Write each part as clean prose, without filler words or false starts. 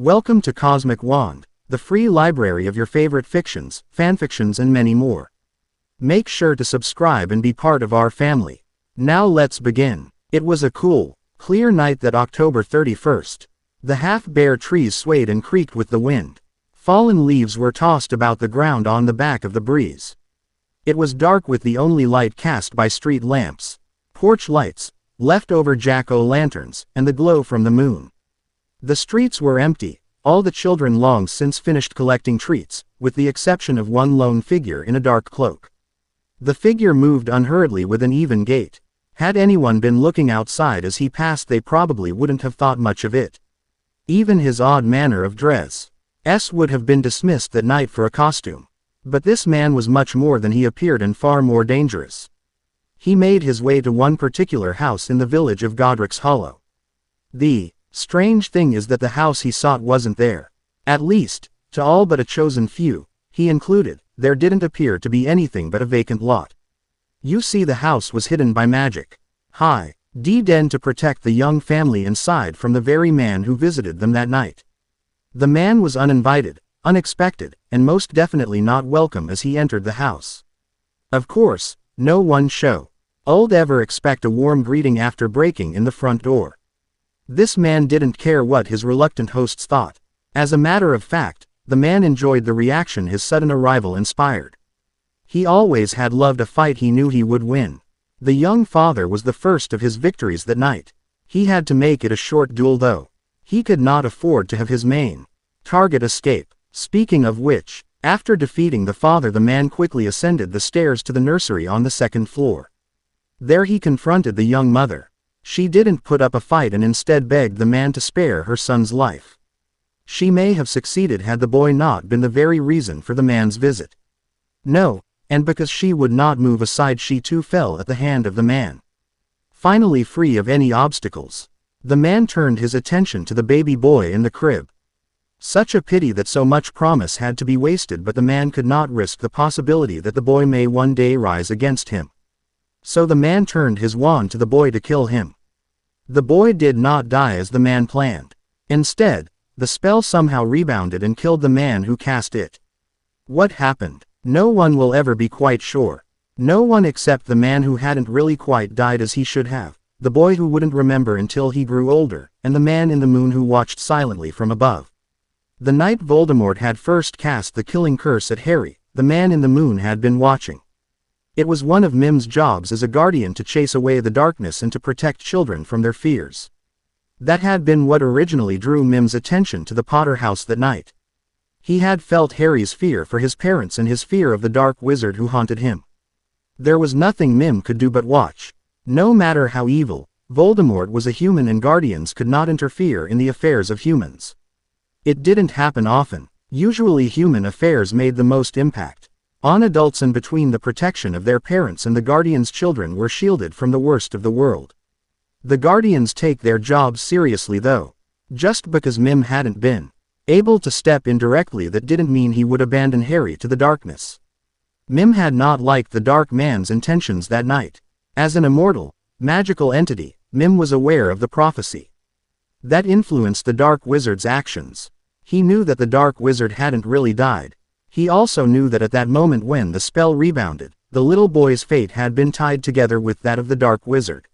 Welcome to Cosmic Wand, the free library of your favorite fictions, fanfictions and many more. Make sure to subscribe and be part of our family. Now let's begin. It was a cool, clear night that October 31st. The half-bare trees swayed and creaked with the wind. Fallen leaves were tossed about the ground on the back of the breeze. It was dark with the only light cast by street lamps, porch lights, leftover jack-o'-lanterns, and the glow from the moon. The streets were empty, all the children long since finished collecting treats, with the exception of one lone figure in a dark cloak. The figure moved unhurriedly with an even gait. Had anyone been looking outside as he passed, they probably wouldn't have thought much of it. Even his odd manner of dress would have been dismissed that night for a costume. But this man was much more than he appeared and far more dangerous. He made his way to one particular house in the village of Godric's Hollow. The strange thing is that the house he sought wasn't there. At least, to all but a chosen few, he included, there didn't appear to be anything but a vacant lot. You see, the house was hidden by magic. FORBBIDEN to protect the young family inside from the very man who visited them that night. The man was uninvited, unexpected, and most definitely not welcome as he entered the house. Of course, no one would ever expect a warm greeting after breaking in the front door. This man didn't care what his reluctant hosts thought. As a matter of fact, the man enjoyed the reaction his sudden arrival inspired. He always had loved a fight he knew he would win. The young father was the first of his victories that night. He had to make it a short duel though. He could not afford to have his main target escape. Speaking of which, after defeating the father, the man quickly ascended the stairs to the nursery on the second floor. There he confronted the young mother. She didn't put up a fight and instead begged the man to spare her son's life. She may have succeeded had the boy not been the very reason for the man's visit. No, and because she would not move aside, she too fell at the hand of the man. Finally free of any obstacles, the man turned his attention to the baby boy in the crib. Such a pity that so much promise had to be wasted, but the man could not risk the possibility that the boy may one day rise against him. So the man turned his wand to the boy to kill him. The boy did not die as the man planned. Instead, the spell somehow rebounded and killed the man who cast it. What happened? No one will ever be quite sure. No one except the man who hadn't really quite died as he should have, the boy who wouldn't remember until he grew older, and the man in the moon who watched silently from above. The night Voldemort had first cast the killing curse at Harry, the man in the moon had been watching. It was one of Mim's jobs as a guardian to chase away the darkness and to protect children from their fears. That had been what originally drew Mim's attention to the Potter house that night. He had felt Harry's fear for his parents and his fear of the dark wizard who haunted him. There was nothing Mim could do but watch. No matter how evil, Voldemort was a human and guardians could not interfere in the affairs of humans. It didn't happen often. Usually human affairs made the most impact on adults, and between the protection of their parents and the guardians, children were shielded from the worst of the world. The guardians take their jobs seriously though. Just because Mim hadn't been able to step in directly, that didn't mean he would abandon Harry to the darkness. Mim had not liked the dark man's intentions that night. As an immortal, magical entity, Mim was aware of the prophecy that influenced the dark wizard's actions. He knew that the dark wizard hadn't really died. He also knew that at that moment when the spell rebounded, the little boy's fate had been tied together with that of the dark wizard.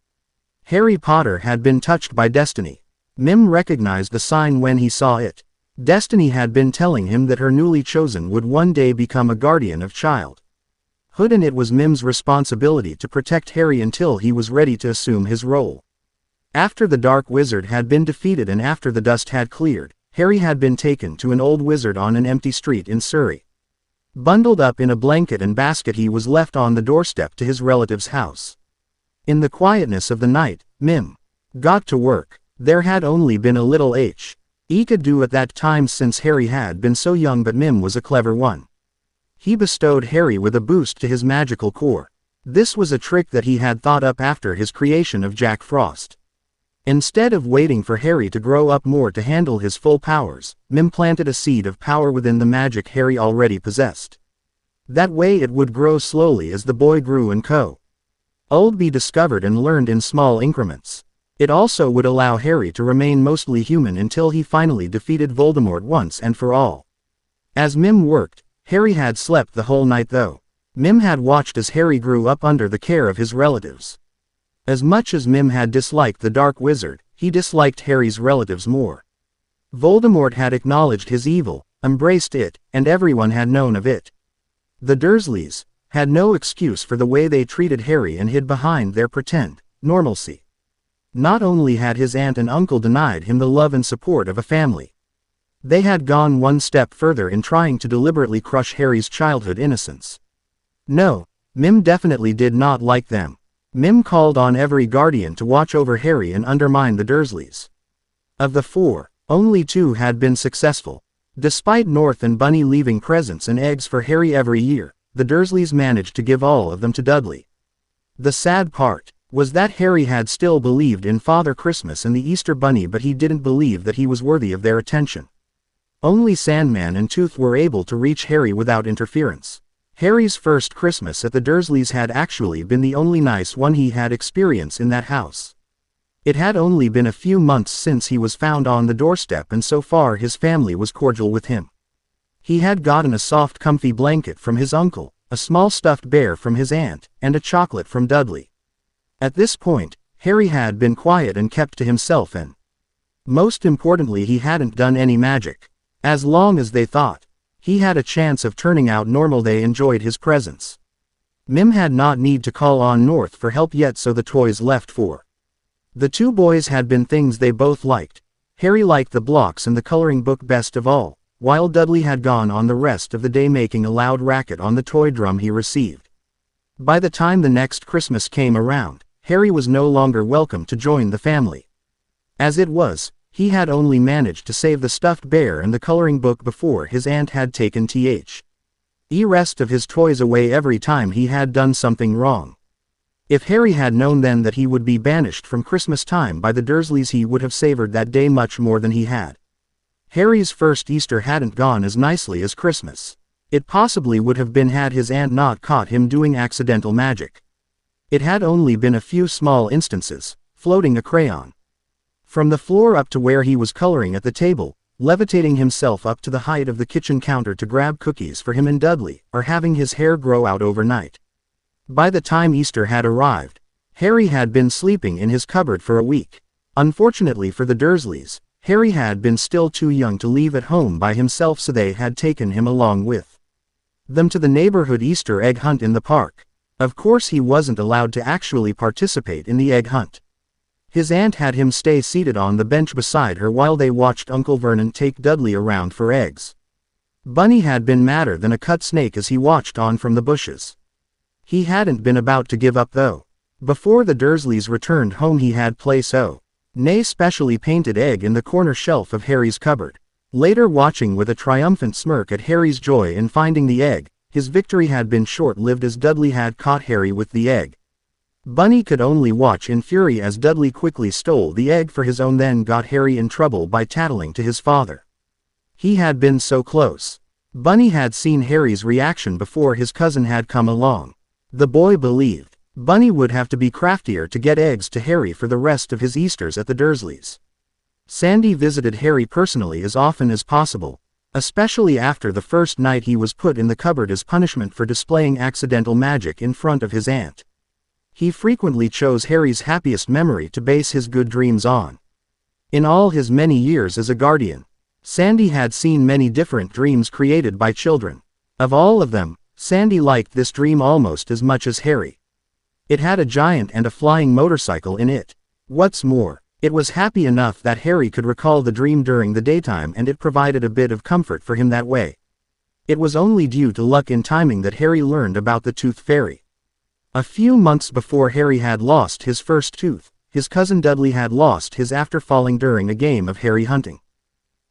Harry Potter had been touched by destiny. Mim recognized the sign when he saw it. Destiny had been telling him that her newly chosen would one day become a guardian of childhood, and it was Mim's responsibility to protect Harry until he was ready to assume his role. After the dark wizard had been defeated and after the dust had cleared, Harry had been taken to an old wizard on an empty street in Surrey. Bundled up in a blanket and basket, he was left on the doorstep to his relative's house. In the quietness of the night, Mim got to work. There had only been a little he could do at that time since Harry had been so young, but Mim was a clever one. He bestowed Harry with a boost to his magical core. This was a trick that he had thought up after his creation of Jack Frost. Instead of waiting for Harry to grow up more to handle his full powers, Mim planted a seed of power within the magic Harry already possessed. That way it would grow slowly as the boy grew and be discovered and learned in small increments. It also would allow Harry to remain mostly human until he finally defeated Voldemort once and for all. As Mim worked, Harry had slept the whole night though. Mim had watched as Harry grew up under the care of his relatives. As much as Mim had disliked the Dark Wizard, he disliked Harry's relatives more. Voldemort had acknowledged his evil, embraced it, and everyone had known of it. The Dursleys had no excuse for the way they treated Harry and hid behind their pretend normalcy. Not only had his aunt and uncle denied him the love and support of a family, they had gone one step further in trying to deliberately crush Harry's childhood innocence. No, Mim definitely did not like them. Mim called on every guardian to watch over Harry and undermine the Dursleys. Of the four, only two had been successful. Despite North and Bunny leaving presents and eggs for Harry every year, the Dursleys managed to give all of them to Dudley. The sad part was that Harry had still believed in Father Christmas and the Easter Bunny, but he didn't believe that he was worthy of their attention. Only Sandman and Tooth were able to reach Harry without interference. Harry's first Christmas at the Dursleys had actually been the only nice one he had experienced in that house. It had only been a few months since he was found on the doorstep, and so far his family was cordial with him. He had gotten a soft comfy blanket from his uncle, a small stuffed bear from his aunt, and a chocolate from Dudley. At this point, Harry had been quiet and kept to himself, and most importantly, he hadn't done any magic. As long as they thought he had a chance of turning out normal, they enjoyed his presence. Mim had not need to call on North for help yet, so the toys left for the two boys had been things they both liked. Harry liked the blocks and the coloring book best of all, while Dudley had gone on the rest of the day making a loud racket on the toy drum he received. By the time the next Christmas came around, Harry was no longer welcome to join the family. As it was, he had only managed to save the stuffed bear and the coloring book before his aunt had taken the rest of his toys away every time he had done something wrong. If Harry had known then that he would be banished from Christmas time by the Dursleys, he would have savored that day much more than he had. Harry's first Easter hadn't gone as nicely as Christmas. It possibly would have been had his aunt not caught him doing accidental magic. It had only been a few small instances, floating a crayon from the floor up to where he was coloring at the table, levitating himself up to the height of the kitchen counter to grab cookies for him and Dudley, or having his hair grow out overnight. By the time Easter had arrived, Harry had been sleeping in his cupboard for a week. Unfortunately for the Dursleys, Harry had been still too young to leave at home by himself, so they had taken him along with them to the neighborhood Easter egg hunt in the park. Of course, he wasn't allowed to actually participate in the egg hunt. His aunt had him stay seated on the bench beside her while they watched Uncle Vernon take Dudley around for eggs. Bunny had been madder than a cut snake as he watched on from the bushes. He hadn't been about to give up though. Before the Dursleys returned home, he had placed a specially painted egg in the corner shelf of Harry's cupboard. Later, watching with a triumphant smirk at Harry's joy in finding the egg, his victory had been short-lived as Dudley had caught Harry with the egg. Bunny could only watch in fury as Dudley quickly stole the egg for his own, then got Harry in trouble by tattling to his father. He had been so close. Bunny had seen Harry's reaction before his cousin had come along. The boy believed Bunny would have to be craftier to get eggs to Harry for the rest of his Easters at the Dursleys. Sandy visited Harry personally as often as possible, especially after the first night he was put in the cupboard as punishment for displaying accidental magic in front of his aunt. He frequently chose Harry's happiest memory to base his good dreams on. In all his many years as a guardian, Sandy had seen many different dreams created by children. Of all of them, Sandy liked this dream almost as much as Harry. It had a giant and a flying motorcycle in it. What's more, it was happy enough that Harry could recall the dream during the daytime, and it provided a bit of comfort for him that way. It was only due to luck in timing that Harry learned about the Tooth Fairy. A few months before Harry had lost his first tooth, his cousin Dudley had lost his after falling during a game of Harry hunting.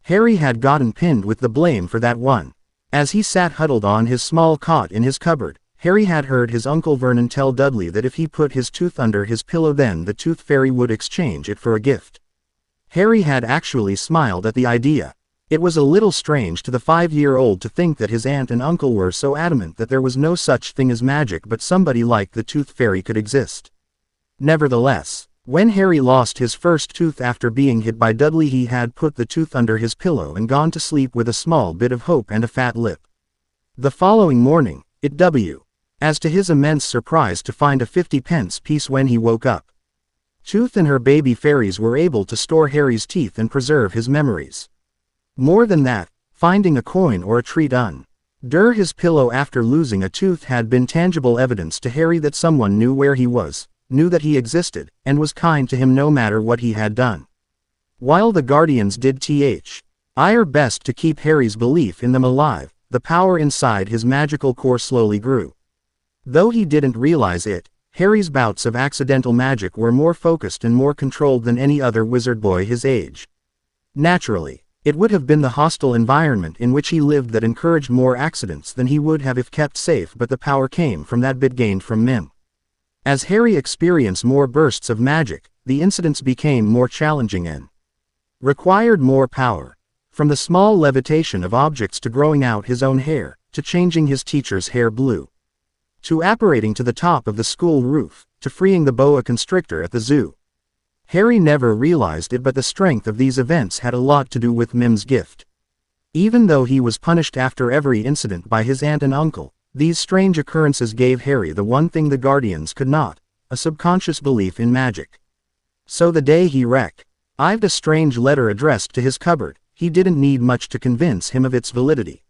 Harry had gotten pinned with the blame for that one. As he sat huddled on his small cot in his cupboard, Harry had heard his Uncle Vernon tell Dudley that if he put his tooth under his pillow, then the Tooth Fairy would exchange it for a gift. Harry had actually smiled at the idea. It was a little strange to the 5-year-old to think that his aunt and uncle were so adamant that there was no such thing as magic, but somebody like the Tooth Fairy could exist. Nevertheless, When Harry lost his first tooth after being hit by Dudley, he had put the tooth under his pillow and gone to sleep with a small bit of hope and a fat lip. The following morning, it w. as to his immense surprise to find a 50-pence piece when he woke up. Tooth and her baby fairies were able to store Harry's teeth and preserve his memories. More than that, finding a coin or a treat under his pillow after losing a tooth had been tangible evidence to Harry that someone knew where he was, knew that he existed, and was kind to him no matter what he had done. While the Guardians did their best to keep Harry's belief in them alive, the power inside his magical core slowly grew. Though he didn't realize it, Harry's bouts of accidental magic were more focused and more controlled than any other wizard boy his age. Naturally, it would have been the hostile environment in which he lived that encouraged more accidents than he would have if kept safe, but the power came from that bit gained from Mim. As Harry experienced more bursts of magic, the incidents became more challenging and required more power. From the small levitation of objects to growing out his own hair, to changing his teacher's hair blue, to apparating to the top of the school roof, to freeing the boa constrictor at the zoo. Harry never realized it, but the strength of these events had a lot to do with Mim's gift. Even though he was punished after every incident by his aunt and uncle, these strange occurrences gave Harry the one thing the Guardians could not, a subconscious belief in magic. So the day he received a strange letter addressed to his cupboard, he didn't need much to convince him of its validity.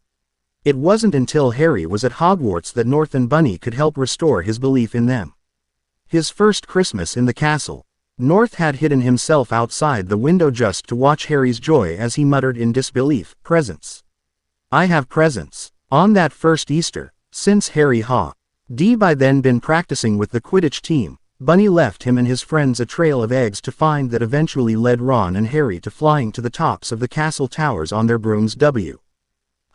It wasn't until Harry was at Hogwarts that North and Bunny could help restore his belief in them. His first Christmas in the castle, North had hidden himself outside the window just to watch Harry's joy as he muttered in disbelief, "Presents. I have presents." On that first Easter, since Harry had by then been practicing with the Quidditch team, Bunny left him and his friends a trail of eggs to find that eventually led Ron and Harry to flying to the tops of the castle towers on their brooms.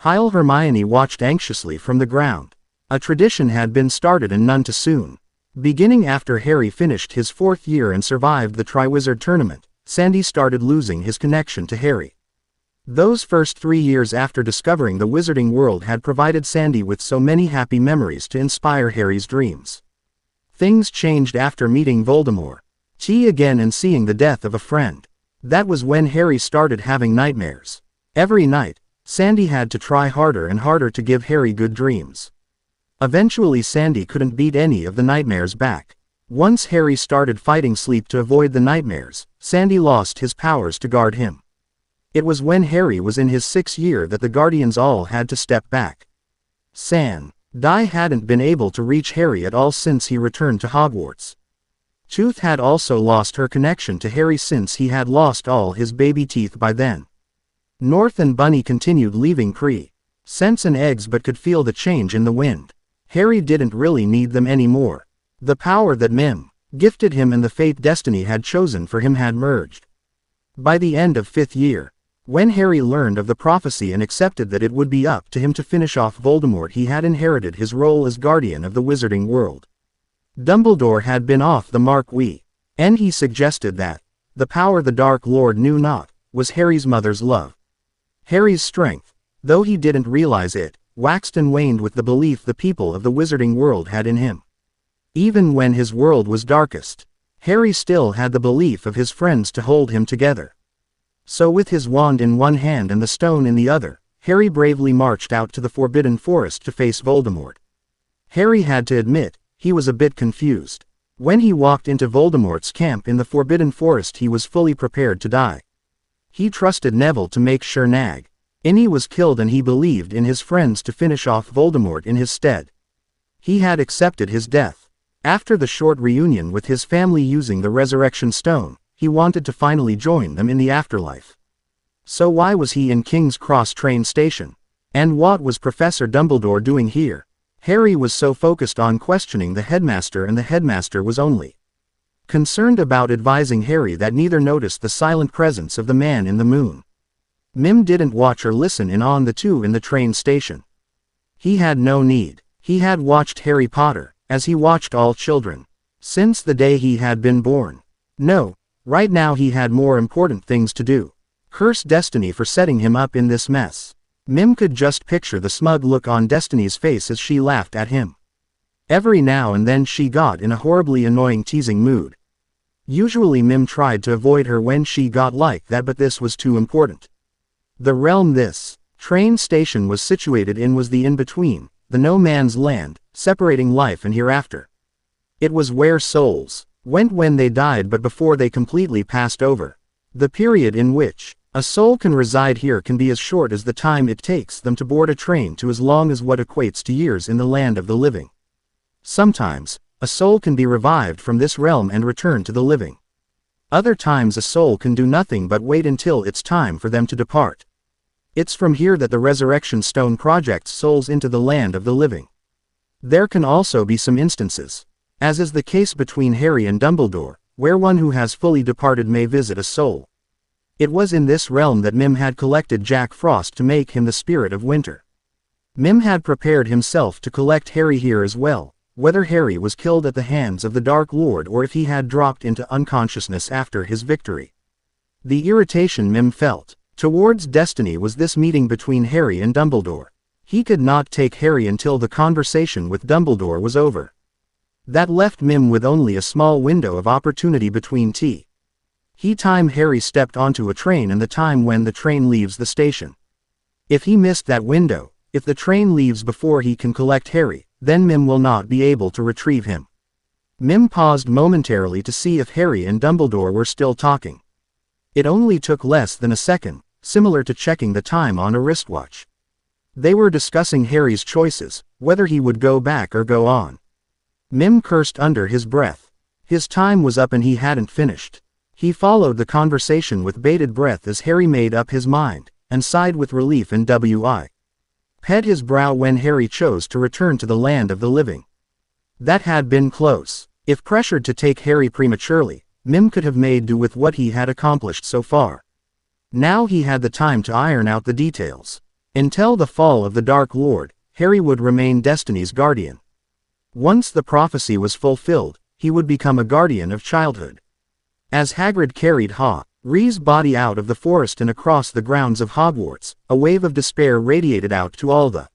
While Hermione watched anxiously from the ground. A tradition had been started and none too soon. Beginning after Harry finished his 4th year and survived the Triwizard Tournament, Sandy started losing his connection to Harry. Those first 3 years after discovering the wizarding world had provided Sandy with so many happy memories to inspire Harry's dreams. Things changed after meeting Voldemort again and seeing the death of a friend. That was when Harry started having nightmares. Every night, Sandy had to try harder and harder to give Harry good dreams. Eventually Sandy couldn't beat any of the nightmares back. Once Harry started fighting sleep to avoid the nightmares, Sandy lost his powers to guard him. It was when Harry was in his 6th year that the Guardians all had to step back. Sandy hadn't been able to reach Harry at all since he returned to Hogwarts. Tooth had also lost her connection to Harry since he had lost all his baby teeth by then. North and Bunny continued leaving presents and eggs but could feel the change in the wind. Harry didn't really need them anymore. The power that Mim gifted him and the fate destiny had chosen for him had merged. By the end of 5th year, when Harry learned of the prophecy and accepted that it would be up to him to finish off Voldemort, he had inherited his role as guardian of the wizarding world. Dumbledore had been off the mark and he suggested that the power the Dark Lord knew not was Harry's mother's love. Harry's strength, though he didn't realize it, waxed and waned with the belief the people of the wizarding world had in him. Even when his world was darkest, Harry still had the belief of his friends to hold him together. So with his wand in one hand and the stone in the other, Harry bravely marched out to the Forbidden Forest to face Voldemort. Harry had to admit, he was a bit confused. When he walked into Voldemort's camp in the Forbidden Forest, he was fully prepared to die. He trusted Neville to make sure Nagini was killed, and he believed in his friends to finish off Voldemort in his stead. He had accepted his death. After the short reunion with his family using the Resurrection Stone, he wanted to finally join them in the afterlife. So why was he in King's Cross train station? And what was Professor Dumbledore doing here? Harry was so focused on questioning the headmaster, and the headmaster was only concerned about advising Harry that neither noticed the silent presence of the man in the moon. Mim didn't watch or listen in on the two in the train station. He had no need. He had watched Harry Potter, as he watched all children, since the day he had been born. No, right now he had more important things to do. Curse Destiny for setting him up in this mess. Mim could just picture the smug look on Destiny's face as she laughed at him. Every now and then she got in a horribly annoying teasing mood. Usually Mim tried to avoid her when she got like that, but this was too important. The realm this train station was situated in was the in-between, the no man's land, separating life and hereafter. It was where souls went when they died but before they completely passed over. The period in which a soul can reside here can be as short as the time it takes them to board a train to as long as what equates to years in the land of the living. Sometimes, a soul can be revived from this realm and return to the living. Other times a soul can do nothing but wait until it's time for them to depart. It's from here that the Resurrection Stone projects souls into the land of the living. There can also be some instances, as is the case between Harry and Dumbledore, where one who has fully departed may visit a soul. It was in this realm that Mim had collected Jack Frost to make him the Spirit of Winter. Mim had prepared himself to collect Harry here as well, whether Harry was killed at the hands of the Dark Lord or if he had dropped into unconsciousness after his victory. The irritation Mim felt towards Destiny was this meeting between Harry and Dumbledore. He could not take Harry until the conversation with Dumbledore was over. That left Mim with only a small window of opportunity between time Harry stepped onto a train and the time when the train leaves the station. If he missed that window, if the train leaves before he can collect Harry, then Mim will not be able to retrieve him. Mim paused momentarily to see if Harry and Dumbledore were still talking. It only took less than a second, similar to checking the time on a wristwatch. They were discussing Harry's choices, whether he would go back or go on. Mim cursed under his breath. His time was up and he hadn't finished. He followed the conversation with bated breath as Harry made up his mind, and sighed with relief and wiped his brow when Harry chose to return to the land of the living. That had been close. If pressured to take Harry prematurely, Mim could have made do with what he had accomplished so far. Now he had the time to iron out the details. Until the fall of the Dark Lord, Harry would remain Destiny's guardian. Once the prophecy was fulfilled, he would become a guardian of childhood. As Hagrid carried Harry's body out of the forest and across the grounds of Hogwarts, a wave of despair radiated out to all the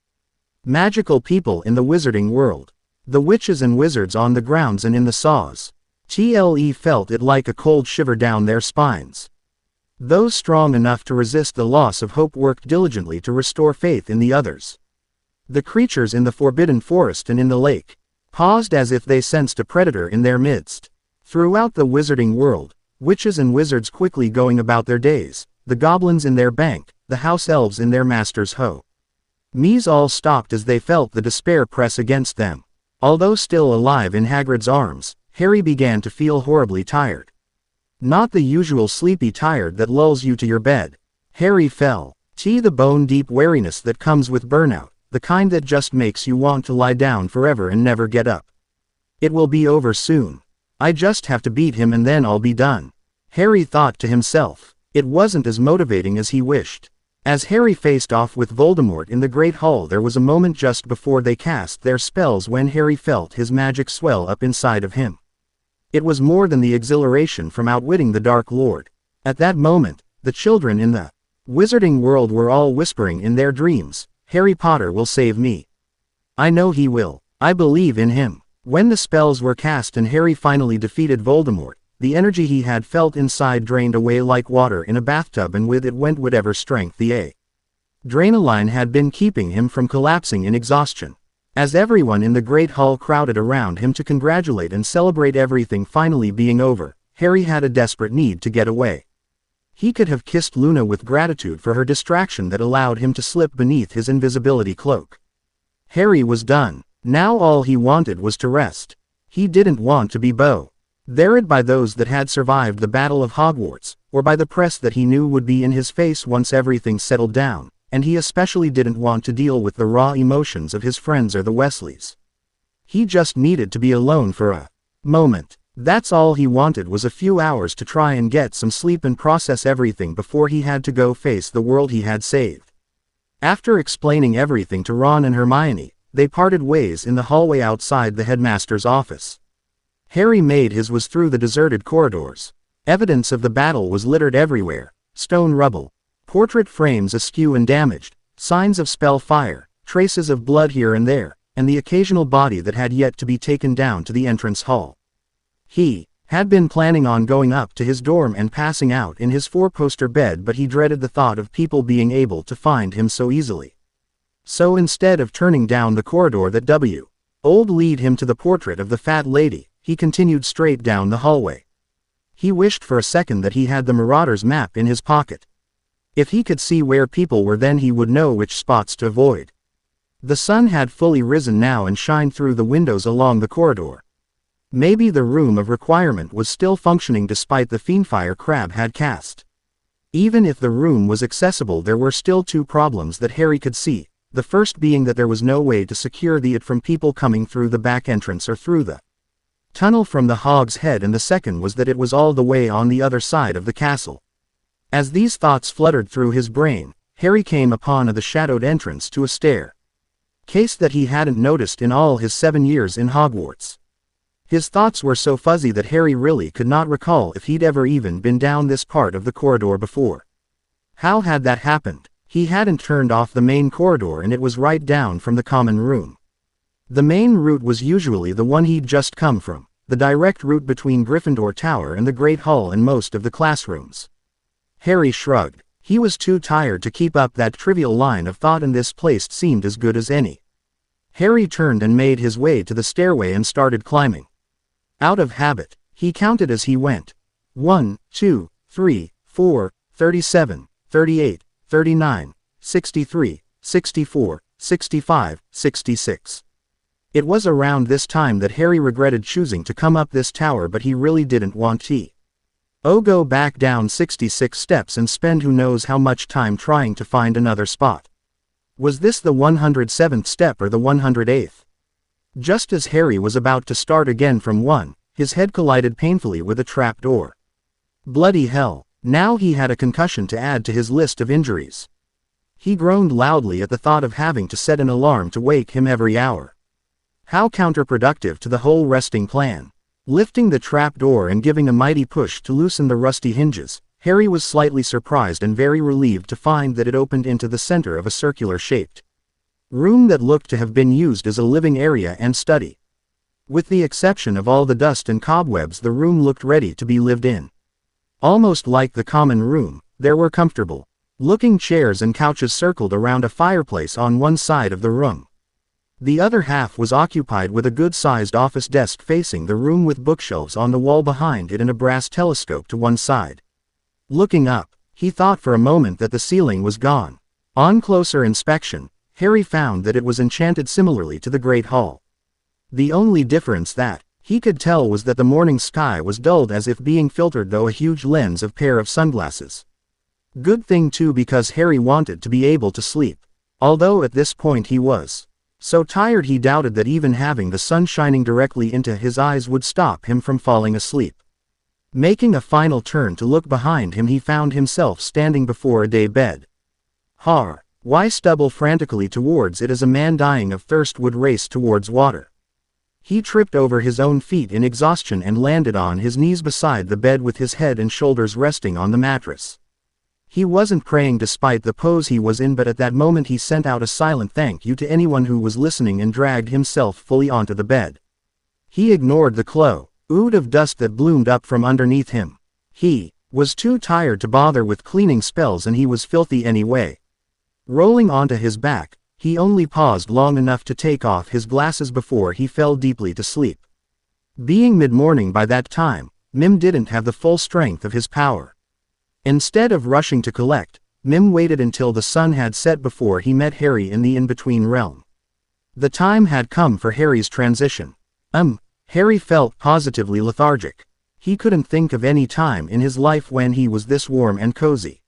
magical people in the wizarding world. The witches and wizards on the grounds and in the saws. TLE felt it like a cold shiver down their spines. Those strong enough to resist the loss of hope worked diligently to restore faith in the others. The creatures in the Forbidden Forest and in the lake paused as if they sensed a predator in their midst. Throughout the wizarding world, witches and wizards quickly going about their days, the goblins in their bank, the house elves in their master's homes all stopped as they felt the despair press against them. Although still alive in Hagrid's arms, Harry began to feel horribly tired. Not the usual sleepy tired that lulls you to your bed. Harry felt the bone-deep weariness that comes with burnout, the kind that just makes you want to lie down forever and never get up. It will be over soon. I just have to beat him and then I'll be done. Harry thought to himself. It wasn't as motivating as he wished. As Harry faced off with Voldemort in the Great Hall, there was a moment just before they cast their spells when Harry felt his magic swell up inside of him. It was more than the exhilaration from outwitting the Dark Lord. At that moment, the children in the wizarding world were all whispering in their dreams, "Harry Potter will save me. I know he will. I believe in him." When the spells were cast and Harry finally defeated Voldemort, the energy he had felt inside drained away like water in a bathtub, and with it went whatever strength the adrenaline had been keeping him from collapsing in exhaustion. As everyone in the Great Hall crowded around him to congratulate and celebrate everything finally being over, Harry had a desperate need to get away. He could have kissed Luna with gratitude for her distraction that allowed him to slip beneath his invisibility cloak. Harry was done. Now all he wanted was to rest. He didn't want to be bothered by those that had survived the Battle of Hogwarts, or by the press that he knew would be in his face once everything settled down, and he especially didn't want to deal with the raw emotions of his friends or the Wesleys. He just needed to be alone for a moment. That's all he wanted, was a few hours to try and get some sleep and process everything before he had to go face the world he had saved. After explaining everything to Ron and Hermione, they parted ways in the hallway outside the headmaster's office. Harry made his way through the deserted corridors. Evidence of the battle was littered everywhere: stone rubble, portrait frames askew and damaged, signs of spell fire, traces of blood here and there, and the occasional body that had yet to be taken down to the entrance hall. Had been planning on going up to his dorm and passing out in his four-poster bed, but he dreaded the thought of people being able to find him so easily. So instead of turning down the corridor that would lead him to the portrait of the fat lady, he continued straight down the hallway. He wished for a second that he had the Marauder's map in his pocket. If he could see where people were, then he would know which spots to avoid. The sun had fully risen now and shined through the windows along the corridor. Maybe the room of requirement was still functioning despite the fiendfire Crabbe had cast. Even if the room was accessible, there were still two problems that Harry could see, the first being that there was no way to secure it from people coming through the back entrance or through the tunnel from the Hog's Head, and the second was that it was all the way on the other side of the castle. As these thoughts fluttered through his brain, Harry came upon the shadowed entrance to a staircase that he hadn't noticed in all his 7 years in Hogwarts. His thoughts were so fuzzy that Harry really could not recall if he'd ever even been down this part of the corridor before. How had that happened? He hadn't turned off the main corridor, and it was right down from the common room. The main route was usually the one he'd just come from, the direct route between Gryffindor Tower and the Great Hall and most of the classrooms. Harry shrugged. He was too tired to keep up that trivial line of thought, and this place seemed as good as any. Harry turned and made his way to the stairway and started climbing. Out of habit, he counted as he went. 1, 2, 3, 4, 37, 38, 39, 63, 64, 65, 66. It was around this time that Harry regretted choosing to come up this tower, but he really didn't want to go back down 66 steps and spend who knows how much time trying to find another spot. Was this the 107th step or the 108th? Just as Harry was about to start again from 1, his head collided painfully with a trap door. Bloody hell, now he had a concussion to add to his list of injuries. He groaned loudly at the thought of having to set an alarm to wake him every hour. How counterproductive to the whole resting plan. Lifting the trap door and giving a mighty push to loosen the rusty hinges, Harry was slightly surprised and very relieved to find that it opened into the center of a circular-shaped room that looked to have been used as a living area and study. With the exception of all the dust and cobwebs, the room looked ready to be lived in. Almost like the common room, there were comfortable-looking chairs and couches circled around a fireplace on one side of the room. The other half was occupied with a good-sized office desk facing the room with bookshelves on the wall behind it and a brass telescope to one side. Looking up, he thought for a moment that the ceiling was gone. On closer inspection, Harry found that it was enchanted similarly to the Great Hall. The only difference that he could tell was that the morning sky was dulled as if being filtered through a huge lens of pair of sunglasses. Good thing too, because Harry wanted to be able to sleep. Although at this point he was so tired he doubted that even having the sun shining directly into his eyes would stop him from falling asleep. Making a final turn to look behind him, he found himself standing before a day bed. Why stumble frantically towards it as a man dying of thirst would race towards water? He tripped over his own feet in exhaustion and landed on his knees beside the bed with his head and shoulders resting on the mattress. He wasn't praying despite the pose he was in, but at that moment he sent out a silent thank you to anyone who was listening and dragged himself fully onto the bed. He ignored the cloud of dust that bloomed up from underneath him. He was too tired to bother with cleaning spells, and he was filthy anyway. Rolling onto his back, he only paused long enough to take off his glasses before he fell deeply to sleep. Being mid-morning by that time, Mim didn't have the full strength of his power. Instead of rushing to collect, Mim waited until the sun had set before he met Harry in the in-between realm. The time had come for Harry's transition. Harry felt positively lethargic. He couldn't think of any time in his life when he was this warm and cozy.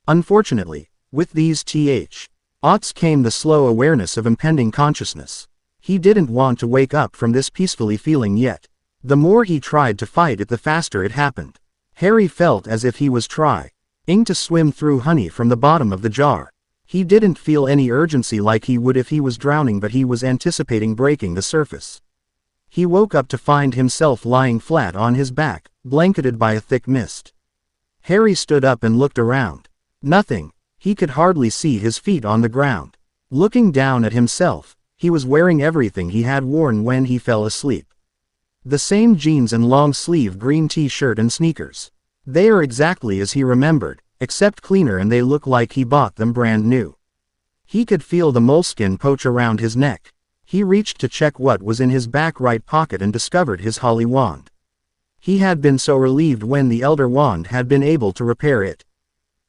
Unfortunately, with these thoughts came the slow awareness of impending consciousness. He didn't want to wake up from this peacefully feeling yet. The more he tried to fight it, the faster it happened. Harry felt as if he was trying to swim through honey from the bottom of the jar. He didn't feel any urgency like he would if he was drowning, but he was anticipating breaking the surface. He woke up to find himself lying flat on his back, blanketed by a thick mist. Harry stood up and looked around. Nothing. He could hardly see his feet on the ground. Looking down at himself, he was wearing everything he had worn when he fell asleep. The same jeans and long-sleeve green t-shirt and sneakers. They are exactly as he remembered, except cleaner, and they look like he bought them brand new. He could feel the moleskin pouch around his neck. He reached to check what was in his back right pocket and discovered his holly wand. He had been so relieved when the elder wand had been able to repair it.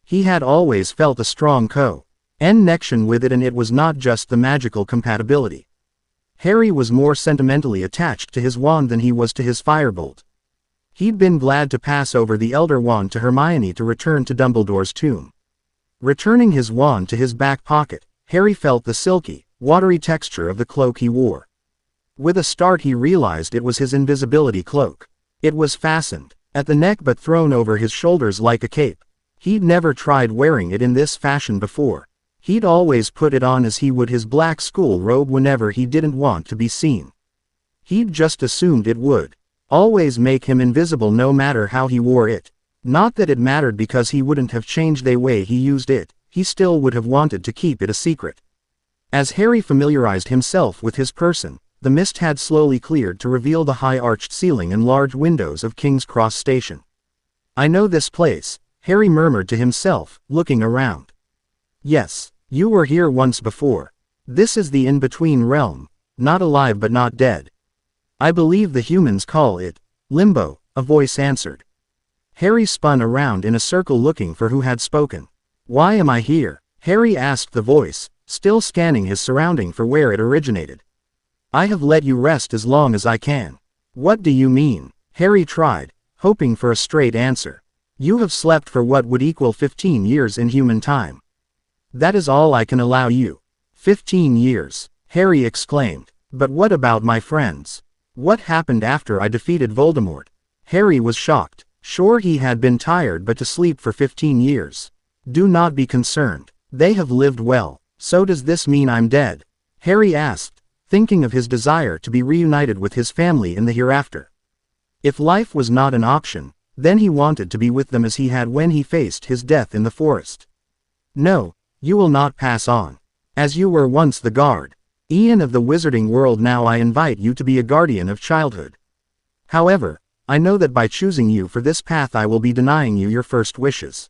He had always felt a strong connection with it, and it was not just the magical compatibility. Harry was more sentimentally attached to his wand than he was to his firebolt. He'd been glad to pass over the Elder Wand to Hermione to return to Dumbledore's tomb. Returning his wand to his back pocket, Harry felt the silky, watery texture of the cloak he wore. With a start he realized it was his invisibility cloak. It was fastened at the neck but thrown over his shoulders like a cape. He'd never tried wearing it in this fashion before. He'd always put it on as he would his black school robe whenever he didn't want to be seen. He'd just assumed it would always make him invisible no matter how he wore it. Not that it mattered, because he wouldn't have changed the way he used it, he still would have wanted to keep it a secret. As Harry familiarized himself with his person, the mist had slowly cleared to reveal the high arched ceiling and large windows of King's Cross Station. "I know this place," Harry murmured to himself, looking around. "Yes, you were here once before. This is the in-between realm, not alive but not dead. I believe the humans call it limbo," a voice answered. Harry spun around in a circle looking for who had spoken. "Why am I here?" Harry asked the voice, still scanning his surrounding for where it originated. "I have let you rest as long as I can." "What do you mean?" Harry tried, hoping for a straight answer. "You have slept for what would equal 15 years in human time. That is all I can allow you." 15 years, Harry exclaimed. "But what about my friends? What happened after I defeated Voldemort?" Harry was shocked. Sure, he had been tired, but to sleep for 15 years. "Do not be concerned. They have lived well." "So does this mean I'm dead?" Harry asked, thinking of his desire to be reunited with his family in the hereafter. If life was not an option, then he wanted to be with them as he had when he faced his death in the forest. "No, you will not pass on. As you were once the guard, Ian of the wizarding world, now I invite you to be a guardian of childhood. However, I know that by choosing you for this path I will be denying you your first wishes.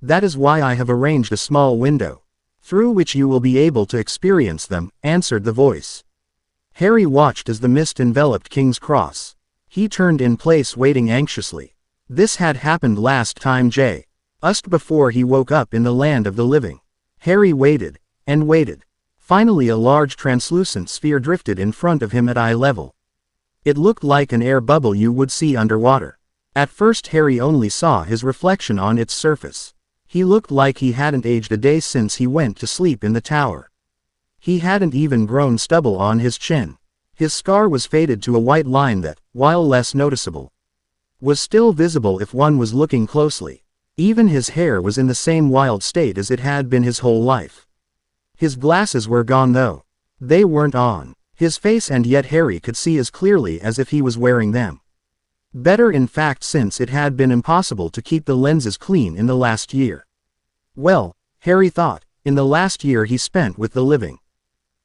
That is why I have arranged a small window, through which you will be able to experience them," answered the voice. Harry watched as the mist enveloped King's Cross. He turned in place, waiting anxiously. This had happened last time just before he woke up in the land of the living. Harry waited, and waited. Finally a large translucent sphere drifted in front of him at eye level. It looked like an air bubble you would see underwater. At first Harry only saw his reflection on its surface. He looked like he hadn't aged a day since he went to sleep in the tower. He hadn't even grown stubble on his chin. His scar was faded to a white line that, while less noticeable, was still visible if one was looking closely. Even his hair was in the same wild state as it had been his whole life. His glasses were gone though. They weren't on his face, and yet Harry could see as clearly as if he was wearing them. Better in fact, since it had been impossible to keep the lenses clean in the last year. Well, Harry thought, in the last year he spent with the living.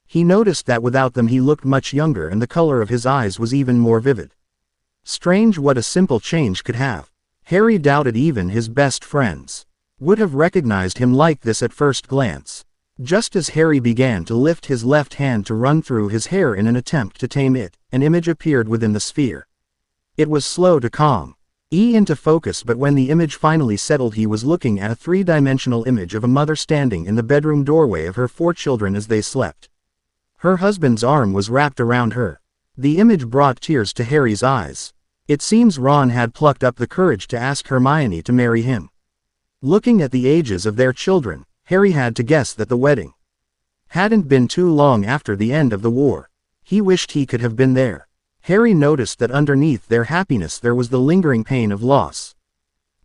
He noticed that without them he looked much younger, and the color of his eyes was even more vivid. Strange what a simple change could have. Harry doubted even his best friends would have recognized him like this at first glance. Just as Harry began to lift his left hand to run through his hair in an attempt to tame it, an image appeared within the sphere. It was slow to come into focus, but when the image finally settled he was looking at a three-dimensional image of a mother standing in the bedroom doorway of her 4 children as they slept. Her husband's arm was wrapped around her. The image brought tears to Harry's eyes. It seems Ron had plucked up the courage to ask Hermione to marry him. Looking at the ages of their children, Harry had to guess that the wedding hadn't been too long after the end of the war. He wished he could have been there. Harry noticed that underneath their happiness there was the lingering pain of loss.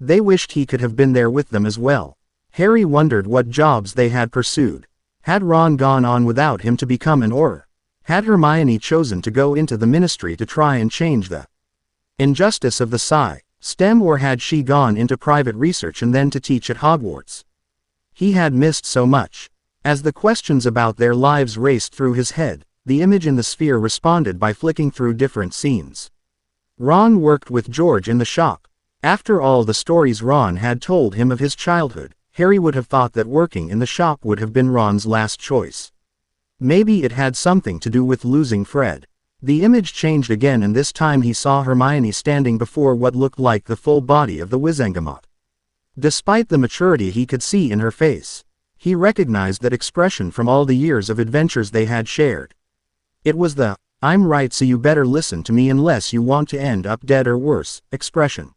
They wished he could have been there with them as well. Harry wondered what jobs they had pursued. Had Ron gone on without him to become an Auror? Had Hermione chosen to go into the ministry to try and change the injustice of the STEM, or had she gone into private research and then to teach at Hogwarts? He had missed so much. As the questions about their lives raced through his head, the image in the sphere responded by flicking through different scenes. Ron worked with George in the shop. After all the stories Ron had told him of his childhood, Harry would have thought that working in the shop would have been Ron's last choice. Maybe it had something to do with losing Fred. The image changed again, and this time he saw Hermione standing before what looked like the full body of the Wizengamot. Despite the maturity he could see in her face, he recognized that expression from all the years of adventures they had shared. It was the, "I'm right so you better listen to me unless you want to end up dead or worse," expression.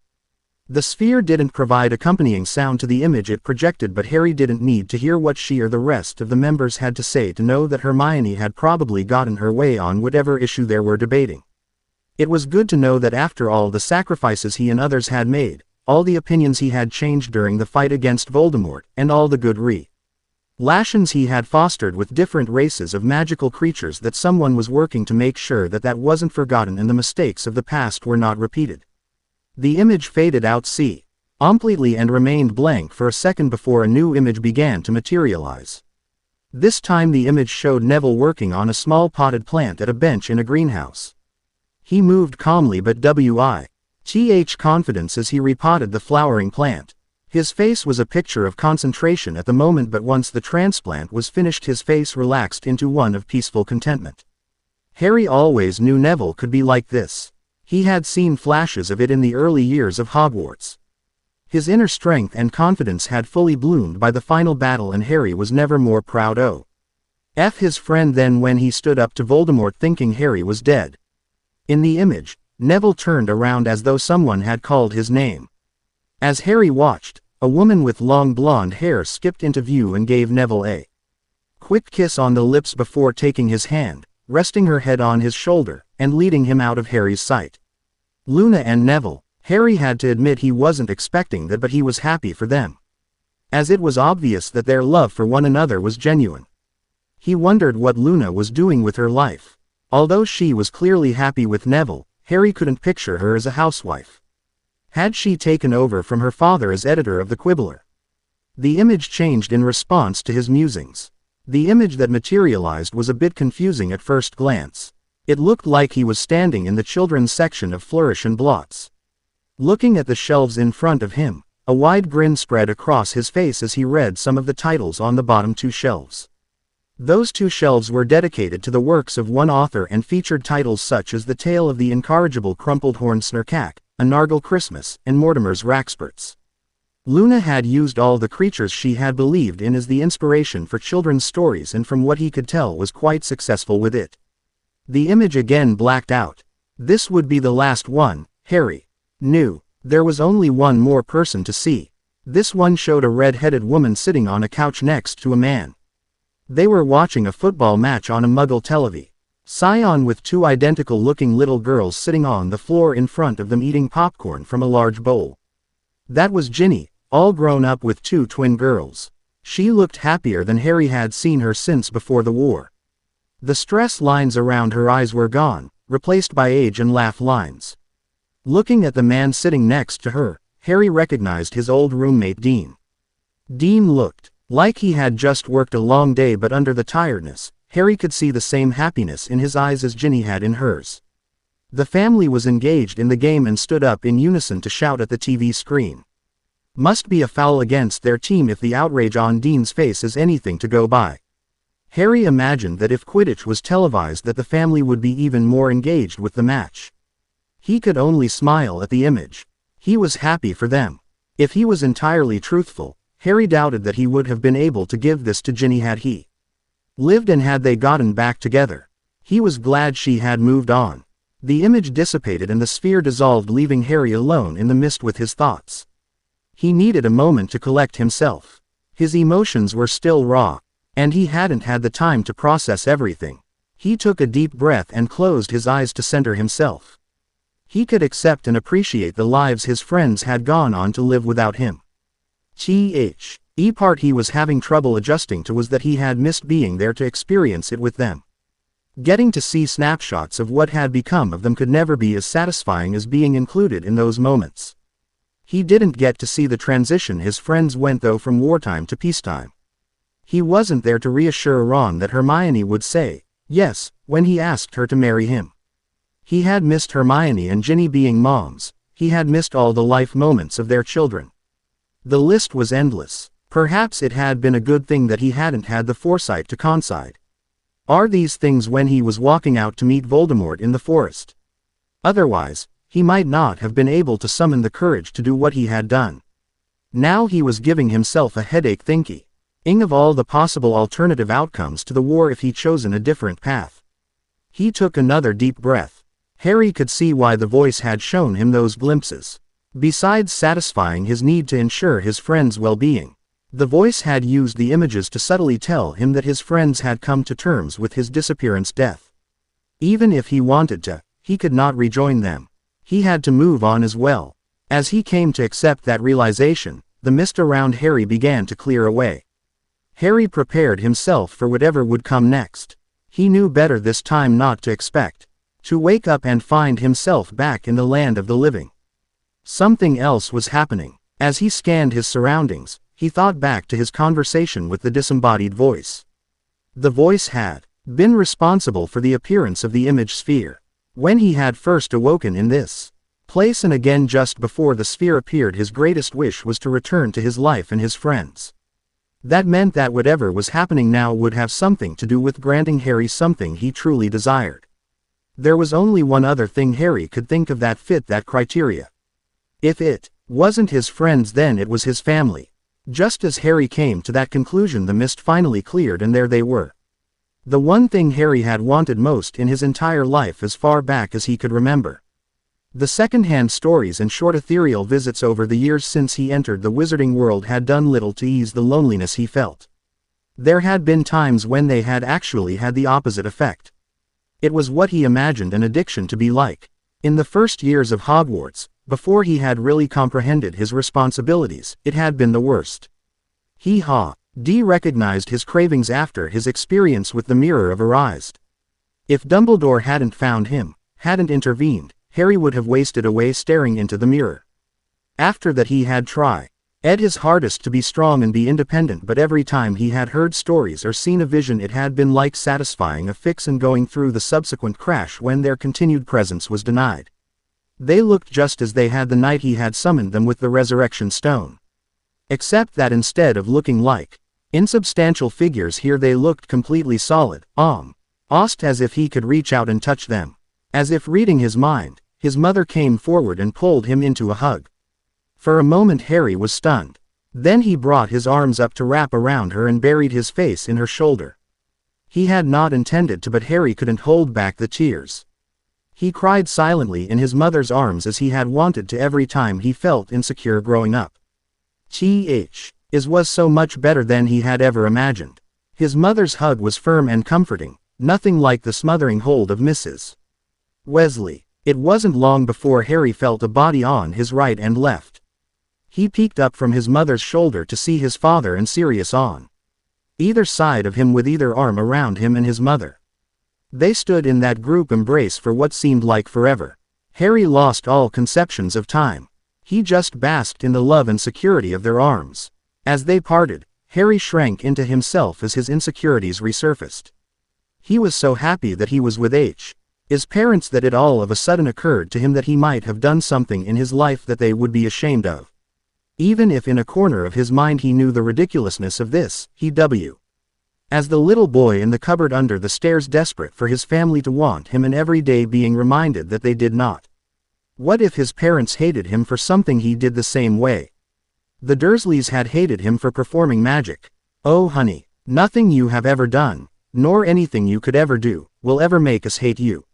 The sphere didn't provide accompanying sound to the image it projected, but Harry didn't need to hear what she or the rest of the members had to say to know that Hermione had probably gotten her way on whatever issue they were debating. It was good to know that after all the sacrifices he and others had made, all the opinions he had changed during the fight against Voldemort, and all the good relations he had fostered with different races of magical creatures, that someone was working to make sure that that wasn't forgotten and the mistakes of the past were not repeated. The image faded out completely and remained blank for a second before a new image began to materialize. This time the image showed Neville working on a small potted plant at a bench in a greenhouse. He moved calmly but with confidence as he repotted the flowering plant. His face was a picture of concentration at the moment, but once the transplant was finished his face relaxed into one of peaceful contentment. Harry always knew Neville could be like this. He had seen flashes of it in the early years of Hogwarts. His inner strength and confidence had fully bloomed by the final battle, and Harry was never more proud of his friend than when he stood up to Voldemort thinking Harry was dead. In the image, Neville turned around as though someone had called his name. As Harry watched, a woman with long blonde hair skipped into view and gave Neville a quick kiss on the lips before taking his hand, resting her head on his shoulder, and leading him out of Harry's sight. Luna and Neville, Harry had to admit he wasn't expecting that, but he was happy for them, as it was obvious that their love for one another was genuine. He wondered what Luna was doing with her life. Although she was clearly happy with Neville, Harry couldn't picture her as a housewife. Had she taken over from her father as editor of the Quibbler? The image changed in response to his musings. The image that materialized was a bit confusing at first glance. It looked like he was standing in the children's section of Flourish and Blots. Looking at the shelves in front of him, a wide grin spread across his face as he read some of the titles on the bottom two shelves. Those two shelves were dedicated to the works of one author and featured titles such as The Tale of the Incorrigible Crumpled Horned Snurkak, A Nargle Christmas, and Mortimer's Raxperts. Luna had used all the creatures she had believed in as the inspiration for children's stories, and from what he could tell was quite successful with it. The image again blacked out. This would be the last one, Harry knew. There was only one more person to see. This one showed a red-headed woman sitting on a couch next to a man. They were watching a football match on a Muggle television, with two identical-looking little girls sitting on the floor in front of them eating popcorn from a large bowl. That was Ginny, all grown up with two twin girls. She looked happier than Harry had seen her since before the war. The stress lines around her eyes were gone, replaced by age and laugh lines. Looking at the man sitting next to her, Harry recognized his old roommate Dean. Dean looked like he had just worked a long day, but under the tiredness, Harry could see the same happiness in his eyes as Ginny had in hers. The family was engaged in the game and stood up in unison to shout at the TV screen. Must be a foul against their team if the outrage on Dean's face is anything to go by. Harry imagined that if Quidditch was televised that the family would be even more engaged with the match. He could only smile at the image. He was happy for them. If he was entirely truthful, Harry doubted that he would have been able to give this to Ginny had he lived and had they gotten back together. He was glad she had moved on. The image dissipated and the sphere dissolved, leaving Harry alone in the mist with his thoughts. He needed a moment to collect himself. His emotions were still raw, and he hadn't had the time to process everything. He took a deep breath and closed his eyes to center himself. He could accept and appreciate the lives his friends had gone on to live without him. The part he was having trouble adjusting to was that he had missed being there to experience it with them. Getting to see snapshots of what had become of them could never be as satisfying as being included in those moments. He didn't get to see the transition his friends went through from wartime to peacetime. He wasn't there to reassure Ron that Hermione would say yes when he asked her to marry him. He had missed Hermione and Ginny being moms. He had missed all the life moments of their children. The list was endless. Perhaps it had been a good thing that he hadn't had the foresight to concede these things when he was walking out to meet Voldemort in the forest. Otherwise, he might not have been able to summon the courage to do what he had done. Now he was giving himself a headache thinking of all the possible alternative outcomes to the war if he'd chosen a different path. He took another deep breath. Harry could see why the voice had shown him those glimpses. Besides satisfying his need to ensure his friend's well-being, the voice had used the images to subtly tell him that his friends had come to terms with his disappearance death. Even if he wanted to, he could not rejoin them. He had to move on as well. As he came to accept that realization, the mist around Harry began to clear away. Harry prepared himself for whatever would come next. He knew better this time not to expect to wake up and find himself back in the land of the living. Something else was happening. As he scanned his surroundings, he thought back to his conversation with the disembodied voice. The voice had been responsible for the appearance of the image sphere. When he had first awoken in this place and again just before the sphere appeared, his greatest wish was to return to his life and his friends. That meant that whatever was happening now would have something to do with granting Harry something he truly desired. There was only one other thing Harry could think of that fit that criteria. If it wasn't his friends, then it was his family. Just as Harry came to that conclusion, the mist finally cleared and there they were. The one thing Harry had wanted most in his entire life as far back as he could remember. The second-hand stories and short ethereal visits over the years since he entered the wizarding world had done little to ease the loneliness he felt. There had been times when they had actually had the opposite effect. It was what he imagined an addiction to be like. In the first years of Hogwarts, before he had really comprehended his responsibilities, it had been the worst. He recognized his cravings after his experience with the Mirror of Erised. If Dumbledore hadn't found him, hadn't intervened, Harry would have wasted away staring into the mirror. After that he had tried his hardest to be strong and be independent, but every time he had heard stories or seen a vision, it had been like satisfying a fix and going through the subsequent crash when their continued presence was denied. They looked just as they had the night he had summoned them with the Resurrection Stone. Except that instead of looking like insubstantial figures here, they looked completely solid, almost as if he could reach out and touch them. As if reading his mind, his mother came forward and pulled him into a hug. For a moment Harry was stunned. Then he brought his arms up to wrap around her and buried his face in her shoulder. He had not intended to, but Harry couldn't hold back the tears. He cried silently in his mother's arms as he had wanted to every time he felt insecure growing up. It was so much better than he had ever imagined. His mother's hug was firm and comforting, nothing like the smothering hold of Mrs. Weasley. It wasn't long before Harry felt a body on his right and left. He peeked up from his mother's shoulder to see his father and Sirius on either side of him with either arm around him and his mother. They stood in that group embrace for what seemed like forever. Harry lost all conceptions of time. He just basked in the love and security of their arms. As they parted, Harry shrank into himself as his insecurities resurfaced. He was so happy that he was with his parents that it all of a sudden occurred to him that he might have done something in his life that they would be ashamed of. Even if in a corner of his mind he knew the ridiculousness of this, as the little boy in the cupboard under the stairs, desperate for his family to want him and every day being reminded that they did not. What if his parents hated him for something he did the same way? The Dursleys had hated him for performing magic. Oh honey, nothing you have ever done, nor anything you could ever do, will ever make us hate you.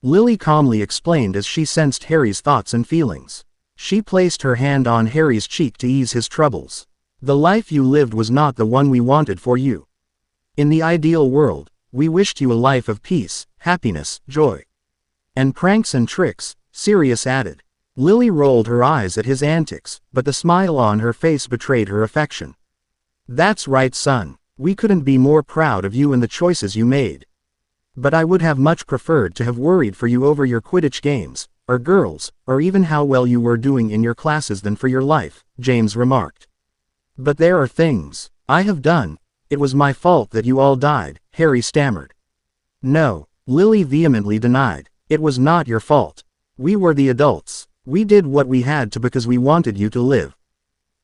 Lily calmly explained as she sensed Harry's thoughts and feelings. She placed her hand on Harry's cheek to ease his troubles. The life you lived was not the one we wanted for you. In the ideal world, we wished you a life of peace, happiness, joy, and pranks and tricks, Sirius added. Lily rolled her eyes at his antics, but the smile on her face betrayed her affection. That's right, son. We couldn't be more proud of you and the choices you made. But I would have much preferred to have worried for you over your Quidditch games, or girls, or even how well you were doing in your classes than for your life, James remarked. But there are things I have done. It was my fault that you all died, Harry stammered. No, Lily vehemently denied. It was not your fault. We were the adults. We did what we had to because we wanted you to live.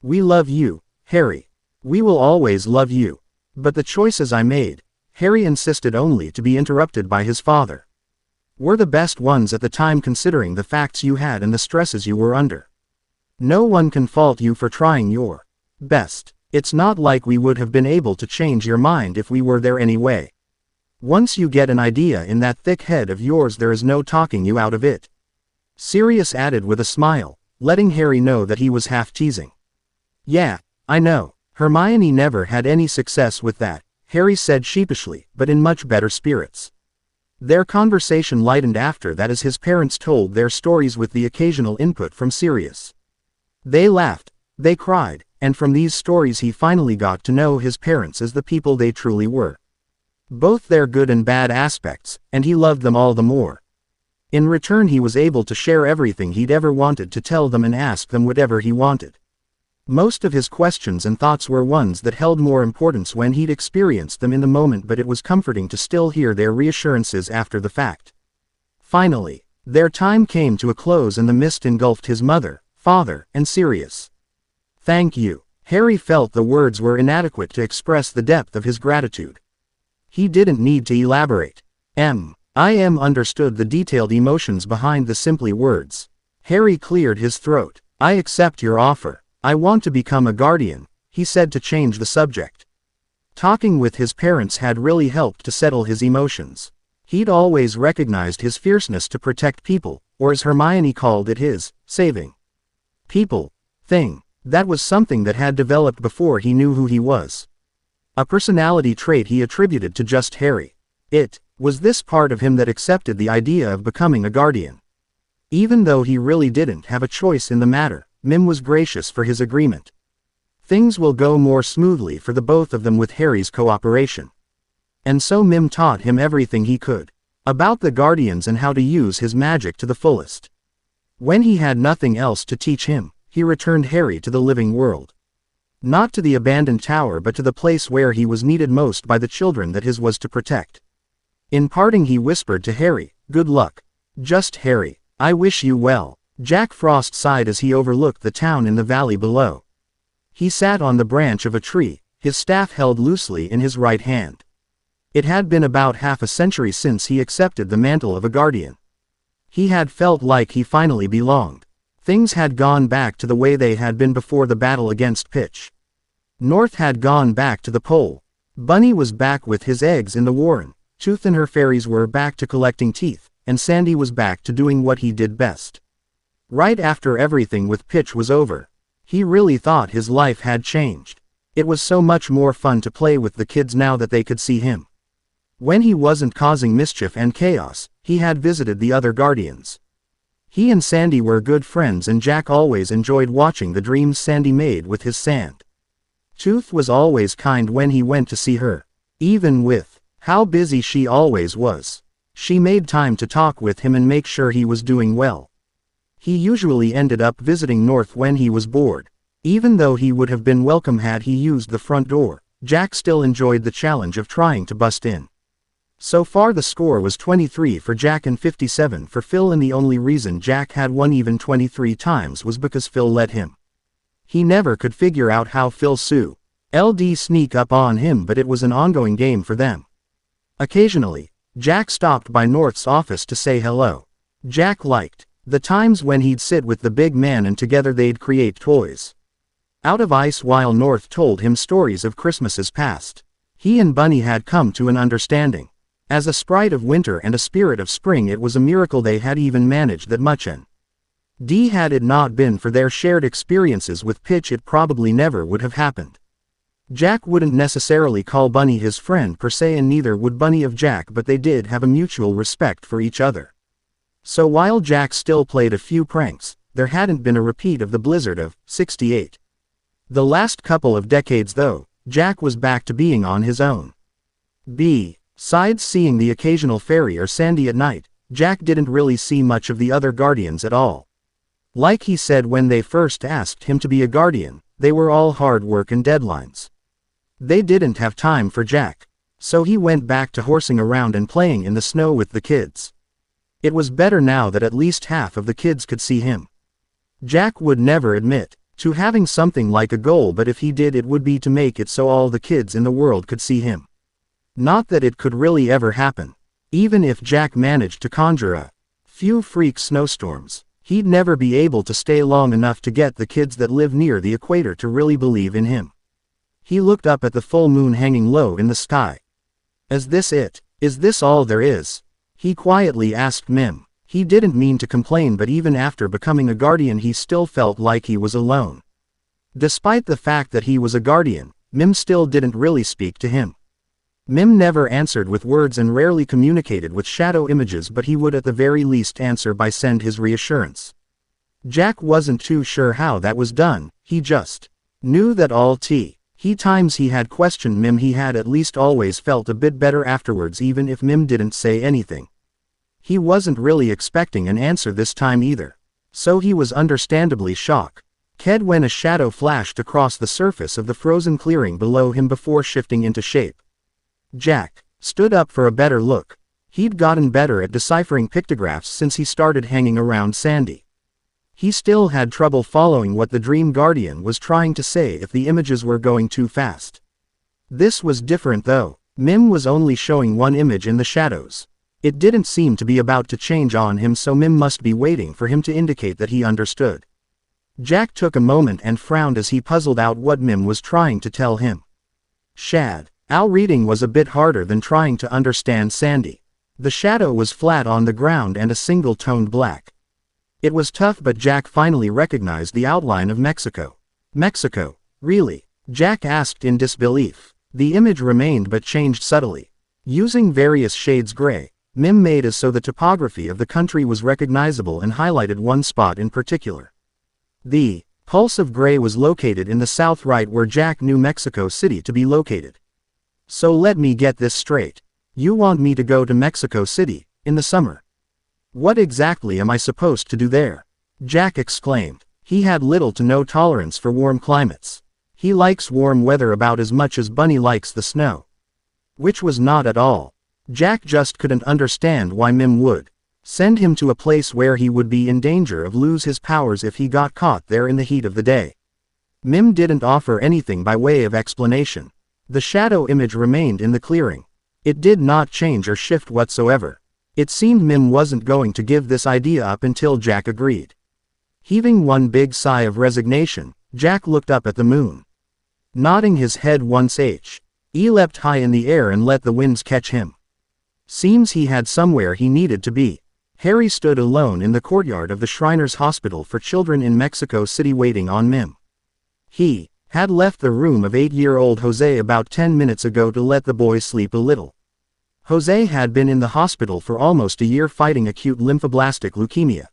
We love you, Harry. We will always love you. But the choices I made," Harry insisted only to be interrupted by his father, "were the best ones at the time considering the facts you had and the stresses you were under. No one can fault you for trying your best. It's not like we would have been able to change your mind if we were there anyway. Once you get an idea in that thick head of yours, there is no talking you out of it," Sirius added with a smile, letting Harry know that he was half teasing. "Yeah, I know. Hermione never had any success with that," Harry said sheepishly, but in much better spirits. Their conversation lightened after that as his parents told their stories with the occasional input from Sirius. They laughed, they cried, and from these stories he finally got to know his parents as the people they truly were. Both their good and bad aspects, and he loved them all the more. In return he was able to share everything he'd ever wanted to tell them and ask them whatever he wanted. Most of his questions and thoughts were ones that held more importance when he'd experienced them in the moment, but it was comforting to still hear their reassurances after the fact. Finally, their time came to a close and the mist engulfed his mother, father, and Sirius. "Thank you." Harry felt the words were inadequate to express the depth of his gratitude. He didn't need to elaborate. I understood the detailed emotions behind the simply words. Harry cleared his throat. "I accept your offer. I want to become a guardian," he said to change the subject. Talking with his parents had really helped to settle his emotions. He'd always recognized his fierceness to protect people, or as Hermione called it, his saving people thing. That was something that had developed before he knew who he was. A personality trait he attributed to just Harry. It was this part of him that accepted the idea of becoming a guardian. Even though he really didn't have a choice in the matter, Mim was gracious for his agreement. Things will go more smoothly for the both of them with Harry's cooperation. And so Mim taught him everything he could about the guardians and how to use his magic to the fullest. When he had nothing else to teach him, he returned Harry to the living world. Not to the abandoned tower but to the place where he was needed most by the children that his was to protect. In parting he whispered to Harry, "Good luck. Just Harry, I wish you well." Jack Frost sighed as he overlooked the town in the valley below. He sat on the branch of a tree, his staff held loosely in his right hand. It had been about half a century since he accepted the mantle of a guardian. He had felt like he finally belonged. Things had gone back to the way they had been before the battle against Pitch. North had gone back to the pole. Bunny was back with his eggs in the warren. Tooth and her fairies were back to collecting teeth, and Sandy was back to doing what he did best. Right after everything with Pitch was over, he really thought his life had changed. It was so much more fun to play with the kids now that they could see him. When he wasn't causing mischief and chaos, he had visited the other guardians. He and Sandy were good friends and Jack always enjoyed watching the dreams Sandy made with his sand. Tooth was always kind when he went to see her. Even with how busy she always was, she made time to talk with him and make sure he was doing well. He usually ended up visiting North when he was bored. Even though he would have been welcome had he used the front door, Jack still enjoyed the challenge of trying to bust in. So far the score was 23 for Jack and 57 for Phil, and the only reason Jack had won even 23 times was because Phil let him. He never could figure out how Phil LD sneak up on him, but it was an ongoing game for them. Occasionally, Jack stopped by North's office to say hello. Jack liked the times when he'd sit with the big man and together they'd create toys out of ice while North told him stories of Christmases past. He and Bunny had come to an understanding. As a sprite of winter and a spirit of spring, it was a miracle they had even managed that much, and had it not been for their shared experiences with Pitch, it probably never would have happened. Jack wouldn't necessarily call Bunny his friend per se, and neither would Bunny of Jack, but they did have a mutual respect for each other. So while Jack still played a few pranks, there hadn't been a repeat of the blizzard of '68. The last couple of decades though, Jack was back to being on his own. Besides seeing the occasional fairy or Sandy at night, Jack didn't really see much of the other guardians at all. Like he said when they first asked him to be a guardian, they were all hard work and deadlines. They didn't have time for Jack. So he went back to horsing around and playing in the snow with the kids. It was better now that at least half of the kids could see him. Jack would never admit to having something like a goal, but if he did, it would be to make it so all the kids in the world could see him. Not that it could really ever happen. Even if Jack managed to conjure a few freak snowstorms, he'd never be able to stay long enough to get the kids that live near the equator to really believe in him. He looked up at the full moon hanging low in the sky. Is this it? Is this all there is? He quietly asked Mim. He didn't mean to complain, but even after becoming a guardian he still felt like he was alone. Despite the fact that he was a guardian, Mim still didn't really speak to him. Mim never answered with words and rarely communicated with shadow images, but he would at the very least answer by send his reassurance. Jack wasn't too sure how that was done, he just knew that all times he had questioned Mim, he had at least always felt a bit better afterwards, even if Mim didn't say anything. He wasn't really expecting an answer this time either. So he was understandably shocked when a shadow flashed across the surface of the frozen clearing below him before shifting into shape. Jack stood up for a better look. He'd gotten better at deciphering pictographs since he started hanging around Sandy. He still had trouble following what the Dream Guardian was trying to say if the images were going too fast. This was different though. Mim was only showing one image in the shadows. It didn't seem to be about to change on him, so Mim must be waiting for him to indicate that he understood. Jack took a moment and frowned as he puzzled out what Mim was trying to tell him. Our reading was a bit harder than trying to understand Sandy. The shadow was flat on the ground and a single-toned black. It was tough, but Jack finally recognized the outline of Mexico. Mexico? Really? Jack asked in disbelief. The image remained but changed subtly. Using various shades gray, Mim made it so the topography of the country was recognizable and highlighted one spot in particular. The pulse of gray was located in the south, right where Jack knew Mexico City to be located. So let me get this straight. You want me to go to Mexico City in the summer? What exactly am I supposed to do there? Jack exclaimed. He had little to no tolerance for warm climates. He likes warm weather about as much as Bunny likes the snow. Which was not at all. Jack just couldn't understand why Mim would send him to a place where he would be in danger of lose his powers if he got caught there in the heat of the day. Mim didn't offer anything by way of explanation. The shadow image remained in the clearing. It did not change or shift whatsoever. It seemed Mim wasn't going to give this idea up until Jack agreed. Heaving one big sigh of resignation, Jack looked up at the moon. Nodding his head once, he leapt high in the air and let the winds catch him. Seems he had somewhere he needed to be. Harry stood alone in the courtyard of the Shriners Hospital for Children in Mexico City waiting on Mim. He had left the room of 8-year-old Jose about 10 minutes ago to let the boy sleep a little. Jose had been in the hospital for almost a year fighting acute lymphoblastic leukemia.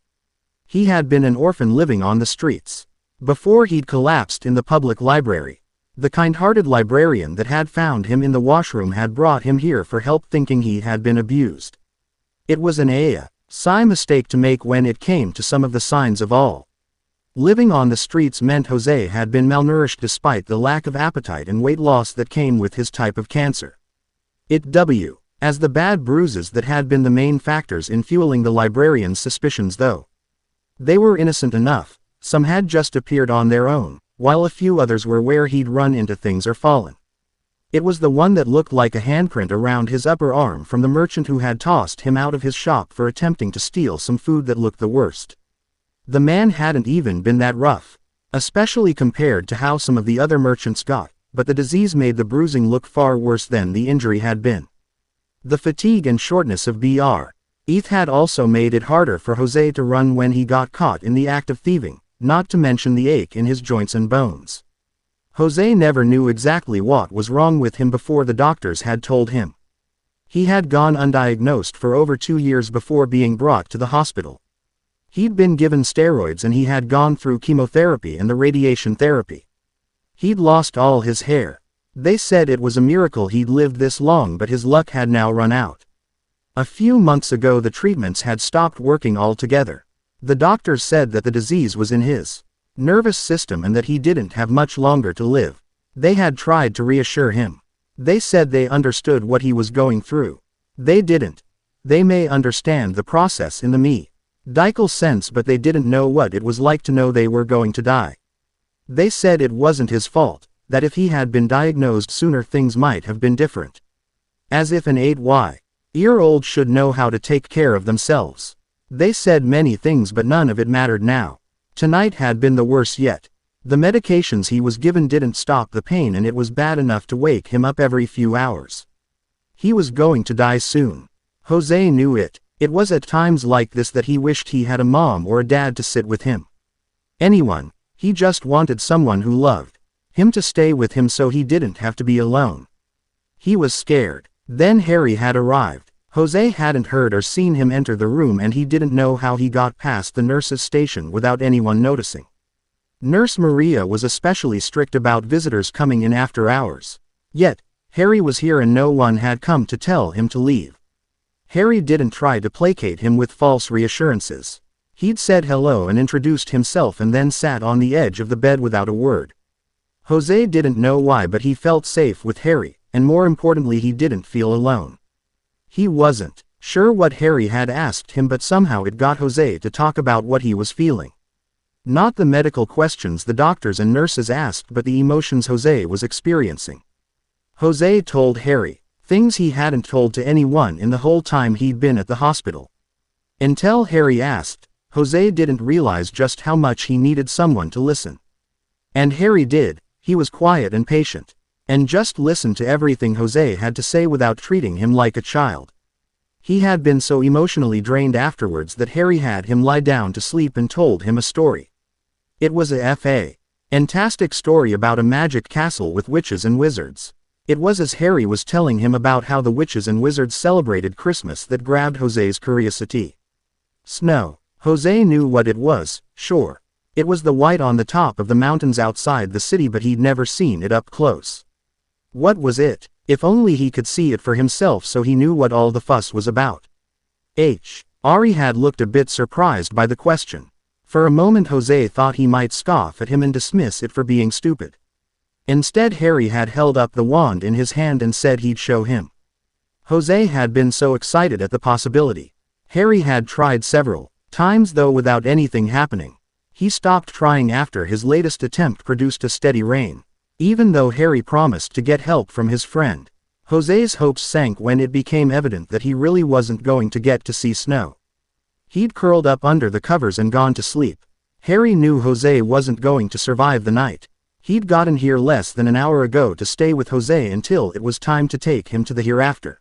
He had been an orphan living on the streets before he'd collapsed in the public library. The kind-hearted librarian that had found him in the washroom had brought him here for help, thinking he had been abused. It was an mistake to make when it came to some of the signs of all. Living on the streets meant Jose had been malnourished despite the lack of appetite and weight loss that came with his type of cancer. As the bad bruises that had been the main factors in fueling the librarian's suspicions, though. They were innocent enough. Some had just appeared on their own, while a few others were where he'd run into things or fallen. It was the one that looked like a handprint around his upper arm from the merchant who had tossed him out of his shop for attempting to steal some food that looked the worst. The man hadn't even been that rough, especially compared to how some of the other merchants got, but the disease made the bruising look far worse than the injury had been. The fatigue and shortness of breath had also made it harder for Jose to run when he got caught in the act of thieving, not to mention the ache in his joints and bones. Jose never knew exactly what was wrong with him before the doctors had told him. He had gone undiagnosed for over 2 years before being brought to the hospital. He'd been given steroids and he had gone through chemotherapy and the radiation therapy. He'd lost all his hair. They said it was a miracle he'd lived this long, but his luck had now run out. A few months ago the treatments had stopped working altogether. The doctors said that the disease was in his nervous system and that he didn't have much longer to live. They had tried to reassure him. They said they understood what he was going through. They didn't. they may understand the process in the medical sense, but they didn't know what it was like to know they were going to die. They said it wasn't his fault, that if he had been diagnosed sooner things might have been different. As if an 8-year-old should know how to take care of themselves. They said many things, but none of it mattered now. Tonight had been the worst yet. The medications he was given didn't stop the pain, and it was bad enough to wake him up every few hours. He was going to die soon. Jose knew it. It was at times like this that he wished he had a mom or a dad to sit with him. Anyone. He just wanted someone who loved him to stay with him so he didn't have to be alone. He was scared. Then Harry had arrived. Jose hadn't heard or seen him enter the room, and he didn't know how he got past the nurse's station without anyone noticing. Nurse Maria was especially strict about visitors coming in after hours. Yet, Harry was here and no one had come to tell him to leave. Harry didn't try to placate him with false reassurances. He'd said hello and introduced himself and then sat on the edge of the bed without a word. Jose didn't know why, but he felt safe with Harry, and more importantly he didn't feel alone. He wasn't sure what Harry had asked him, but somehow it got Jose to talk about what he was feeling. Not the medical questions the doctors and nurses asked, but the emotions Jose was experiencing. Jose told Harry things he hadn't told to anyone in the whole time he'd been at the hospital. Until Harry asked, Jose didn't realize just how much he needed someone to listen. And Harry did. He was quiet and patient, and just listened to everything Jose had to say without treating him like a child. He had been so emotionally drained afterwards that Harry had him lie down to sleep and told him a story. It was a fantastic story about a magic castle with witches and wizards. It was as Harry was telling him about how the witches and wizards celebrated Christmas that grabbed Jose's curiosity. Snow. Jose knew what it was, sure. It was the white on the top of the mountains outside the city, but he'd never seen it up close. What was it? If only he could see it for himself so he knew what all the fuss was about. Ari had looked a bit surprised by the question. For a moment Jose thought he might scoff at him and dismiss it for being stupid. Instead Harry had held up the wand in his hand and said he'd show him. Jose had been so excited at the possibility. Harry had tried several times though without anything happening. He stopped trying after his latest attempt produced a steady rain. Even though Harry promised to get help from his friend, Jose's hopes sank when it became evident that he really wasn't going to get to see snow. He'd curled up under the covers and gone to sleep. Harry knew Jose wasn't going to survive the night. He'd gotten here less than an hour ago to stay with Jose until it was time to take him to the hereafter.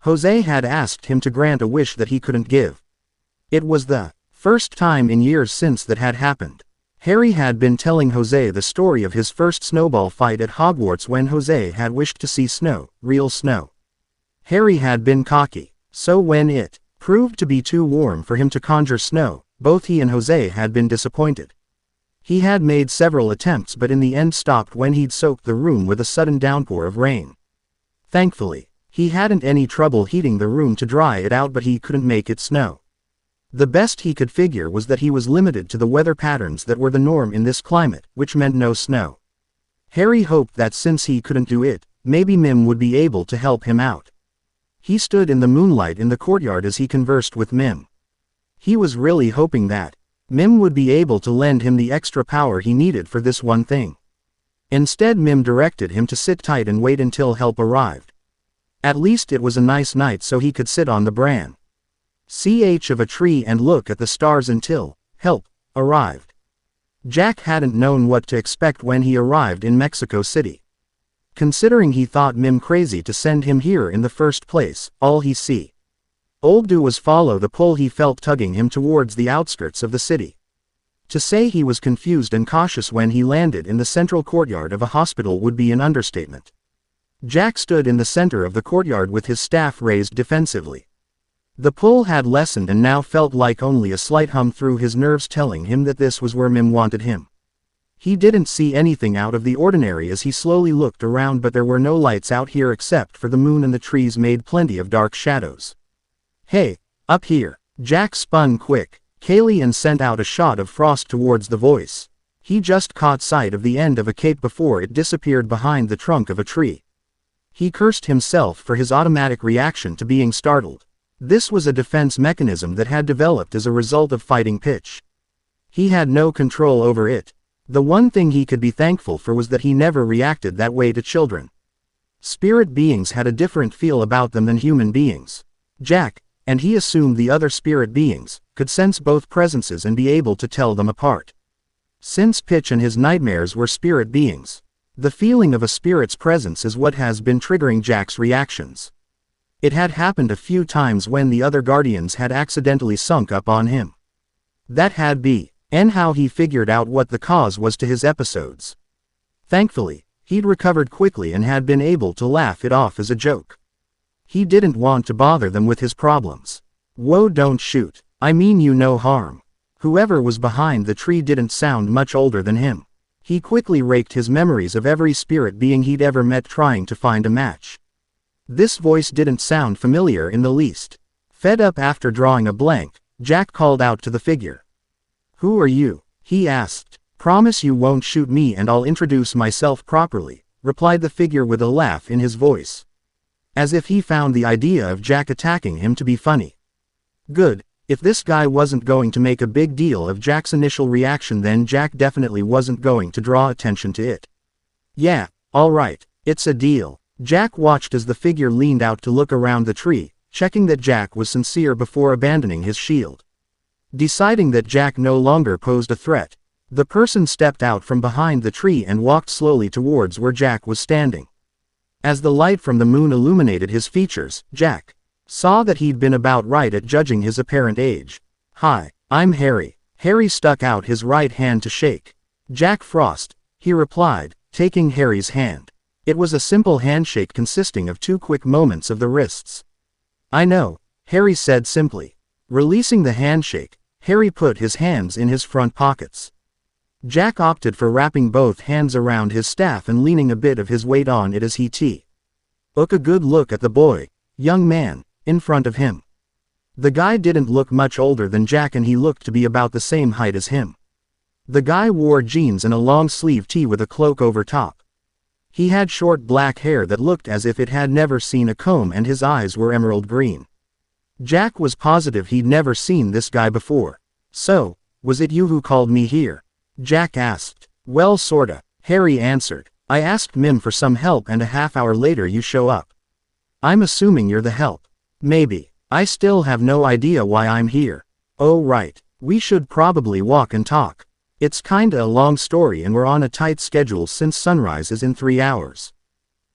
Jose had asked him to grant a wish that he couldn't give. It was the first time in years since that had happened. Harry had been telling Jose the story of his first snowball fight at Hogwarts when Jose had wished to see snow, real snow. Harry had been cocky, so when it proved to be too warm for him to conjure snow, both he and Jose had been disappointed. He had made several attempts but in the end stopped when he'd soaked the room with a sudden downpour of rain. Thankfully, he hadn't any trouble heating the room to dry it out, but he couldn't make it snow. The best he could figure was that he was limited to the weather patterns that were the norm in this climate, which meant no snow. Harry hoped that since he couldn't do it, maybe Mim would be able to help him out. He stood in the moonlight in the courtyard as he conversed with Mim. He was really hoping that Mim would be able to lend him the extra power he needed for this one thing. Instead Mim directed him to sit tight and wait until help arrived. At least it was a nice night so he could sit on the branch of a tree and look at the stars until help arrived. Jack hadn't known what to expect when he arrived in Mexico City. Considering he thought Mim crazy to send him here in the first place, all he do was follow the pull he felt tugging him towards the outskirts of the city. To say he was confused and cautious when he landed in the central courtyard of a hospital would be an understatement. Jack stood in the center of the courtyard with his staff raised defensively. The pull had lessened and now felt like only a slight hum through his nerves telling him that this was where Mim wanted him. He didn't see anything out of the ordinary as he slowly looked around, but there were no lights out here except for the moon, and the trees made plenty of dark shadows. Hey, up here. Jack spun quick, Kaylee, and sent out a shot of frost towards the voice. He just caught sight of the end of a cape before it disappeared behind the trunk of a tree. He cursed himself for his automatic reaction to being startled. This was a defense mechanism that had developed as a result of fighting Pitch. He had no control over it. The one thing he could be thankful for was that he never reacted that way to children. Spirit beings had a different feel about them than human beings. Jack, and he assumed the other spirit beings, could sense both presences and be able to tell them apart. Since Pitch and his nightmares were spirit beings, the feeling of a spirit's presence is what has been triggering Jack's reactions. It had happened a few times when the other guardians had accidentally sunk up on him. That had been how he figured out what the cause was to his episodes. Thankfully, he'd recovered quickly and had been able to laugh it off as a joke. He didn't want to bother them with his problems. Whoa, don't shoot. I mean you no harm. Whoever was behind the tree didn't sound much older than him. He quickly raked his memories of every spirit being he'd ever met trying to find a match. This voice didn't sound familiar in the least. Fed up after drawing a blank, Jack called out to the figure. "Who are you?" he asked. "Promise you won't shoot me and I'll introduce myself properly," replied the figure with a laugh in his voice. As if he found the idea of Jack attacking him to be funny. Good, if this guy wasn't going to make a big deal of Jack's initial reaction, then Jack definitely wasn't going to draw attention to it. "Yeah, all right, it's a deal." Jack watched as the figure leaned out to look around the tree, checking that Jack was sincere before abandoning his shield. Deciding that Jack no longer posed a threat, the person stepped out from behind the tree and walked slowly towards where Jack was standing. As the light from the moon illuminated his features, Jack saw that he'd been about right at judging his apparent age. "Hi, I'm Harry." Harry stuck out his right hand to shake. "Jack Frost," he replied, taking Harry's hand. It was a simple handshake consisting of 2 quick moments of the wrists. "I know," Harry said simply. Releasing the handshake, Harry put his hands in his front pockets. Jack opted for wrapping both hands around his staff and leaning a bit of his weight on it as he took a good look at the young man, in front of him. The guy didn't look much older than Jack and he looked to be about the same height as him. The guy wore jeans and a long-sleeve tee with a cloak over top. He had short black hair that looked as if it had never seen a comb and his eyes were emerald green. Jack was positive he'd never seen this guy before. "So, was it you who called me here?" Jack asked. "Well, sorta," Harry answered. "I asked Mim for some help and a half hour later you show up. I'm assuming you're the help." "Maybe. I still have no idea why I'm here." "Oh right. We should probably walk and talk. It's kinda a long story and we're on a tight schedule since sunrise is in 3 hours.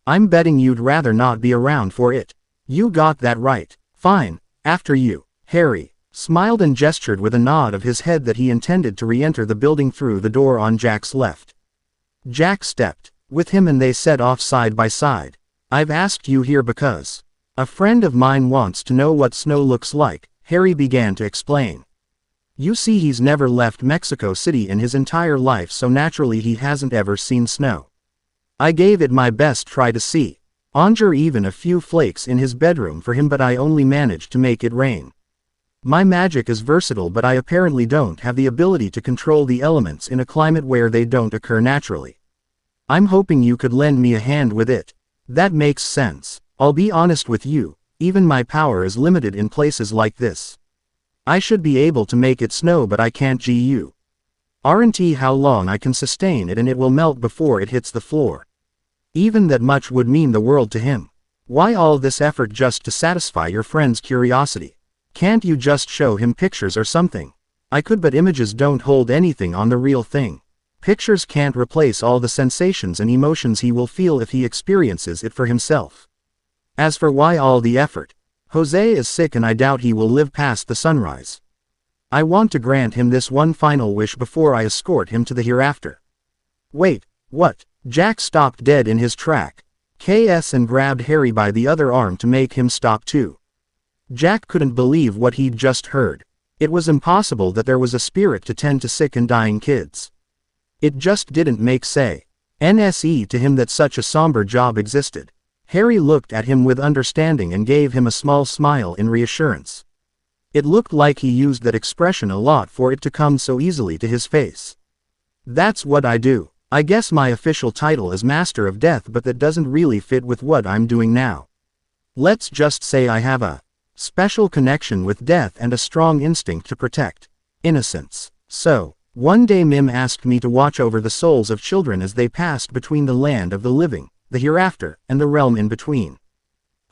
I'm betting you'd rather not be around for it." "You got that right. Fine, after you." Harry smiled and gestured with a nod of his head that he intended to re-enter the building through the door on Jack's left. Jack stepped with him and they set off side by side. "I've asked you here because a friend of mine wants to know what snow looks like," Harry began to explain. "You see, he's never left Mexico City in his entire life, so naturally he hasn't ever seen snow. I gave it my best try to see even a few flakes in his bedroom for him, but I only managed to make it rain. My magic is versatile, but I apparently don't have the ability to control the elements in a climate where they don't occur naturally. I'm hoping you could lend me a hand with it." "That makes sense. I'll be honest with you, even my power is limited in places like this. I should be able to make it snow, but I can't guarantee how long I can sustain it, and it will melt before it hits the floor." Even that much would mean the world to him. "Why all this effort just to satisfy your friend's curiosity? Can't you just show him pictures or something?" "I could, but images don't hold anything on the real thing. Pictures can't replace all the sensations and emotions he will feel if he experiences it for himself. As for why all the effort, Jose is sick and I doubt he will live past the sunrise. I want to grant him this one final wish before I escort him to the hereafter." "Wait, what?" Jack stopped dead in his track. And grabbed Harry by the other arm to make him stop too. Jack couldn't believe what he'd just heard. It was impossible that there was a spirit to tend to sick and dying kids. It just didn't make sense to him that such a somber job existed. Harry looked at him with understanding and gave him a small smile in reassurance. It looked like he used that expression a lot for it to come so easily to his face. "That's what I do. I guess my official title is Master of Death, but that doesn't really fit with what I'm doing now. Let's just say I have a special connection with death and a strong instinct to protect. Innocence. So, one day Mim asked me to watch over the souls of children as they passed between the land of the living, the hereafter, and the realm in between.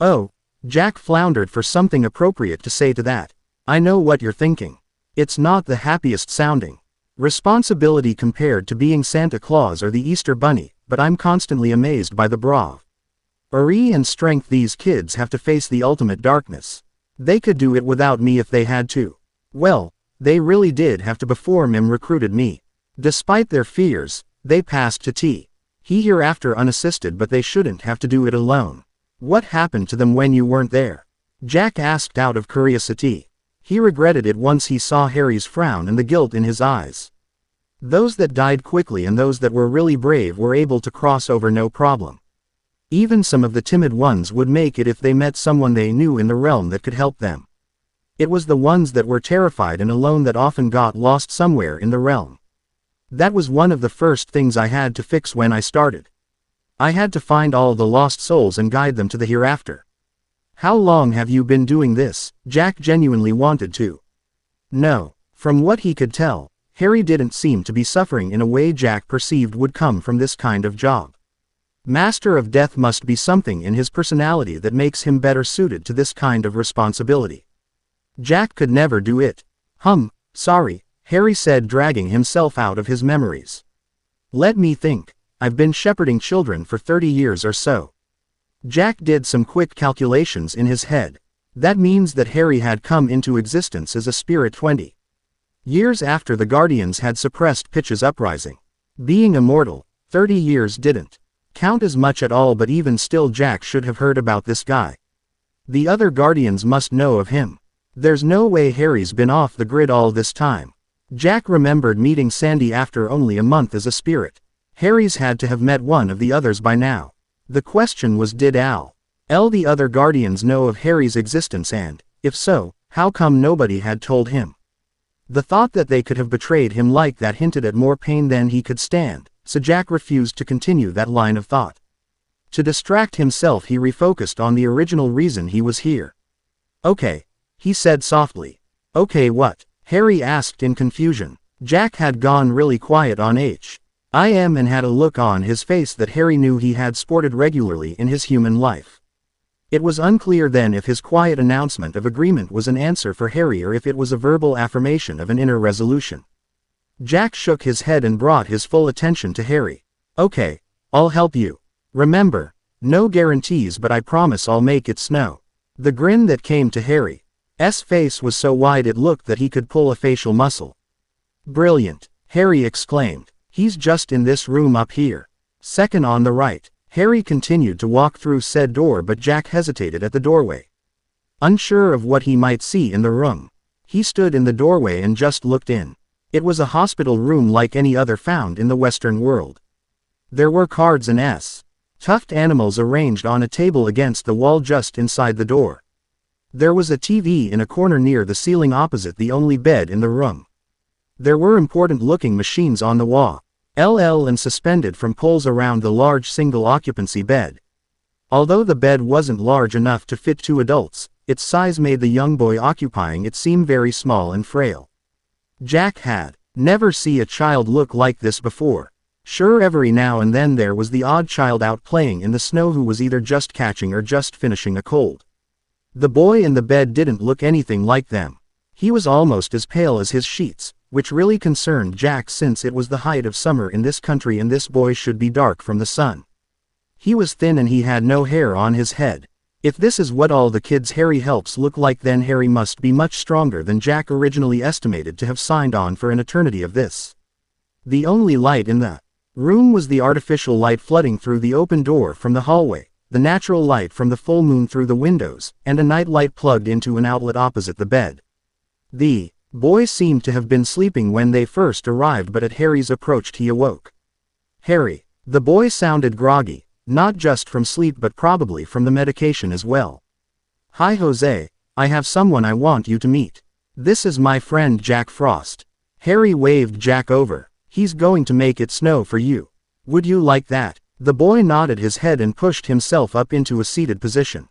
Oh, Jack floundered for something appropriate to say to that. I know what you're thinking. It's not the happiest sounding responsibility compared to being Santa Claus or the Easter Bunny, but I'm constantly amazed by the bravery and strength these kids have to face the ultimate darkness. They could do it without me if they had to. Well, they really did have to before Mim recruited me. Despite their fears, they passed to T. He hereafter unassisted, but they shouldn't have to do it alone. What happened to them when you weren't there? Jack asked out of curiosity. He regretted it once he saw Harry's frown and the guilt in his eyes. Those that died quickly and those that were really brave were able to cross over no problem. Even some of the timid ones would make it if they met someone they knew in the realm that could help them. It was the ones that were terrified and alone that often got lost somewhere in the realm. That was one of the first things I had to fix when I started. I had to find all the lost souls and guide them to the hereafter. How long have you been doing this? Jack genuinely wanted to know. From what he could tell, Harry didn't seem to be suffering in a way Jack perceived would come from this kind of job. Master of Death must be something in his personality that makes him better suited to this kind of responsibility. Jack could never do it. Sorry, Harry said, dragging himself out of his memories. Let me think. I've been shepherding children for 30 years or so. Jack did some quick calculations in his head. That means that Harry had come into existence as a spirit 20 years after the Guardians had suppressed Pitch's uprising. Being immortal, 30 years didn't count as much at all, but even still Jack should have heard about this guy. The other Guardians must know of him. There's no way Harry's been off the grid all this time. Jack remembered meeting Sandy after only a month as a spirit. Harry's had to have met one of the others by now. The question was, did the other Guardians know of Harry's existence, and, if so, how come nobody had told him? The thought that they could have betrayed him like that hinted at more pain than he could stand, so Jack refused to continue that line of thought. To distract himself, he refocused on the original reason he was here. Okay, he said softly. Okay, what? Harry asked in confusion. Jack had gone really quiet on him and had a look on his face that Harry knew he had sported regularly in his human life. It was unclear then if his quiet announcement of agreement was an answer for Harry or if it was a verbal affirmation of an inner resolution. Jack shook his head and brought his full attention to Harry. Okay, I'll help you. Remember, no guarantees, but I promise I'll make it snow. The grin that came to Harry's face was so wide it looked that he could pull a facial muscle. Brilliant, Harry exclaimed. He's just in this room up here. Second on the right. Harry continued to walk through said door, but Jack hesitated at the doorway. Unsure of what he might see in the room. He stood in the doorway and just looked in. It was a hospital room like any other found in the Western world. There were cards and stuffed animals arranged on a table against the wall just inside the door. There was a TV in a corner near the ceiling opposite the only bed in the room. There were important-looking machines on the wall, and suspended from poles around the large single-occupancy bed. Although the bed wasn't large enough to fit 2 adults, its size made the young boy occupying it seem very small and frail. Jack had never seen a child look like this before. Sure, every now and then there was the odd child out playing in the snow who was either just catching or just finishing a cold. The boy in the bed didn't look anything like them. He was almost as pale as his sheets, which really concerned Jack since it was the height of summer in this country and this boy should be dark from the sun. He was thin and he had no hair on his head. If this is what all the kids Harry helps look like, then Harry must be much stronger than Jack originally estimated to have signed on for an eternity of this. The only light in the room was the artificial light flooding through the open door from the hallway, the natural light from the full moon through the windows, and a night light plugged into an outlet opposite the bed. The boy seemed to have been sleeping when they first arrived, but at Harry's approach he awoke. Harry. The boy sounded groggy, not just from sleep but probably from the medication as well. Hi Jose, I have someone I want you to meet. This is my friend Jack Frost. Harry waved Jack over. He's going to make it snow for you. Would you like that? The boy nodded his head and pushed himself up into a seated position.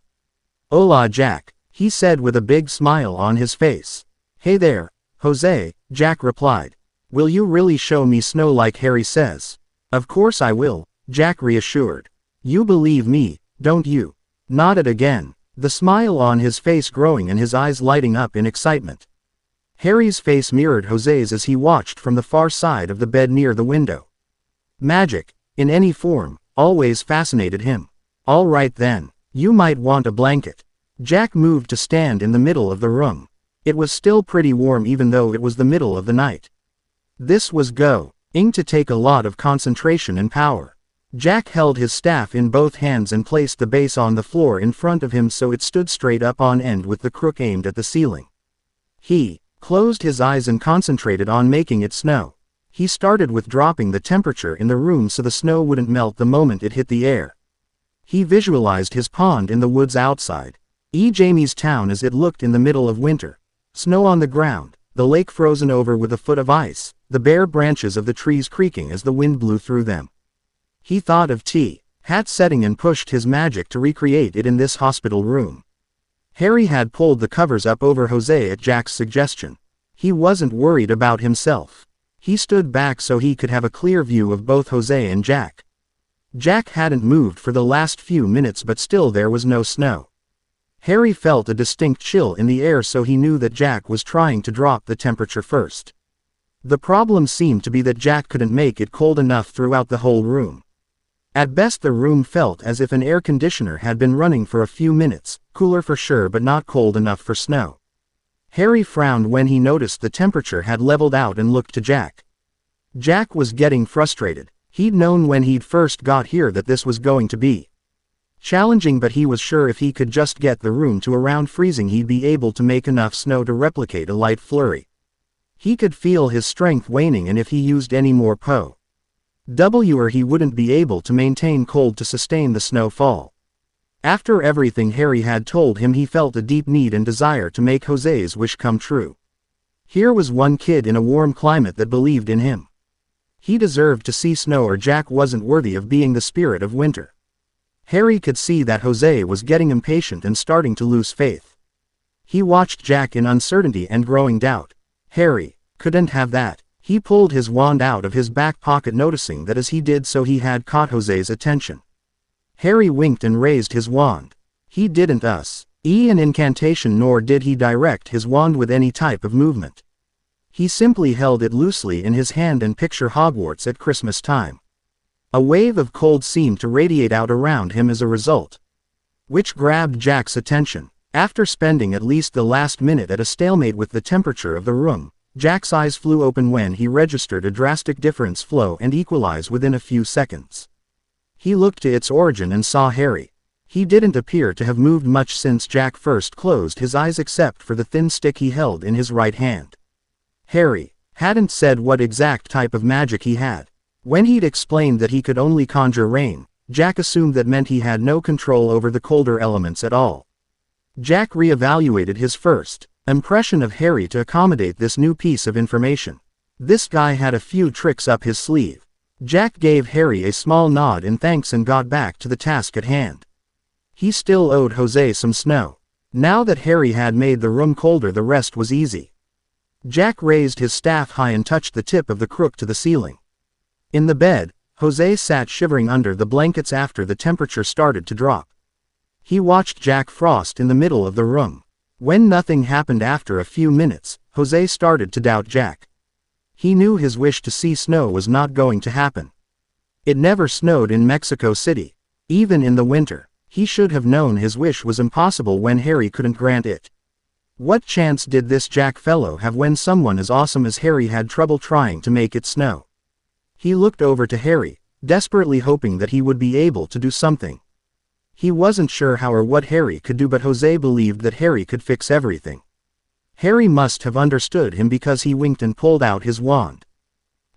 Hola Jack, he said with a big smile on his face. "Hey there, Jose," Jack replied. "Will you really show me snow like Harry says?" "Of course I will," Jack reassured. "You believe me, don't you?" Nodded again, the smile on his face growing and his eyes lighting up in excitement. Harry's face mirrored Jose's as he watched from the far side of the bed near the window. Magic, in any form, always fascinated him. "All right then, you might want a blanket." Jack moved to stand in the middle of the room. It was still pretty warm even though it was the middle of the night. This was going to take a lot of concentration and power. Jack held his staff in both hands and placed the base on the floor in front of him so it stood straight up on end with the crook aimed at the ceiling. He closed his eyes and concentrated on making it snow. He started with dropping the temperature in the room so the snow wouldn't melt the moment it hit the air. He visualized his pond in the woods outside. Jamie's town as it looked in the middle of winter. Snow on the ground, the lake frozen over with a foot of ice, the bare branches of the trees creaking as the wind blew through them. He thought of hat setting and pushed his magic to recreate it in this hospital room. Harry had pulled the covers up over Jose at Jack's suggestion. He wasn't worried about himself. He stood back so he could have a clear view of both Jose and Jack. Jack hadn't moved for the last few minutes but still there was no snow. Harry felt a distinct chill in the air so he knew that Jack was trying to drop the temperature first. The problem seemed to be that Jack couldn't make it cold enough throughout the whole room. At best the room felt as if an air conditioner had been running for a few minutes, cooler for sure but not cold enough for snow. Harry frowned when he noticed the temperature had leveled out and looked to Jack. Jack was getting frustrated. He'd known when he'd first got here that this was going to be challenging but he was sure if he could just get the room to around freezing he'd be able to make enough snow to replicate a light flurry. He could feel his strength waning and if he used any more he wouldn't be able to maintain cold to sustain the snowfall. After everything Harry had told him he felt a deep need and desire to make Jose's wish come true. Here was one kid in a warm climate that believed in him. He deserved to see snow or Jack wasn't worthy of being the spirit of winter. Harry could see that Jose was getting impatient and starting to lose faith. He watched Jack in uncertainty and growing doubt. Harry couldn't have that. He pulled his wand out of his back pocket noticing that as he did so he had caught Jose's attention. Harry winked and raised his wand. He didn't an incantation nor did he direct his wand with any type of movement. He simply held it loosely in his hand and pictured Hogwarts at Christmas time. A wave of cold seemed to radiate out around him as a result, which grabbed Jack's attention. After spending at least the last minute at a stalemate with the temperature of the room, Jack's eyes flew open when he registered a drastic difference flow and equalize within a few seconds. He looked to its origin and saw Harry. He didn't appear to have moved much since Jack first closed his eyes except for the thin stick he held in his right hand. Harry hadn't said what exact type of magic he had. When he'd explained that he could only conjure rain, Jack assumed that meant he had no control over the colder elements at all. Jack reevaluated his first impression of Harry to accommodate this new piece of information. This guy had a few tricks up his sleeve. Jack gave Harry a small nod in thanks and got back to the task at hand. He still owed Jose some snow. Now that Harry had made the room colder the rest was easy. Jack raised his staff high and touched the tip of the crook to the ceiling. In the bed, Jose sat shivering under the blankets after the temperature started to drop. He watched Jack Frost in the middle of the room. When nothing happened after a few minutes, Jose started to doubt Jack. He knew his wish to see snow was not going to happen. It never snowed in Mexico City. Even in the winter, he should have known his wish was impossible when Harry couldn't grant it. What chance did this Jack fellow have when someone as awesome as Harry had trouble trying to make it snow? He looked over to Harry, desperately hoping that he would be able to do something. He wasn't sure how or what Harry could do but Jose believed that Harry could fix everything. Harry must have understood him because he winked and pulled out his wand.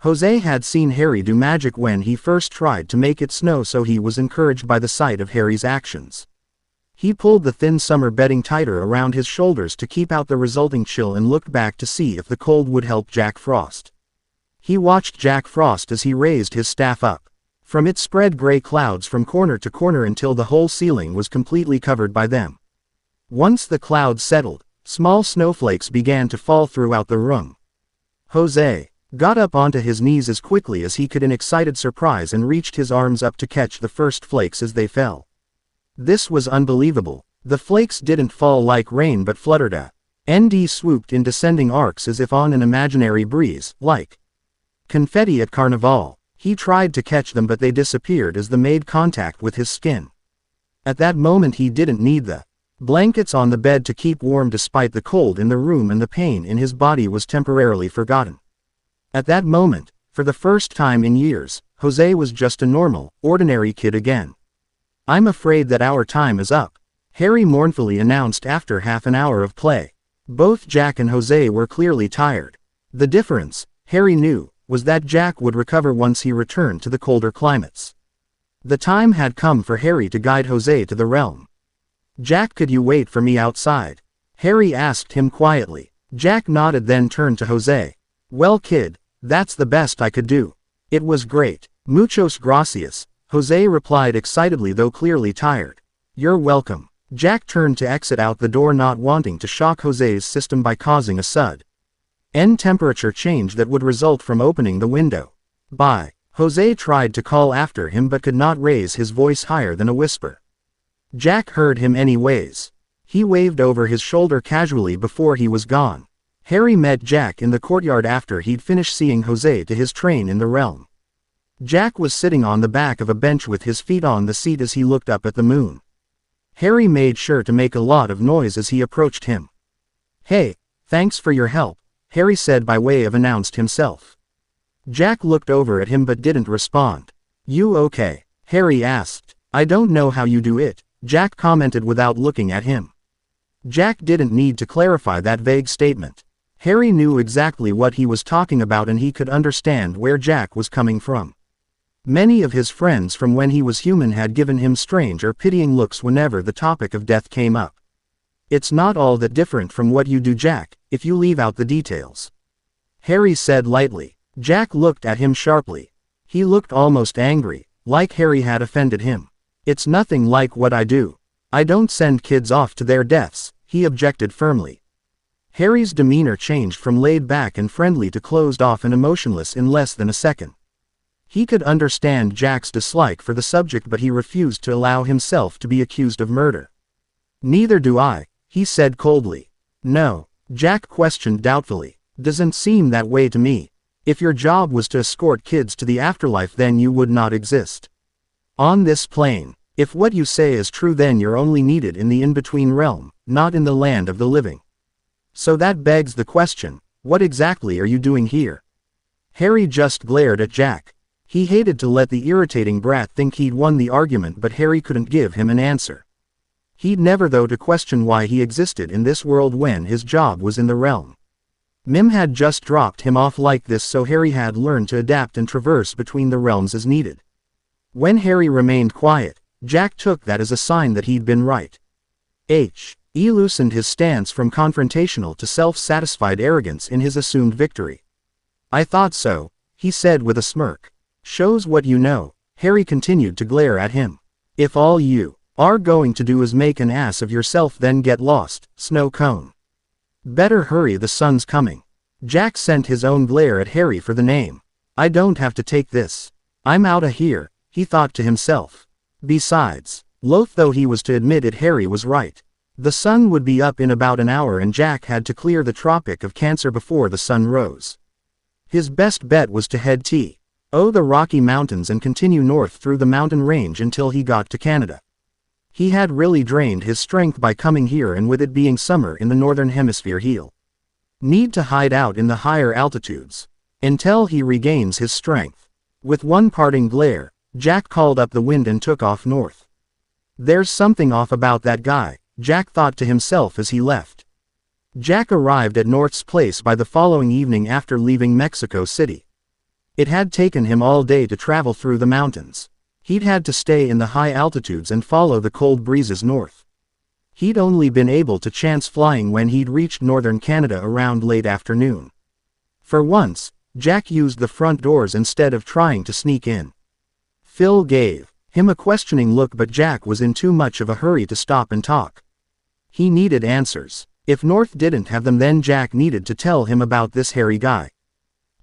Jose had seen Harry do magic when he first tried to make it snow so he was encouraged by the sight of Harry's actions. He pulled the thin summer bedding tighter around his shoulders to keep out the resulting chill and looked back to see if the cold would help Jack Frost. He watched Jack Frost as he raised his staff up. From it spread gray clouds from corner to corner until the whole ceiling was completely covered by them. Once the clouds settled, small snowflakes began to fall throughout the room. Jose got up onto his knees as quickly as he could in excited surprise and reached his arms up to catch the first flakes as they fell. This was unbelievable. The flakes didn't fall like rain but fluttered and swooped in descending arcs as if on an imaginary breeze, like confetti at Carnival. He tried to catch them but they disappeared as they made contact with his skin. At that moment he didn't need the blankets on the bed to keep warm despite the cold in the room, and the pain in his body was temporarily forgotten. At that moment, for the first time in years, Jose was just a normal, ordinary kid again. "I'm afraid that our time is up," Harry mournfully announced after half an hour of play. Both Jack and Jose were clearly tired. The difference, Harry knew, was that Jack would recover once he returned to the colder climates. The time had come for Harry to guide Jose to the realm. "Jack, could you wait for me outside?" Harry asked him quietly. Jack nodded, then turned to Jose. "Well, kid, that's the best I could do. It was great." "Muchos gracias," Jose replied excitedly though clearly tired. "You're welcome." Jack turned to exit out the door, not wanting to shock Jose's system by causing a sudden temperature change that would result from opening the window. "Bye." Jose tried to call after him but could not raise his voice higher than a whisper. Jack heard him anyways. He waved over his shoulder casually before he was gone. Harry met Jack in the courtyard after he'd finished seeing Jose to his train in the realm. Jack was sitting on the back of a bench with his feet on the seat as he looked up at the moon. Harry made sure to make a lot of noise as he approached him. "Hey, thanks for your help," Harry said by way of announced himself. Jack looked over at him but didn't respond. "You okay?" Harry asked. "I don't know how you do it," Jack commented without looking at him. Jack didn't need to clarify that vague statement. Harry knew exactly what he was talking about and he could understand where Jack was coming from. Many of his friends from when he was human had given him strange or pitying looks whenever the topic of death came up. "It's not all that different from what you do, Jack, if you leave out the details," Harry said lightly. Jack looked at him sharply. He looked almost angry, like Harry had offended him. "It's nothing like what I do. I don't send kids off to their deaths," he objected firmly. Harry's demeanor changed from laid back and friendly to closed off and emotionless in less than a second. He could understand Jack's dislike for the subject but he refused to allow himself to be accused of murder. "Neither do I," he said coldly. "No?" Jack questioned doubtfully. "Doesn't seem that way to me. If your job was to escort kids to the afterlife then you would not exist on this plane. If what you say is true then you're only needed in the in-between realm, not in the land of the living. So that begs the question, what exactly are you doing here?" Harry just glared at Jack. He hated to let the irritating brat think he'd won the argument but Harry couldn't give him an answer. He'd never though to question why he existed in this world when his job was in the realm. Mim had just dropped him off like this so Harry had learned to adapt and traverse between the realms as needed. When Harry remained quiet, Jack took that as a sign that he'd been right. He loosened his stance from confrontational to self-satisfied arrogance in his assumed victory. "I thought so," he said with a smirk. "Shows what you know," Harry continued to glare at him. "If all you are going to do is make an ass of yourself then get lost, snow cone. Better hurry, the sun's coming." Jack sent his own glare at Harry for the name. "I don't have to take this. I'm outta here," he thought to himself. Besides, loath though he was to admit it, Harry was right. The sun would be up in about an hour and Jack had to clear the Tropic of Cancer before the sun rose. His best bet was to head to the Rocky Mountains and continue north through the mountain range until he got to Canada. He had really drained his strength by coming here and with it being summer in the northern hemisphere he'll need to hide out in the higher altitudes until he regains his strength. With one parting glare, Jack called up the wind and took off north. "There's something off about that guy," Jack thought to himself as he left. Jack arrived at North's place by the following evening after leaving Mexico City. It had taken him all day to travel through the mountains. He'd had to stay in the high altitudes and follow the cold breezes north. He'd only been able to chance flying when he'd reached northern Canada around late afternoon. For once, Jack used the front doors instead of trying to sneak in. Phil gave him a questioning look but Jack was in too much of a hurry to stop and talk. He needed answers. If North didn't have them, then Jack needed to tell him about this Harry guy.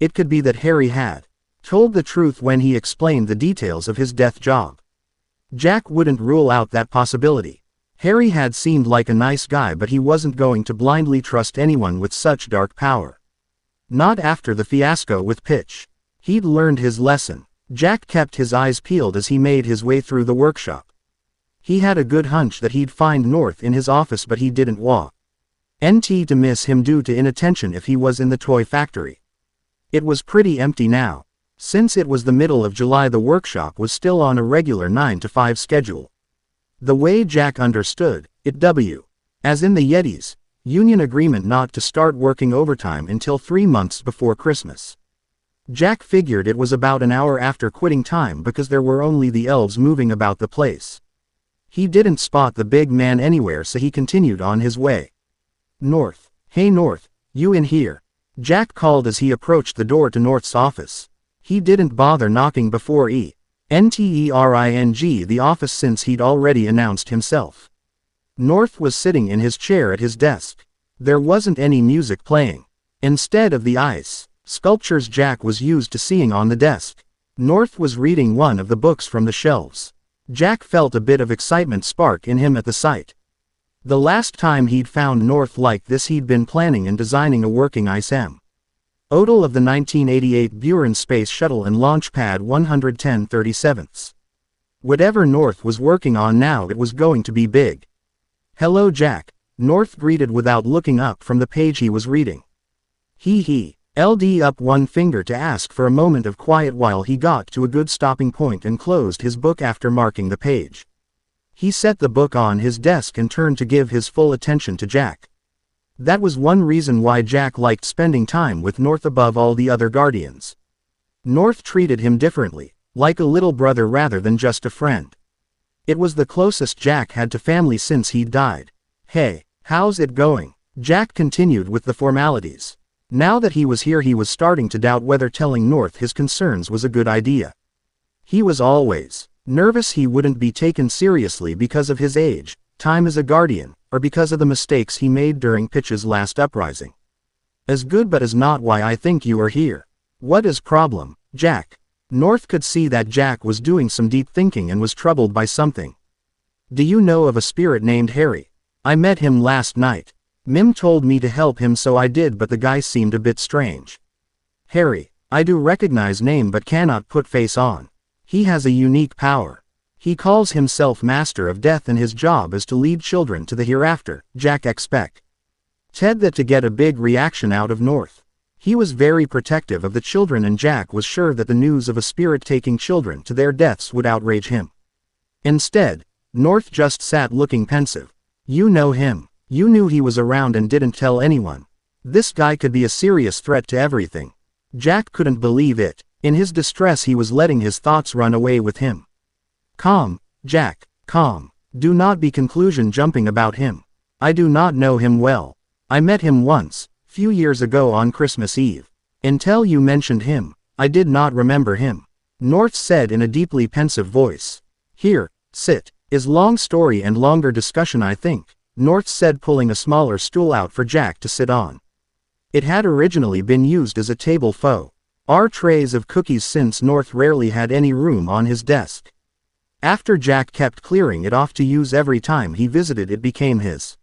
It could be that Harry had told the truth when he explained the details of his death job. Jack wouldn't rule out that possibility. Harry had seemed like a nice guy, but he wasn't going to blindly trust anyone with such dark power. Not after the fiasco with Pitch. He'd learned his lesson. Jack kept his eyes peeled as he made his way through the workshop. He had a good hunch that he'd find North in his office, but he didn't want to miss him due to inattention if he was in the toy factory. It was pretty empty now. Since it was the middle of July, the workshop was still on a regular 9-to-5 schedule. The way Jack understood it, as in the Yetis, union agreement not to start working overtime until 3 months before Christmas. Jack figured it was about an hour after quitting time because there were only the elves moving about the place. He didn't spot the big man anywhere, so he continued on his way. North. Hey North, you in here? Jack called as he approached the door to North's office. He didn't bother knocking before entering the office since he'd already announced himself. North was sitting in his chair at his desk. There wasn't any music playing. Instead of the ice sculptures Jack was used to seeing on the desk, North was reading one of the books from the shelves. Jack felt a bit of excitement spark in him at the sight. The last time he'd found North like this, he'd been planning and designing a working ice-model of the 1988 Buran Space Shuttle and Launchpad 110-37. Whatever North was working on now, it was going to be big. Hello Jack, North greeted without looking up from the page he was reading. He held up one finger to ask for a moment of quiet while he got to a good stopping point and closed his book after marking the page. He set the book on his desk and turned to give his full attention to Jack. That was one reason why Jack liked spending time with North above all the other Guardians. North treated him differently, like a little brother rather than just a friend. It was the closest Jack had to family since he'd died. Hey, how's it going? Jack continued with the formalities. Now that he was here, he was starting to doubt whether telling North his concerns was a good idea. He was always nervous he wouldn't be taken seriously because of his age, time as a Guardian, or because of the mistakes he made during Pitch's last uprising. As good but as not why I think you are here. What is problem, Jack? North could see that Jack was doing some deep thinking and was troubled by something. Do you know of a spirit named Harry? I met him last night. Mim told me to help him, so I did, but the guy seemed a bit strange. Harry, I do recognize name but cannot put face on. He has a unique power. He calls himself Master of Death and his job is to lead children to the hereafter. Jack expected that to get a big reaction out of North. He was very protective of the children, and Jack was sure that the news of a spirit taking children to their deaths would outrage him. Instead, North just sat looking pensive. You know him. You knew he was around and didn't tell anyone. This guy could be a serious threat to everything. Jack couldn't believe it. In his distress, he was letting his thoughts run away with him. Calm, Jack, calm. Do not be conclusion jumping about him. I do not know him well. I met him once, few years ago on Christmas Eve. Until you mentioned him, I did not remember him. North said in a deeply pensive voice. Here, sit. Is long story and longer discussion, I think, North said, pulling a smaller stool out for Jack to sit on. It had originally been used as a table for trays of cookies since North rarely had any room on his desk. After Jack kept clearing it off to use every time he visited, it became his.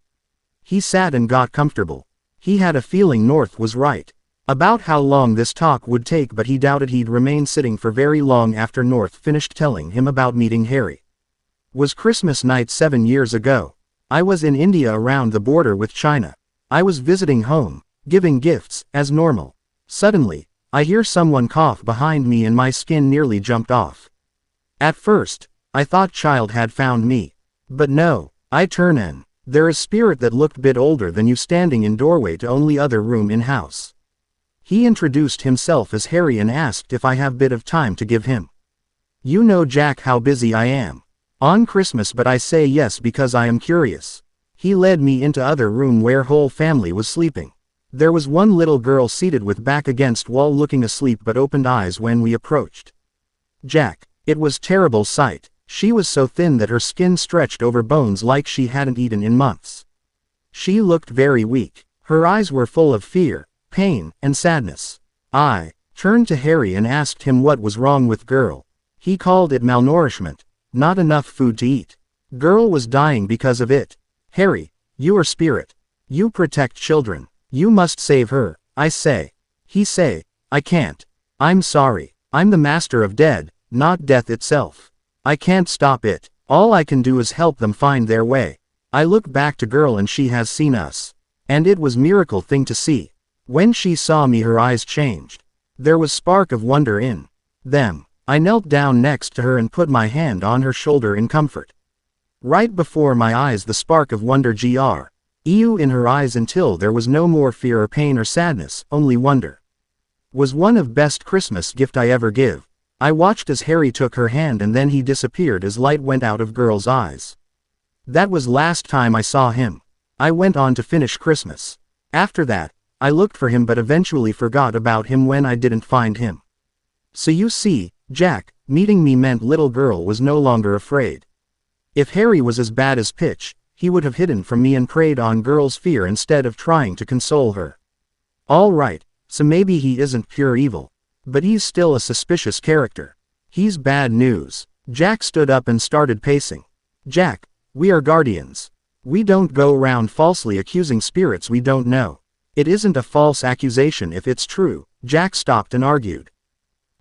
He sat and got comfortable. He had a feeling North was right about how long this talk would take, but he doubted he'd remain sitting for very long after North finished telling him about meeting Harry. Was Christmas night 7 years ago. I was in India around the border with China. I was visiting home, giving gifts, as normal. Suddenly, I hear someone cough behind me and my skin nearly jumped off. At first, I thought child had found me. But no, I turn and there is spirit that looked bit older than you standing in doorway to only other room in house. He introduced himself as Harry and asked if I have bit of time to give him. You know Jack how busy I am on Christmas, but I say yes because I am curious. He led me into other room where whole family was sleeping. There was one little girl seated with back against wall looking asleep but opened eyes when we approached. Jack, it was terrible sight. She was so thin that her skin stretched over bones like she hadn't eaten in months. She looked very weak. Her eyes were full of fear, pain, and sadness. I turned to Harry and asked him what was wrong with girl. He called it malnourishment, not enough food to eat. Girl was dying because of it. Harry, you are spirit. You protect children. You must save her, I say. He say, I can't. I'm sorry. I'm the master of dead, not death itself. I can't stop it. All I can do is help them find their way. I look back to girl and she has seen us. And it was miracle thing to see. When she saw me her eyes changed. There was spark of wonder in them. I knelt down next to her and put my hand on her shoulder in comfort. Right before my eyes the spark of wonder grew in her eyes until there was no more fear or pain or sadness, only wonder. Was one of best Christmas gift I ever give. I watched as Harry took her hand and then he disappeared as light went out of girl's eyes. That was last time I saw him. I went on to finish Christmas. After that, I looked for him but eventually forgot about him when I didn't find him. So you see, Jack, meeting me meant little girl was no longer afraid. If Harry was as bad as Pitch, he would have hidden from me and preyed on girl's fear instead of trying to console her. All right, so maybe he isn't pure evil. But he's still a suspicious character. He's bad news. Jack stood up and started pacing. Jack, we are guardians. We don't go around falsely accusing spirits we don't know. It isn't a false accusation if it's true, Jack stopped and argued.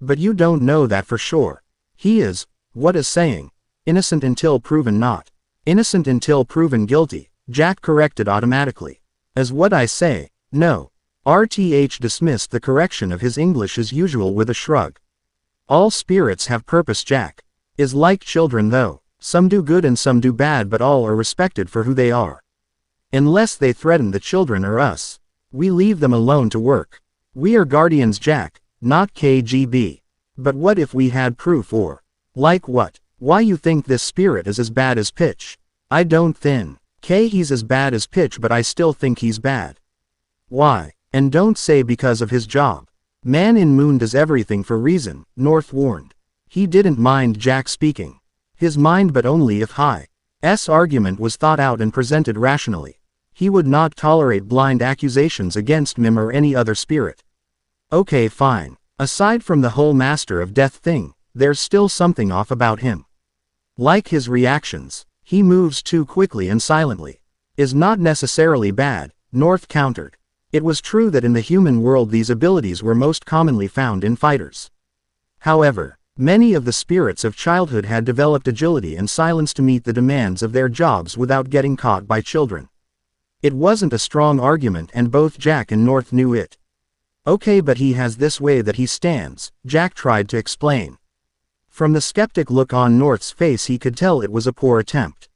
But you don't know that for sure. He is, what is saying, innocent until proven not. Innocent until proven guilty, Jack corrected automatically. As what I say, no. RTH dismissed the correction of his English as usual with a shrug. All spirits have purpose. Jack is like children though. Some do good and some do bad but all are respected for who they are. Unless they threaten the children or us. We leave them alone to work. We are guardians Jack, not KGB. But what if we had proof or? Like what? Why you think this spirit is as bad as Pitch? I don't think. He's as bad as Pitch but I still think he's bad. Why? And don't say because of his job. Man in Moon does everything for reason, North warned. He didn't mind Jack speaking. His mind but only if High's argument was thought out and presented rationally. He would not tolerate blind accusations against Mim or any other spirit. Okay fine. Aside from the whole Master of Death thing, there's still something off about him. Like his reactions. He moves too quickly and silently. Is not necessarily bad, North countered. It was true that in the human world these abilities were most commonly found in fighters. However, many of the spirits of childhood had developed agility and silence to meet the demands of their jobs without getting caught by children. It wasn't a strong argument and both Jack and North knew it. Okay, but he has this way that he stands, Jack tried to explain. From the skeptic look on North's face he could tell it was a poor attempt.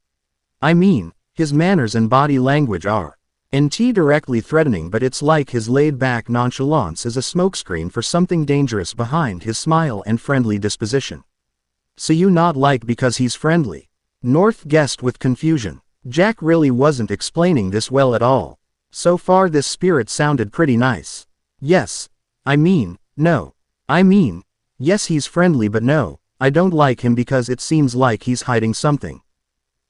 I mean, his manners and body language are directly threatening but it's like his laid-back nonchalance is a smokescreen for something dangerous behind his smile and friendly disposition. So you not like because he's friendly? North guessed with confusion. Jack really wasn't explaining this well at all. So far this spirit sounded pretty nice. Yes. I mean, no. I mean, yes he's friendly but no, I don't like him because it seems like he's hiding something.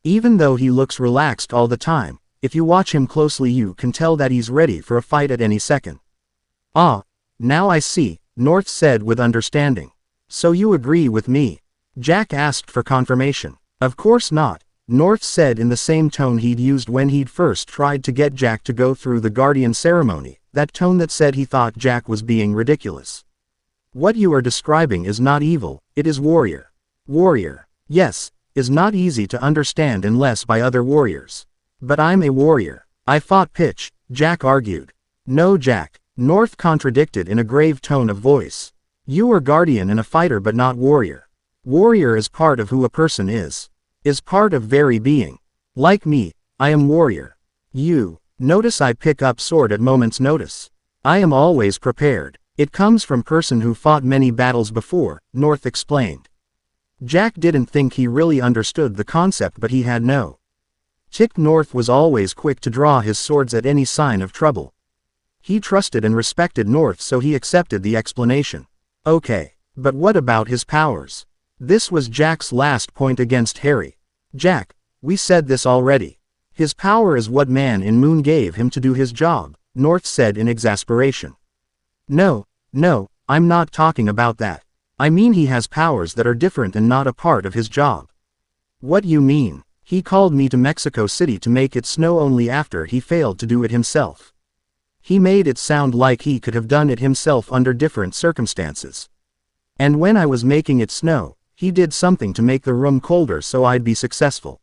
Even though he looks relaxed all the time, if you watch him closely you can tell that he's ready for a fight at any second. Ah, now I see, North said with understanding. So you agree with me? Jack asked for confirmation. Of course not, North said in the same tone he'd used when he'd first tried to get Jack to go through the Guardian ceremony, that tone that said he thought Jack was being ridiculous. What you are describing is not evil, it is warrior. Warrior, yes, is not easy to understand unless by other warriors. But I'm a warrior. I fought Pitch, Jack argued. No Jack, North contradicted in a grave tone of voice. You are guardian and a fighter but not warrior. Warrior is part of who a person is part of very being. Like me, I am warrior. You, notice I pick up sword at moment's notice. I am always prepared. It comes from person who fought many battles before, North explained. Jack didn't think he really understood the concept but he had no. North was always quick to draw his swords at any sign of trouble. He trusted and respected North so he accepted the explanation. Okay, but what about his powers? This was Jack's last point against Harry. Jack, we said this already. His power is what Man in Moon gave him to do his job, North said in exasperation. No, I'm not talking about that. I mean he has powers that are different and not a part of his job. What you mean? He called me to Mexico City to make it snow only after he failed to do it himself. He made it sound like he could have done it himself under different circumstances. And when I was making it snow, he did something to make the room colder so I'd be successful.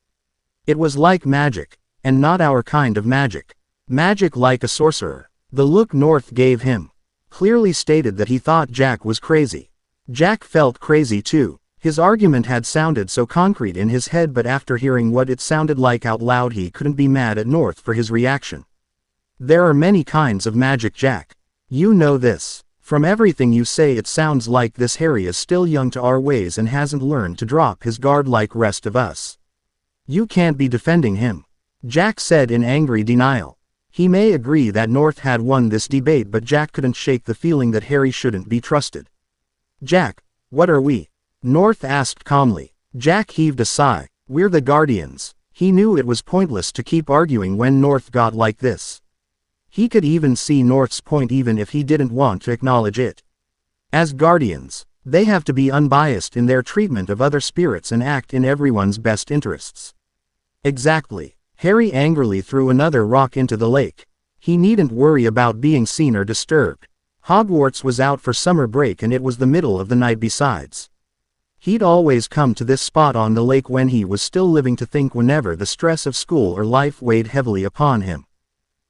It was like magic, and not our kind of magic. Magic like a sorcerer. The look North gave him clearly stated that he thought Jack was crazy. Jack felt crazy too. His argument had sounded so concrete in his head, but after hearing what it sounded like out loud he couldn't be mad at North for his reaction. There are many kinds of magic, Jack. You know this. From everything you say it sounds like this Harry is still young to our ways and hasn't learned to drop his guard like rest of us. You can't be defending him, Jack said in angry denial. He may agree that North had won this debate, but Jack couldn't shake the feeling that Harry shouldn't be trusted. Jack, what are we? North asked calmly. Jack heaved a sigh. We're the Guardians. He knew it was pointless to keep arguing when North got like this. He could even see North's point even if he didn't want to acknowledge it. As Guardians, they have to be unbiased in their treatment of other spirits and act in everyone's best interests. Exactly. Harry angrily threw another rock into the lake. He needn't worry about being seen or disturbed. Hogwarts was out for summer break and it was the middle of the night besides. He'd always come to this spot on the lake when he was still living to think whenever the stress of school or life weighed heavily upon him.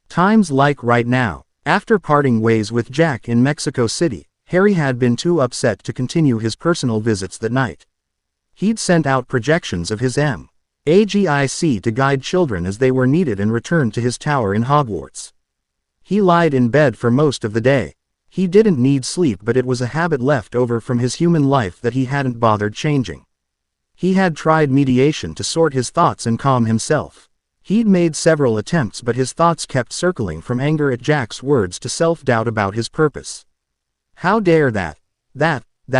Times like right now, after parting ways with Jack in Mexico City, Harry had been too upset to continue his personal visits that night. He'd sent out projections of his magic to guide children as they were needed and returned to his tower in Hogwarts. He lied in bed for most of the day. He didn't need sleep, but it was a habit left over from his human life that he hadn't bothered changing. He had tried mediation to sort his thoughts and calm himself. He'd made several attempts, but his thoughts kept circling from anger at Jack's words to self-doubt about his purpose. How dare that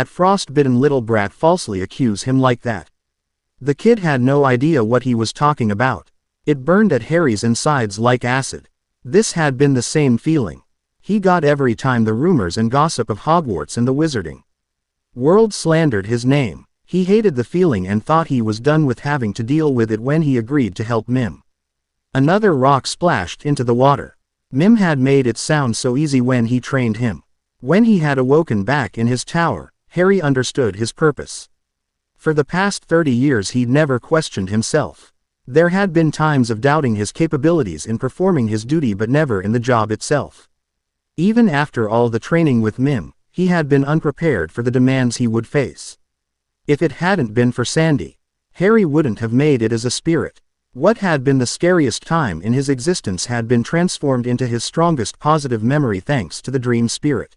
frost-bitten little brat falsely accuse him like that? The kid had no idea what he was talking about. It burned at Harry's insides like acid. This had been the same feeling he got every time the rumors and gossip of Hogwarts and the Wizarding world slandered his name. He hated the feeling and thought he was done with having to deal with it when he agreed to help Mim. Another rock splashed into the water. Mim had made it sound so easy when he trained him. When he had awoken back in his tower, Harry understood his purpose. For the past 30 years he'd never questioned himself. There had been times of doubting his capabilities in performing his duty, but never in the job itself. Even after all the training with Mim, he had been unprepared for the demands he would face. If it hadn't been for Sandy, Harry wouldn't have made it as a spirit. What had been the scariest time in his existence had been transformed into his strongest positive memory thanks to the dream spirit.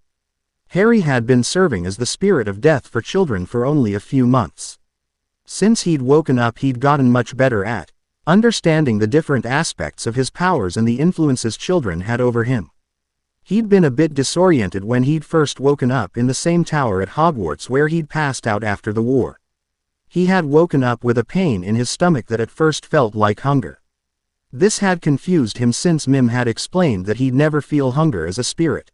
Harry had been serving as the spirit of death for children for only a few months. Since he'd woken up he'd gotten much better at understanding the different aspects of his powers and the influences children had over him. He'd been a bit disoriented when he'd first woken up in the same tower at Hogwarts where he'd passed out after the war. He had woken up with a pain in his stomach that at first felt like hunger. This had confused him since Mim had explained that he'd never feel hunger as a spirit.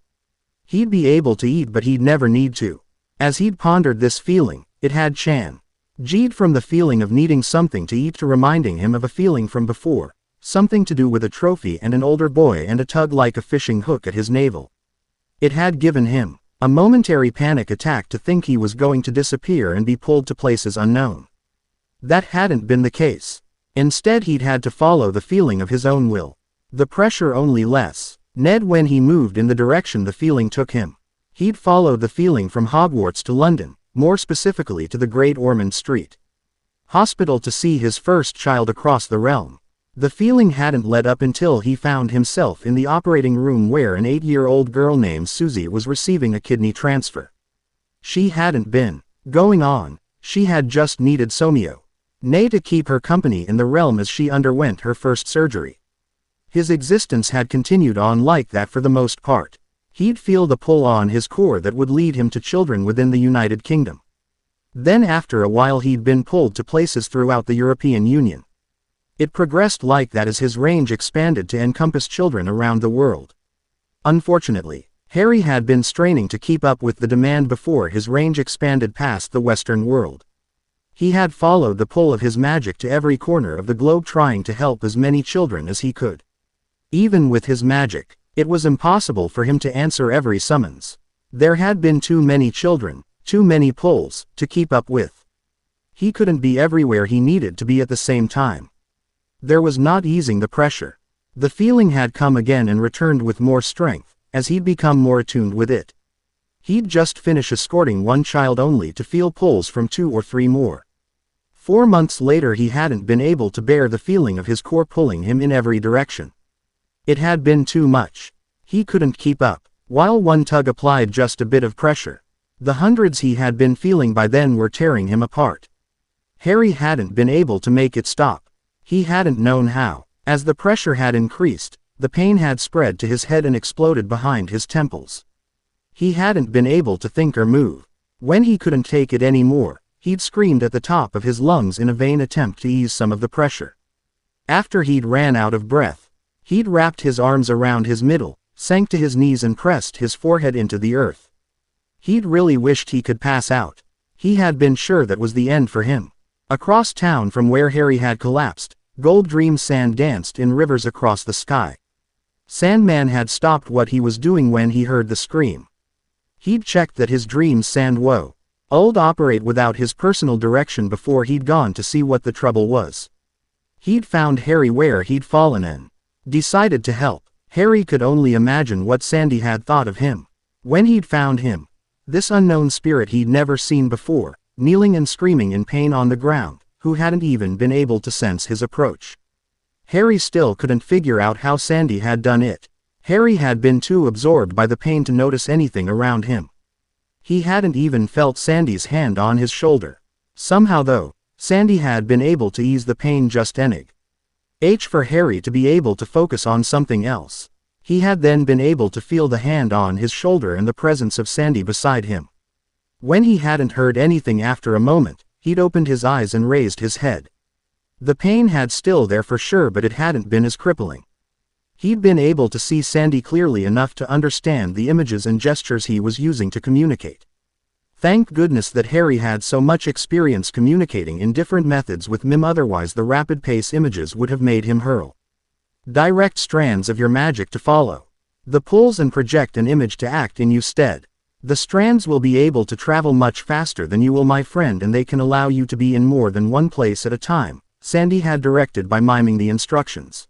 He'd be able to eat but he'd never need to. As he'd pondered this feeling, it had changed from the feeling of needing something to eat to reminding him of a feeling from before, something to do with a trophy and an older boy and a tug like a fishing hook at his navel. It had given him a momentary panic attack to think he was going to disappear and be pulled to places unknown. That hadn't been the case. Instead he'd had to follow the feeling of his own will. The pressure only lessened when he moved in the direction the feeling took him. He'd followed the feeling from Hogwarts to London, more specifically to the Great Ormond Street Hospital to see his first child across the realm. The feeling hadn't let up until he found himself in the operating room where an 8-year-old girl named Susie was receiving a kidney transfer. She hadn't been going on, she had just needed Somio to keep her company in the realm as she underwent her first surgery. His existence had continued on like that for the most part. He'd feel the pull on his core that would lead him to children within the United Kingdom. Then after a while he'd been pulled to places throughout the European Union. It progressed like that as his range expanded to encompass children around the world. Unfortunately, Harry had been straining to keep up with the demand before his range expanded past the Western world. He had followed the pull of his magic to every corner of the globe, trying to help as many children as he could. Even with his magic, it was impossible for him to answer every summons. There had been too many children, too many pulls, to keep up with. He couldn't be everywhere he needed to be at the same time. There was not easing the pressure. The feeling had come again and returned with more strength, as he'd become more attuned with it. He'd just finished escorting one child only to feel pulls from 2 or 3 more. 4 months later he hadn't been able to bear the feeling of his core pulling him in every direction. It had been too much. He couldn't keep up. While one tug applied just a bit of pressure, the hundreds he had been feeling by then were tearing him apart. Harry hadn't been able to make it stop. He hadn't known how. As the pressure had increased, the pain had spread to his head and exploded behind his temples. He hadn't been able to think or move. When he couldn't take it anymore, he'd screamed at the top of his lungs in a vain attempt to ease some of the pressure. After he'd ran out of breath, he'd wrapped his arms around his middle, sank to his knees and pressed his forehead into the earth. He'd really wished he could pass out. He had been sure that was the end for him. Across town from where Harry had collapsed, gold dream sand danced in rivers across the sky. Sandman had stopped what he was doing when he heard the scream. He'd checked that his dreams sand would operate without his personal direction before he'd gone to see what the trouble was. He'd found Harry where he'd fallen and decided to help. Harry could only imagine what Sandy had thought of him. When he'd found him, this unknown spirit he'd never seen before, kneeling and screaming in pain on the ground, who hadn't even been able to sense his approach. Harry still couldn't figure out how Sandy had done it. Harry had been too absorbed by the pain to notice anything around him. He hadn't even felt Sandy's hand on his shoulder. Somehow though, Sandy had been able to ease the pain just enough for Harry to be able to focus on something else. He had then been able to feel the hand on his shoulder and the presence of Sandy beside him. When he hadn't heard anything after a moment, he'd opened his eyes and raised his head. The pain had still there for sure, but it hadn't been as crippling. He'd been able to see Sandy clearly enough to understand the images and gestures he was using to communicate. Thank goodness that Harry had so much experience communicating in different methods with Mim, otherwise the rapid pace images would have made him hurl direct strands of your magic to follow the pulls and project an image to act in you stead. The strands will be able to travel much faster than you will, my friend, and they can allow you to be in more than one place at a time, Sandy had directed by miming the instructions.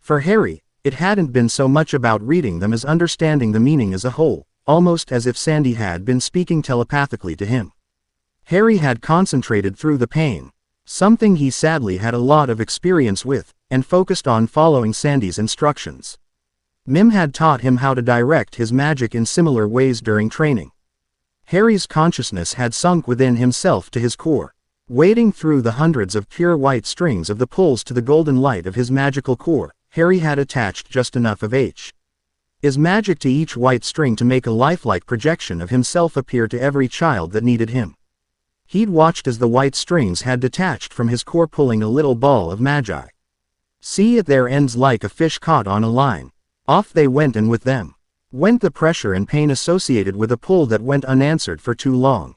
For Harry, it hadn't been so much about reading them as understanding the meaning as a whole, almost as if Sandy had been speaking telepathically to him. Harry had concentrated through the pain, something he sadly had a lot of experience with, and focused on following Sandy's instructions. Mim had taught him how to direct his magic in similar ways during training. Harry's consciousness had sunk within himself to his core. Wading through the hundreds of pure white strings of the pulls to the golden light of his magical core, Harry had attached just enough of his magic to each white string to make a lifelike projection of himself appear to every child that needed him. He'd watched as the white strings had detached from his core, pulling a little ball of magi. See at their ends like a fish caught on a line. Off they went, and with them went the pressure and pain associated with a pull that went unanswered for too long.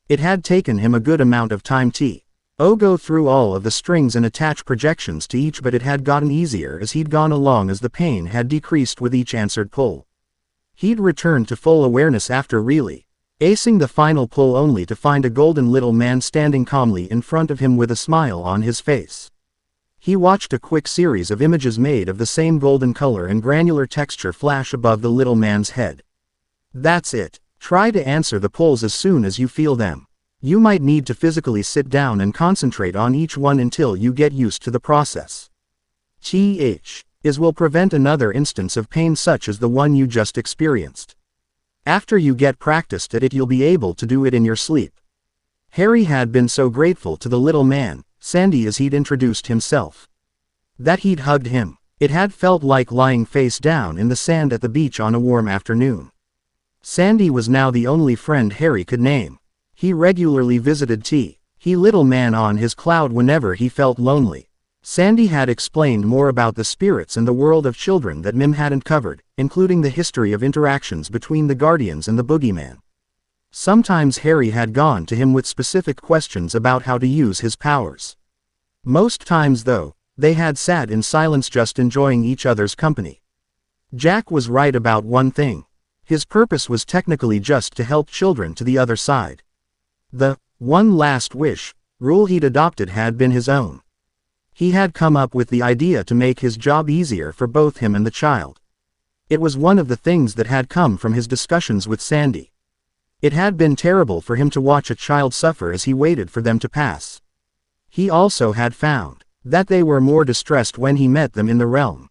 It had taken him a good amount of time to go through all of the strings and attach projections to each, but it had gotten easier as he'd gone along, as the pain had decreased with each answered pull. He'd returned to full awareness after really acing the final pull, only to find a golden little man standing calmly in front of him with a smile on his face. He watched a quick series of images made of the same golden color and granular texture flash above the little man's head. That's it. Try to answer the pulls as soon as you feel them. You might need to physically sit down and concentrate on each one until you get used to the process. Is will prevent another instance of pain such as the one you just experienced. After you get practiced at it, you'll be able to do it in your sleep. Harry had been so grateful to the little man, Sandy, as he'd introduced himself, that he'd hugged him. It had felt like lying face down in the sand at the beach on a warm afternoon. Sandy was now the only friend Harry could name. He regularly visited he little man on his cloud whenever he felt lonely. Sandy had explained more about the spirits and the world of children that Mim hadn't covered, including the history of interactions between the Guardians and the boogeyman. Sometimes Harry had gone to him with specific questions about how to use his powers. Most times though, they had sat in silence just enjoying each other's company. Jack was right about one thing. His purpose was technically just to help children to the other side. The one last wish rule he'd adopted had been his own. He had come up with the idea to make his job easier for both him and the child. It was one of the things that had come from his discussions with Sandy. It had been terrible for him to watch a child suffer as he waited for them to pass. He also had found that they were more distressed when he met them in the realm.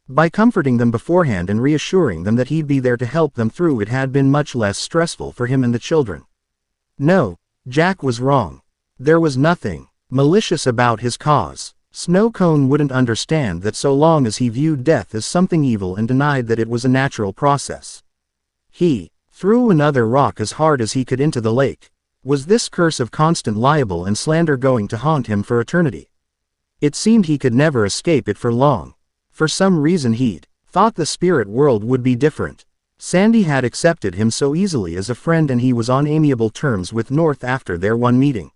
By comforting them beforehand and reassuring them that he'd be there to help them through, it had been much less stressful for him and the children. No, Jack was wrong. There was nothing malicious about his cause. Snowcone wouldn't understand that so long as he viewed death as something evil and denied that it was a natural process. He threw another rock as hard as he could into the lake. Was this curse of constant libel and slander going to haunt him for eternity? It seemed he could never escape it for long. For some reason he'd thought the spirit world would be different. Sandy had accepted him so easily as a friend, and he was on amiable terms with North after their one meeting.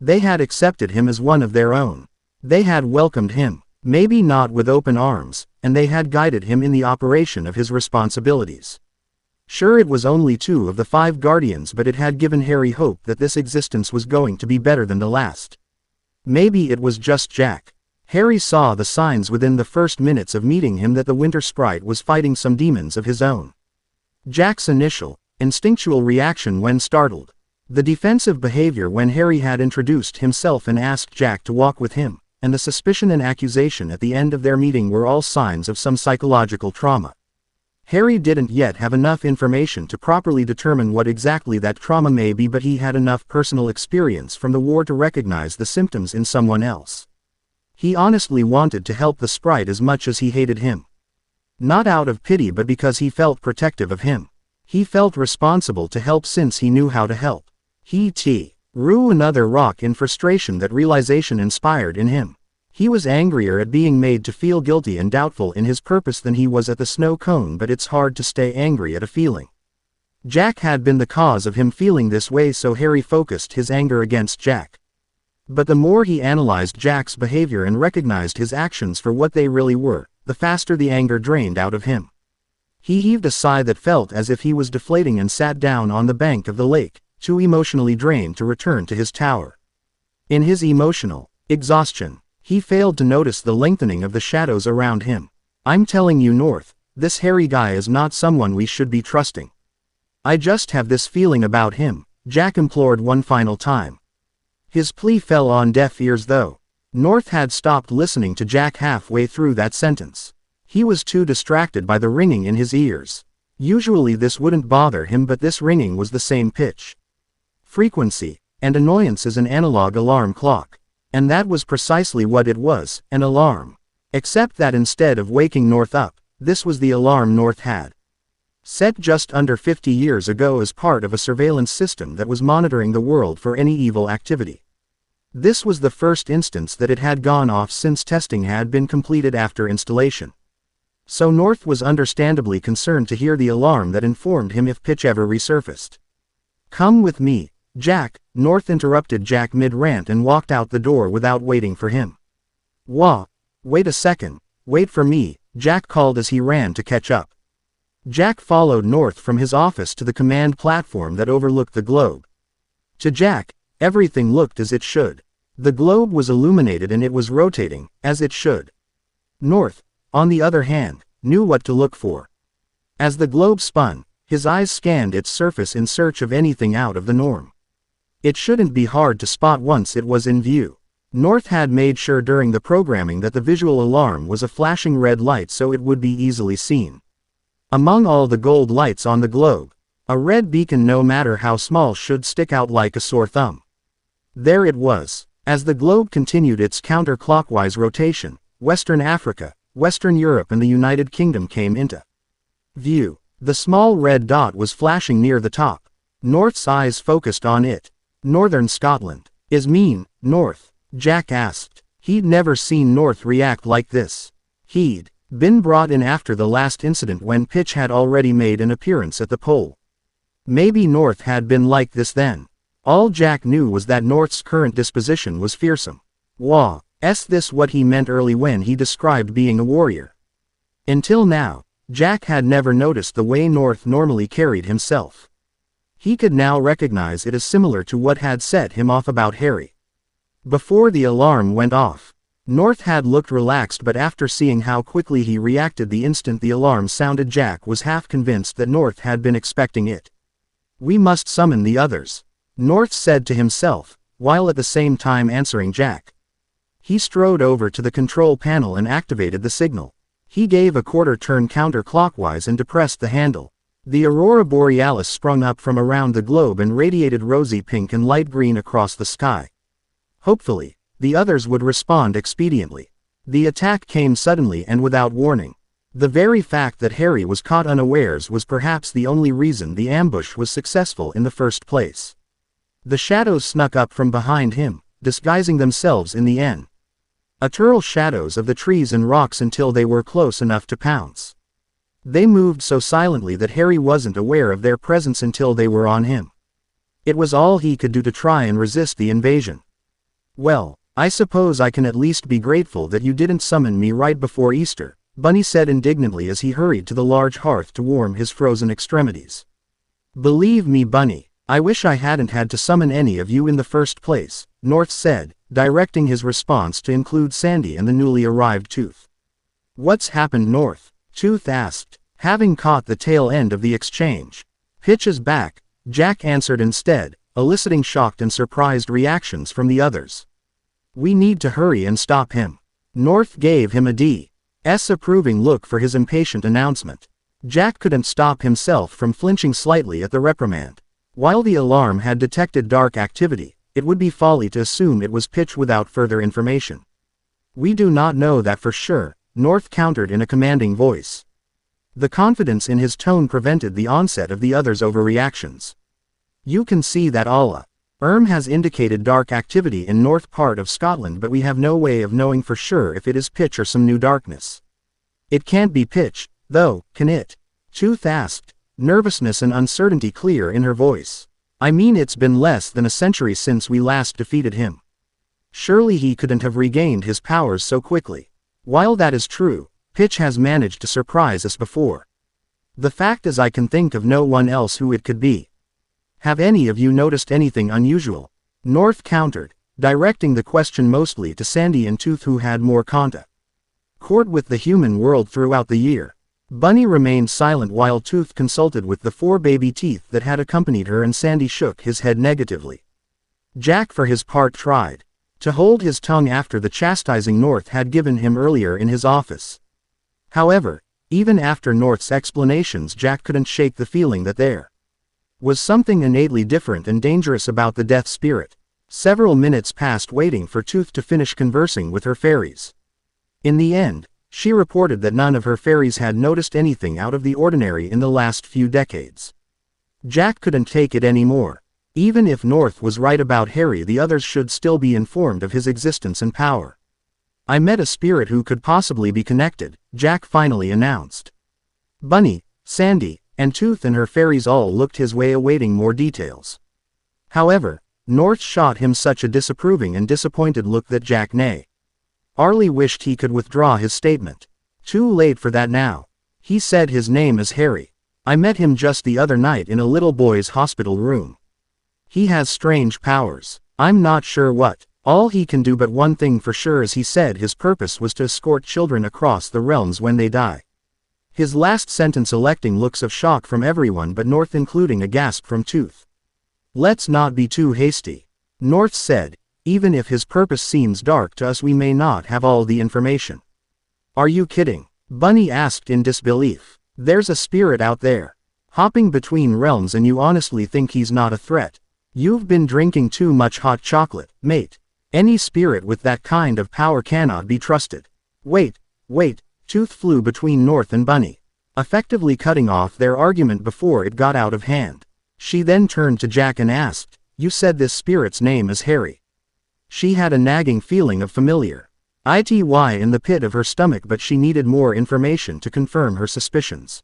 They had accepted him as one of their own. They had welcomed him, maybe not with open arms, and they had guided him in the operation of his responsibilities. Sure, it was only 2 of the 5 Guardians, but it had given Harry hope that this existence was going to be better than the last. Maybe it was just Jack. Harry saw the signs within the first minutes of meeting him that the Winter Sprite was fighting some demons of his own. Jack's initial, instinctual reaction when startled. The defensive behavior when Harry had introduced himself and asked Jack to walk with him, and the suspicion and accusation at the end of their meeting were all signs of some psychological trauma. Harry didn't yet have enough information to properly determine what exactly that trauma may be, but he had enough personal experience from the war to recognize the symptoms in someone else. He honestly wanted to help the Sprite as much as he hated him. Not out of pity, but because he felt protective of him. He felt responsible to help since he knew how to help. He threw another rock in frustration that realization inspired in him. He was angrier at being made to feel guilty and doubtful in his purpose than he was at the snow cone, but it's hard to stay angry at a feeling. Jack had been the cause of him feeling this way, so Harry focused his anger against Jack. But the more he analyzed Jack's behavior and recognized his actions for what they really were, the faster the anger drained out of him. He heaved a sigh that felt as if he was deflating and sat down on the bank of the lake, too emotionally drained to return to his tower. In his emotional exhaustion, he failed to notice the lengthening of the shadows around him. I'm telling you, North, this Harry guy is not someone we should be trusting. I just have this feeling about him, Jack implored one final time. His plea fell on deaf ears though. North had stopped listening to Jack halfway through that sentence. He was too distracted by the ringing in his ears. Usually this wouldn't bother him, but this ringing was the same pitch, frequency, and annoyance as an analog alarm clock. And that was precisely what it was, an alarm. Except that instead of waking North up, this was the alarm North had set just under 50 years ago as part of a surveillance system that was monitoring the world for any evil activity. This was the first instance that it had gone off since testing had been completed after installation. So North was understandably concerned to hear the alarm that informed him if pitch ever resurfaced. Come with me, Jack. North interrupted Jack mid-rant and walked out the door without waiting for him. Wait a second, wait for me, Jack called as he ran to catch up. Jack followed North from his office to the command platform that overlooked the globe. To Jack, everything looked as it should. The globe was illuminated and it was rotating, as it should. North, on the other hand, knew what to look for. As the globe spun, his eyes scanned its surface in search of anything out of the norm. It shouldn't be hard to spot once it was in view. North had made sure during the programming that the visual alarm was a flashing red light so it would be easily seen. Among all the gold lights on the globe, a red beacon, no matter how small, should stick out like a sore thumb. There it was. As the globe continued its counterclockwise rotation, Western Africa, Western Europe and the United Kingdom came into view. The small red dot was flashing near the top. North's eyes focused on it. Northern Scotland. Is mean, North? Jack asked. He'd never seen North react like this. He'd been brought in after the last incident when Pitch had already made an appearance at the pole. Maybe North had been like this then. All Jack knew was that North's current disposition was fearsome. This what he meant early when he described being a warrior. Until now, Jack had never noticed the way North normally carried himself. He could now recognize it as similar to what had set him off about Harry. Before the alarm went off, North had looked relaxed, but after seeing how quickly he reacted the instant the alarm sounded, Jack was half convinced that North had been expecting it. "We must summon the others," North said to himself, while at the same time answering Jack. He strode over to the control panel and activated the signal. He gave a quarter turn counterclockwise and depressed the handle. The aurora borealis sprung up from around the globe and radiated rosy pink and light green across the sky. Hopefully, the others would respond expediently. The attack came suddenly and without warning. The very fact that Harry was caught unawares was perhaps the only reason the ambush was successful in the first place. The shadows snuck up from behind him, disguising themselves in the eternal shadows of the trees and rocks until they were close enough to pounce. They moved so silently that Harry wasn't aware of their presence until they were on him. It was all he could do to try and resist the invasion. "Well, I suppose I can at least be grateful that you didn't summon me right before Easter," Bunny said indignantly as he hurried to the large hearth to warm his frozen extremities. "Believe me, Bunny, I wish I hadn't had to summon any of you in the first place," North said, directing his response to include Sandy and the newly arrived Tooth. "What's happened, North?" Tooth asked, having caught the tail end of the exchange. "Pitch is back," Jack answered instead, eliciting shocked and surprised reactions from the others. "We need to hurry and stop him." North gave him a disapproving look for his impatient announcement. Jack couldn't stop himself from flinching slightly at the reprimand. While the alarm had detected dark activity, it would be folly to assume it was Pitch without further information. "We do not know that for sure," North countered in a commanding voice. The confidence in his tone prevented the onset of the others' overreactions. "You can see that Allah has indicated dark activity in north part of Scotland, but we have no way of knowing for sure if it is Pitch or some new darkness." "It can't be Pitch, though, can it?" Tooth asked, nervousness and uncertainty clear in her voice. "I mean, it's been less than a century since we last defeated him. Surely he couldn't have regained his powers so quickly. While that is true, Pitch has managed to surprise us before. The fact is I can think of no one else who it could be." "Have any of you noticed anything unusual?" North countered, directing the question mostly to Sandy and Tooth, who had more contact with the human world throughout the year. Bunny remained silent while Tooth consulted with the 4 baby teeth that had accompanied her, and Sandy shook his head negatively. Jack for his part tried to hold his tongue after the chastising North had given him earlier in his office. However, even after North's explanations, Jack couldn't shake the feeling that there was something innately different and dangerous about the death spirit. Several minutes passed waiting for Tooth to finish conversing with her fairies. In the end, she reported that none of her fairies had noticed anything out of the ordinary in the last few decades. Jack couldn't take it anymore. Even if North was right about Harry, the others should still be informed of his existence and power. "I met a spirit who could possibly be connected," Jack finally announced. Bunny, Sandy, and Tooth and her fairies all looked his way, awaiting more details. However, North shot him such a disapproving and disappointed look that Jack Arlie wished he could withdraw his statement. "Too late for that now. He said his name is Harry. I met him just the other night in a little boy's hospital room. He has strange powers. I'm not sure what all he can do, but one thing for sure is he said his purpose was to escort children across the realms when they die." His last sentence electing looks of shock from everyone but North, including a gasp from Tooth. "Let's not be too hasty," North said. "Even if his purpose seems dark to us, we may not have all the information." "Are you kidding?" Bunny asked in disbelief. "There's a spirit out there, hopping between realms, and you honestly think he's not a threat? You've been drinking too much hot chocolate, mate. Any spirit with that kind of power cannot be trusted." Wait. Tooth flew between North and Bunny, effectively cutting off their argument before it got out of hand. She then turned to Jack and asked, "You said this spirit's name is Harry?" She had a nagging feeling of familiar in the pit of her stomach, but she needed more information to confirm her suspicions.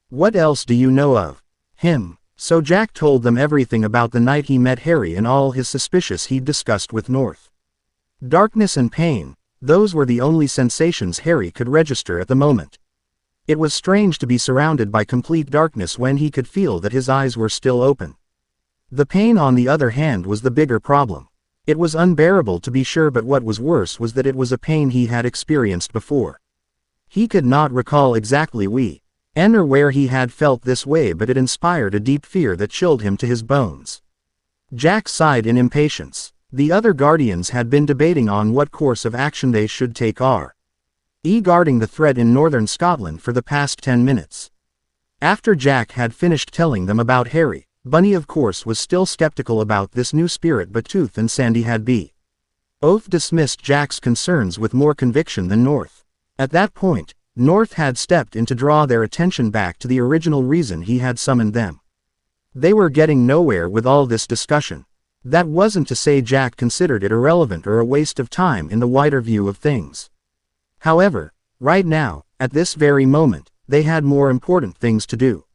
What else do you know of him? So Jack told them everything about the night he met Harry and all his suspicions he'd discussed with North. Darkness and pain, those were the only sensations Harry could register at the moment. It was strange to be surrounded by complete darkness when he could feel that his eyes were still open. The pain, on the other hand, was the bigger problem. It was unbearable to be sure, but what was worse was that it was a pain he had experienced before. He could not recall exactly when or where he had felt this way, but it inspired a deep fear that chilled him to his bones. Jack sighed in impatience. The other Guardians had been debating on what course of action they should take guarding the threat in northern Scotland for the past 10 minutes. After Jack had finished telling them about Harry, Bunny of course was still skeptical about this new spirit, but Tooth and Sandy had both dismissed Jack's concerns with more conviction than North. At that point, North had stepped in to draw their attention back to the original reason he had summoned them. They were getting nowhere with all this discussion. That wasn't to say Jack considered it irrelevant or a waste of time in the wider view of things. However, right now, at this very moment, they had more important things to do.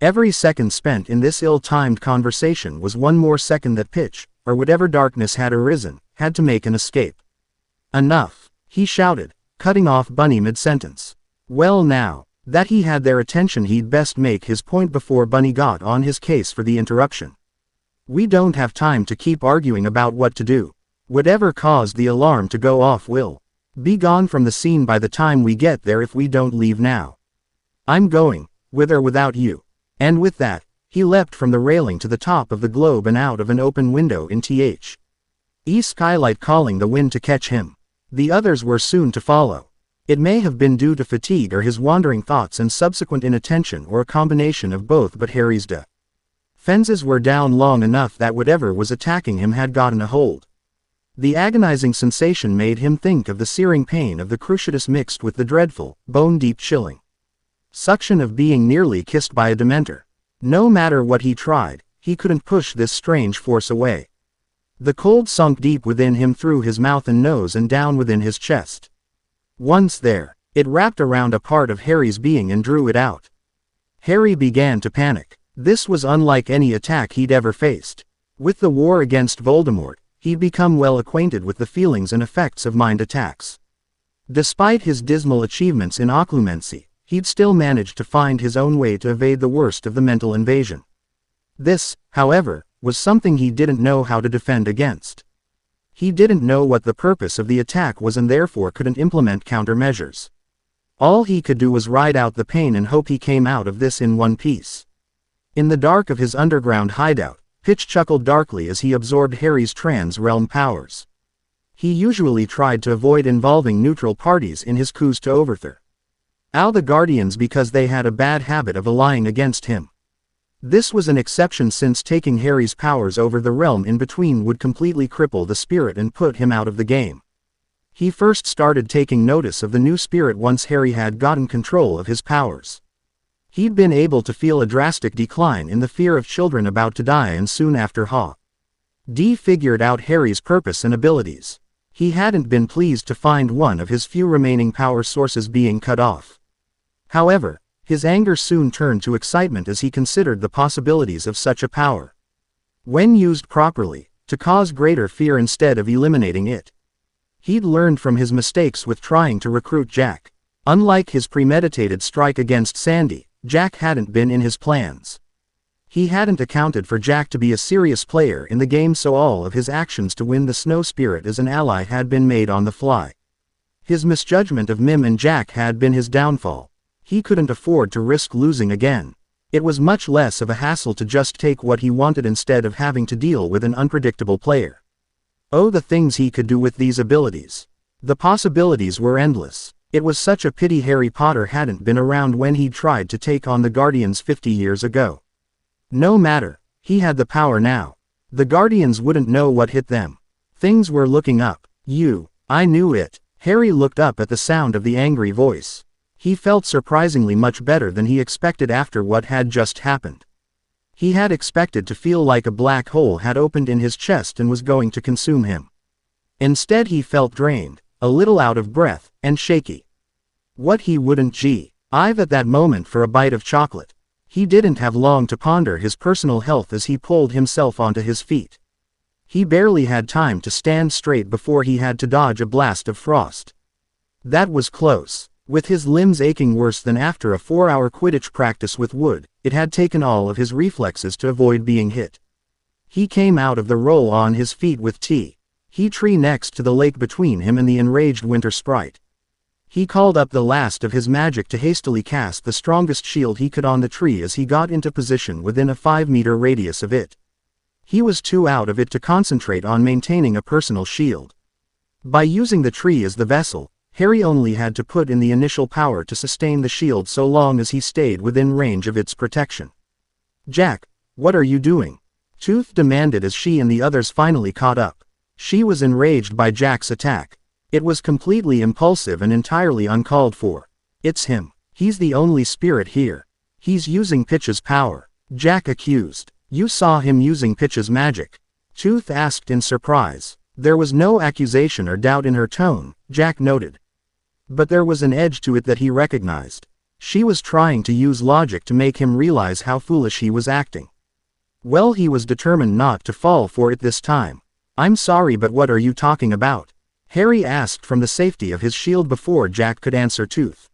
Every second spent in this ill-timed conversation was one more second that Pitch, or whatever darkness had arisen, had to make an escape. Enough, he shouted, cutting off Bunny mid-sentence. Well, now that he had their attention, he'd best make his point before Bunny got on his case for the interruption. We don't have time to keep arguing about what to do. Whatever caused the alarm to go off will be gone from the scene by the time we get there if we don't leave now. I'm going, with or without you. And with that, he leapt from the railing to the top of the globe and out of an open window in the skylight, calling the wind to catch him. The others were soon to follow. It may have been due to fatigue or his wandering thoughts and subsequent inattention, or a combination of both, but Harry's defenses were down long enough that whatever was attacking him had gotten a hold. The agonizing sensation made him think of the searing pain of the cruciatus mixed with the dreadful, bone-deep chilling suction of being nearly kissed by a dementor. No matter what he tried, he couldn't push this strange force away. The cold sunk deep within him through his mouth and nose and down within his chest. Once there, it wrapped around a part of Harry's being and drew it out. Harry began to panic. This was unlike any attack he'd ever faced. With the war against Voldemort, he'd become well acquainted with the feelings and effects of mind attacks. Despite his dismal achievements in occlumency, he'd still managed to find his own way to evade the worst of the mental invasion. This, however, was something he didn't know how to defend against. He didn't know what the purpose of the attack was and therefore couldn't implement countermeasures. All he could do was ride out the pain and hope he came out of this in one piece. In the dark of his underground hideout, Pitch chuckled darkly as he absorbed Harry's trans-realm powers. He usually tried to avoid involving neutral parties in his coups to overthrow the Guardians because they had a bad habit of allying against him. This was an exception, since taking Harry's powers over the realm in between would completely cripple the spirit and put him out of the game. He first started taking notice of the new spirit once Harry had gotten control of his powers. He'd been able to feel a drastic decline in the fear of children about to die, and soon after figured out Harry's purpose and abilities. He hadn't been pleased to find one of his few remaining power sources being cut off. However, his anger soon turned to excitement as he considered the possibilities of such a power, when used properly, to cause greater fear instead of eliminating it. He'd learned from his mistakes with trying to recruit Jack. Unlike his premeditated strike against Sandy, Jack hadn't been in his plans. He hadn't accounted for Jack to be a serious player in the game, so all of his actions to win the Snow Spirit as an ally had been made on the fly. His misjudgment of Mim and Jack had been his downfall. He couldn't afford to risk losing again. It was much less of a hassle to just take what he wanted instead of having to deal with an unpredictable player. Oh, the things he could do with these abilities. The possibilities were endless. It was such a pity Harry Potter hadn't been around when he tried to take on the Guardians 50 years ago. No matter, he had the power now. The Guardians wouldn't know what hit them. Things were looking up. I knew it. Harry looked up at the sound of the angry voice. He felt surprisingly much better than he expected after what had just happened. He had expected to feel like a black hole had opened in his chest and was going to consume him. Instead, he felt drained, a little out of breath, and shaky. What he wouldn't I've at that moment for a bite of chocolate. He didn't have long to ponder his personal health as he pulled himself onto his feet. He barely had time to stand straight before he had to dodge a blast of frost. That was close. With his limbs aching worse than after a 4-hour Quidditch practice with wood, it had taken all of his reflexes to avoid being hit. He came out of the roll on his feet with He tree next to the lake between him and the enraged winter sprite. He called up the last of his magic to hastily cast the strongest shield he could on the tree as he got into position within a 5-meter radius of it. He was too out of it to concentrate on maintaining a personal shield. By using the tree as the vessel, Harry only had to put in the initial power to sustain the shield so long as he stayed within range of its protection. "Jack, what are you doing?" Tooth demanded as she and the others finally caught up. She was enraged by Jack's attack. It was completely impulsive and entirely uncalled for. "It's him. He's the only spirit here. He's using Pitch's power," Jack accused. "You saw him using Pitch's magic?" Tooth asked in surprise. There was no accusation or doubt in her tone, Jack noted. But there was an edge to it that he recognized. She was trying to use logic to make him realize how foolish he was acting. Well, he was determined not to fall for it this time. "I'm sorry, but what are you talking about?" Harry asked from the safety of his shield before Jack could answer Tooth.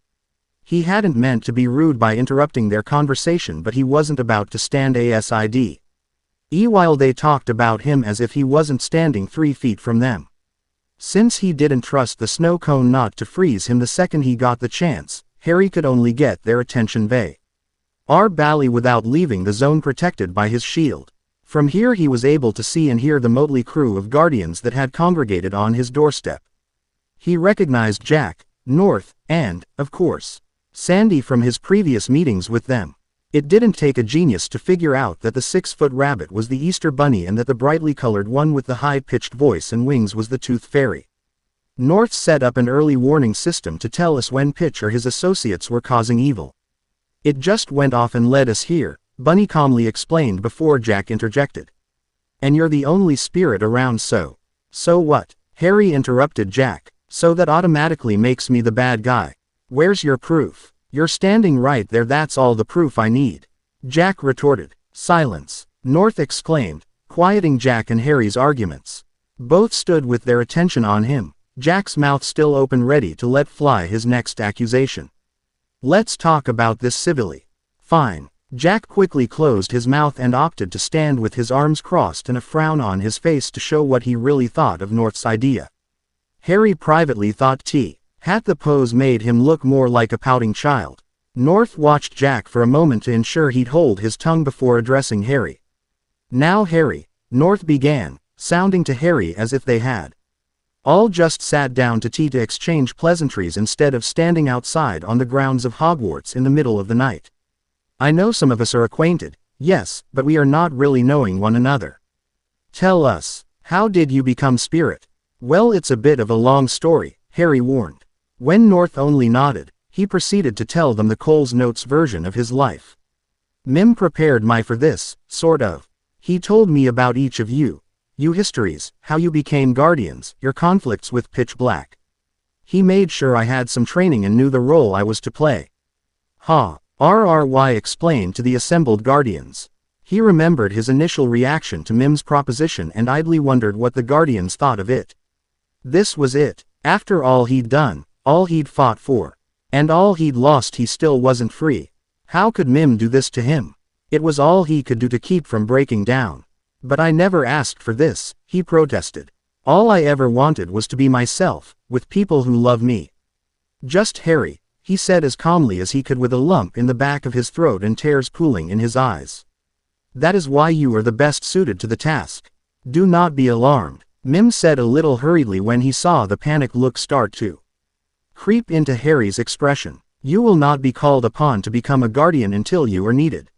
He hadn't meant to be rude by interrupting their conversation, but he wasn't about to stand aside while they talked about him as if he wasn't standing 3 feet from them. Since he didn't trust the snow cone not to freeze him the second he got the chance, Harry could only get their attention bally without leaving the zone protected by his shield. From here he was able to see and hear the motley crew of guardians that had congregated on his doorstep. He recognized Jack, North, and, of course, Sandy from his previous meetings with them. It didn't take a genius to figure out that the 6-foot rabbit was the Easter Bunny and that the brightly colored one with the high-pitched voice and wings was the Tooth Fairy. North set up an early warning system to tell us when Pitch or his associates were causing evil. "It just went off and led us here," Bunny calmly explained before Jack interjected. "And you're the only spirit around, so what?" Harry interrupted Jack. "So that automatically makes me the bad guy. Where's your proof?" "You're standing right there, that's all the proof I need," Jack retorted. "Silence," North exclaimed, quieting Jack and Harry's arguments. Both stood with their attention on him, Jack's mouth still open ready to let fly his next accusation. "Let's talk about this civilly." "Fine." Jack quickly closed his mouth and opted to stand with his arms crossed and a frown on his face to show what he really thought of North's idea. Harry privately thought the pose made him look more like a pouting child. North watched Jack for a moment to ensure he'd hold his tongue before addressing Harry. "Now Harry," North began, sounding to Harry as if they had all just sat down to tea to exchange pleasantries instead of standing outside on the grounds of Hogwarts in the middle of the night. "I know some of us are acquainted, yes, but we are not really knowing one another. Tell us, how did you become spirit?" "Well, it's a bit of a long story," Harry warned. When North only nodded, he proceeded to tell them the Coles Notes version of his life. "Mim prepared me for this, sort of. He told me about each of you histories, how you became guardians, your conflicts with Pitch Black. He made sure I had some training and knew the role I was to play." RRY explained to the assembled guardians. He remembered his initial reaction to Mim's proposition and idly wondered what the guardians thought of it. This was it. After all he'd done, all he'd fought for, and all he'd lost, he still wasn't free. How could Mim do this to him? It was all he could do to keep from breaking down. "But I never asked for this," he protested. "All I ever wanted was to be myself, with people who love me." "Just Harry," he said as calmly as he could with a lump in the back of his throat and tears pooling in his eyes. "That is why you are the best suited to the task. Do not be alarmed," Mim said a little hurriedly when he saw the panicked look start to creep into Harry's expression. "You will not be called upon to become a guardian until you are needed."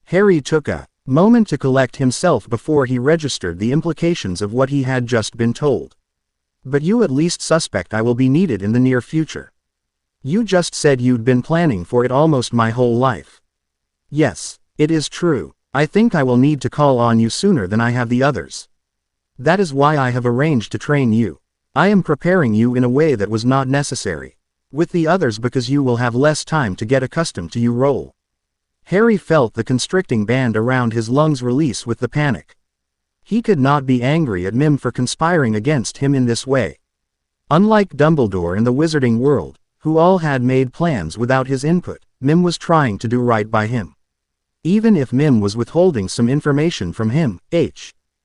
Harry took a moment to collect himself before he registered the implications of what he had just been told. "But you at least suspect I will be needed in the near future. You just said you'd been planning for it almost my whole life." "Yes, it is true. I think I will need to call on you sooner than I have the others. That is why I have arranged to train you." I am preparing you in a way that was not necessary. With the others because you will have less time to get accustomed to you role. Harry felt the constricting band around his lungs release with the panic. He could not be angry at Mim for conspiring against him in this way. Unlike Dumbledore and the wizarding world, who all had made plans without his input, Mim was trying to do right by him. Even if Mim was withholding some information from him,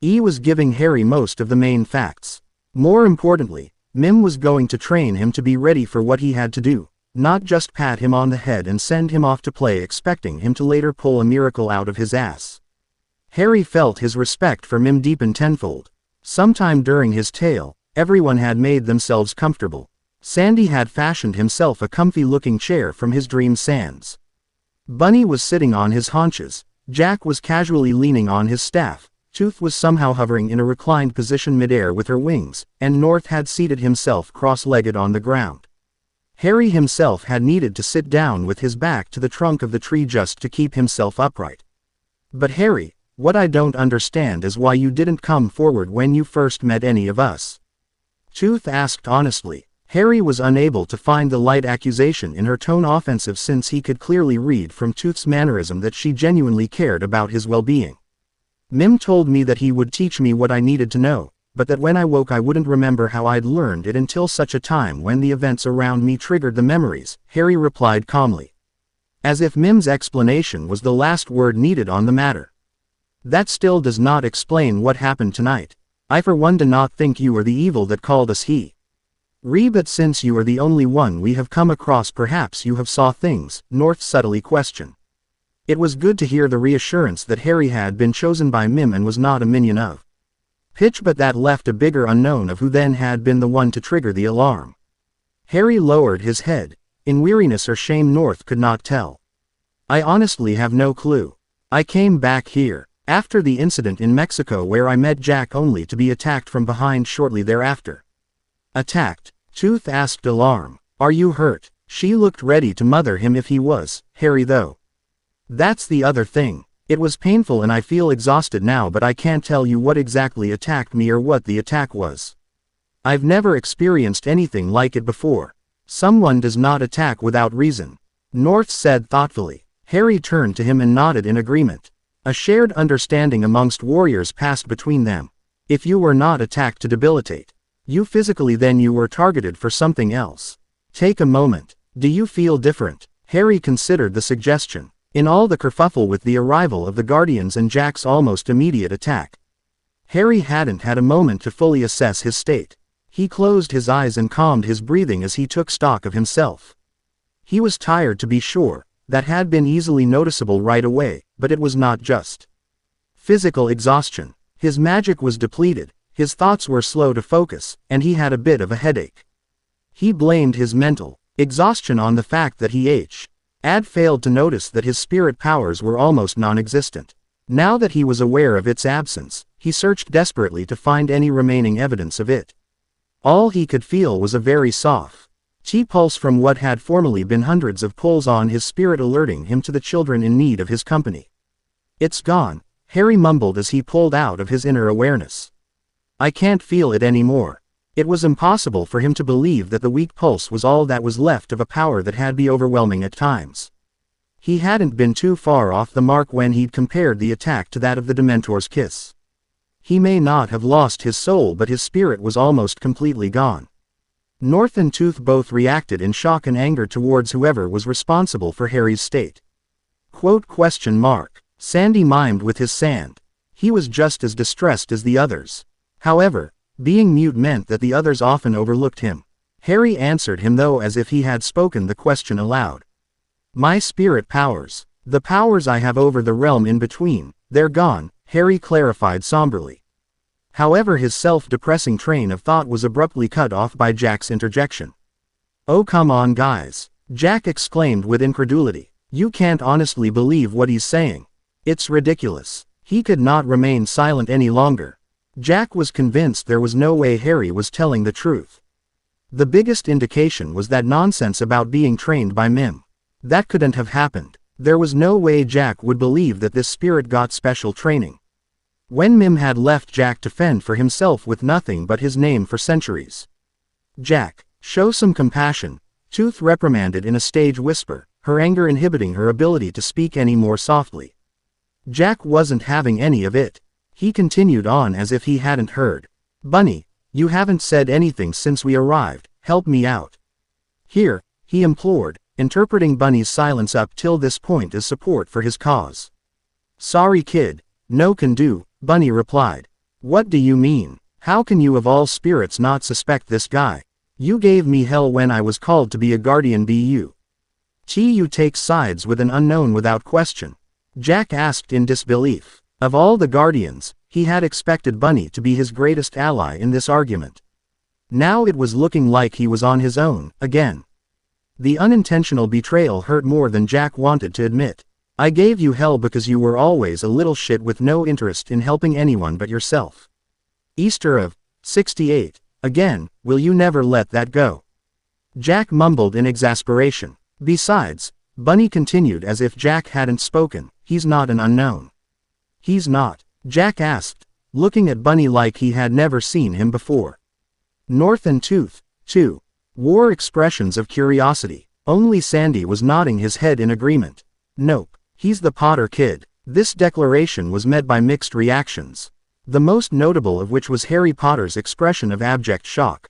He was giving Harry most of the main facts. More importantly, Mim was going to train him to be ready for what he had to do, not just pat him on the head and send him off to play expecting him to later pull a miracle out of his ass. Harry felt his respect for Mim deepen tenfold. Sometime during his tale, everyone had made themselves comfortable. Sandy had fashioned himself a comfy-looking chair from his dream sands. Bunny was sitting on his haunches, Jack was casually leaning on his staff, Tooth was somehow hovering in a reclined position midair with her wings, and North had seated himself cross-legged on the ground. Harry himself had needed to sit down with his back to the trunk of the tree just to keep himself upright. But Harry, what I don't understand is why you didn't come forward when you first met any of us. Tooth asked honestly. Harry was unable to find the light accusation in her tone offensive since he could clearly read from Tooth's mannerism that she genuinely cared about his well-being. Mim told me that he would teach me what I needed to know, but that when I woke I wouldn't remember how I'd learned it until such a time when the events around me triggered the memories, Harry replied calmly. As if Mim's explanation was the last word needed on the matter. That still does not explain what happened tonight. I for one do not think you are the evil that called us he. But since you are the only one we have come across perhaps you have saw things, North subtly questioned. It was good to hear the reassurance that Harry had been chosen by Mim and was not a minion of Pitch, but that left a bigger unknown of who then had been the one to trigger the alarm. Harry lowered his head. In weariness or shame North could not tell. I honestly have no clue. I came back here after the incident in Mexico where I met Jack only to be attacked from behind shortly thereafter. Attacked? Tooth asked alarm. Are you hurt? She looked ready to mother him if he was, Harry though. That's the other thing. It was painful and I feel exhausted now, but I can't tell you what exactly attacked me or what the attack was. I've never experienced anything like it before. Someone does not attack without reason. North said thoughtfully. Harry turned to him and nodded in agreement. A shared understanding amongst warriors passed between them. If you were not attacked to debilitate you physically, then you were targeted for something else. Take a moment. Do you feel different? Harry considered the suggestion. In all the kerfuffle with the arrival of the Guardians and Jack's almost immediate attack, Harry hadn't had a moment to fully assess his state. He closed his eyes and calmed his breathing as he took stock of himself. He was tired to be sure, that had been easily noticeable right away, but it was not just physical exhaustion. His magic was depleted, his thoughts were slow to focus, and he had a bit of a headache. He blamed his mental exhaustion on the fact that he had failed to notice that his spirit powers were almost non-existent. Now that he was aware of its absence, he searched desperately to find any remaining evidence of it. All he could feel was a very soft pulse from what had formerly been hundreds of pulls on his spirit, alerting him to the children in need of his company. It's gone, Harry mumbled as he pulled out of his inner awareness. I can't feel it anymore. It was impossible for him to believe that the weak pulse was all that was left of a power that had been overwhelming at times. He hadn't been too far off the mark when he'd compared the attack to that of the Dementor's kiss. He may not have lost his soul, but his spirit was almost completely gone. North and Tooth both reacted in shock and anger towards whoever was responsible for Harry's state. Sandy mimed with his sand. He was just as distressed as the others. However, being mute meant that the others often overlooked him. Harry answered him though as if he had spoken the question aloud. My spirit powers. The powers I have over the realm in between, they're gone, Harry clarified somberly. However, his self-depressing train of thought was abruptly cut off by Jack's interjection. Oh come on guys, Jack exclaimed with incredulity. You can't honestly believe what he's saying. It's ridiculous. He could not remain silent any longer. Jack was convinced there was no way Harry was telling the truth. The biggest indication was that nonsense about being trained by Mim. That couldn't have happened. There was no way Jack would believe that this spirit got special training. When Mim had left Jack to fend for himself with nothing but his name for centuries, Jack, show some compassion, Tooth reprimanded in a stage whisper, her anger inhibiting her ability to speak any more softly. Jack wasn't having any of it. He continued on as if he hadn't heard. Bunny, you haven't said anything since we arrived, help me out. Here, he implored, interpreting Bunny's silence up till this point as support for his cause. Sorry kid, no can do, Bunny replied. What do you mean? How can you of all spirits not suspect this guy? You gave me hell when I was called to be a guardian. You take sides with an unknown without question. Jack asked in disbelief. Of all the guardians, he had expected Bunny to be his greatest ally in this argument. Now it was looking like he was on his own, again. The unintentional betrayal hurt more than Jack wanted to admit. I gave you hell because you were always a little shit with no interest in helping anyone but yourself. Easter of 68. Again, will you never let that go? Jack mumbled in exasperation. Besides, Bunny continued as if Jack hadn't spoken, he's not an unknown. He's not, Jack asked, looking at Bunny like he had never seen him before. North and Tooth, too, wore expressions of curiosity. Only Sandy was nodding his head in agreement. Nope, he's the Potter kid. This declaration was met by mixed reactions. The most notable of which was Harry Potter's expression of abject shock.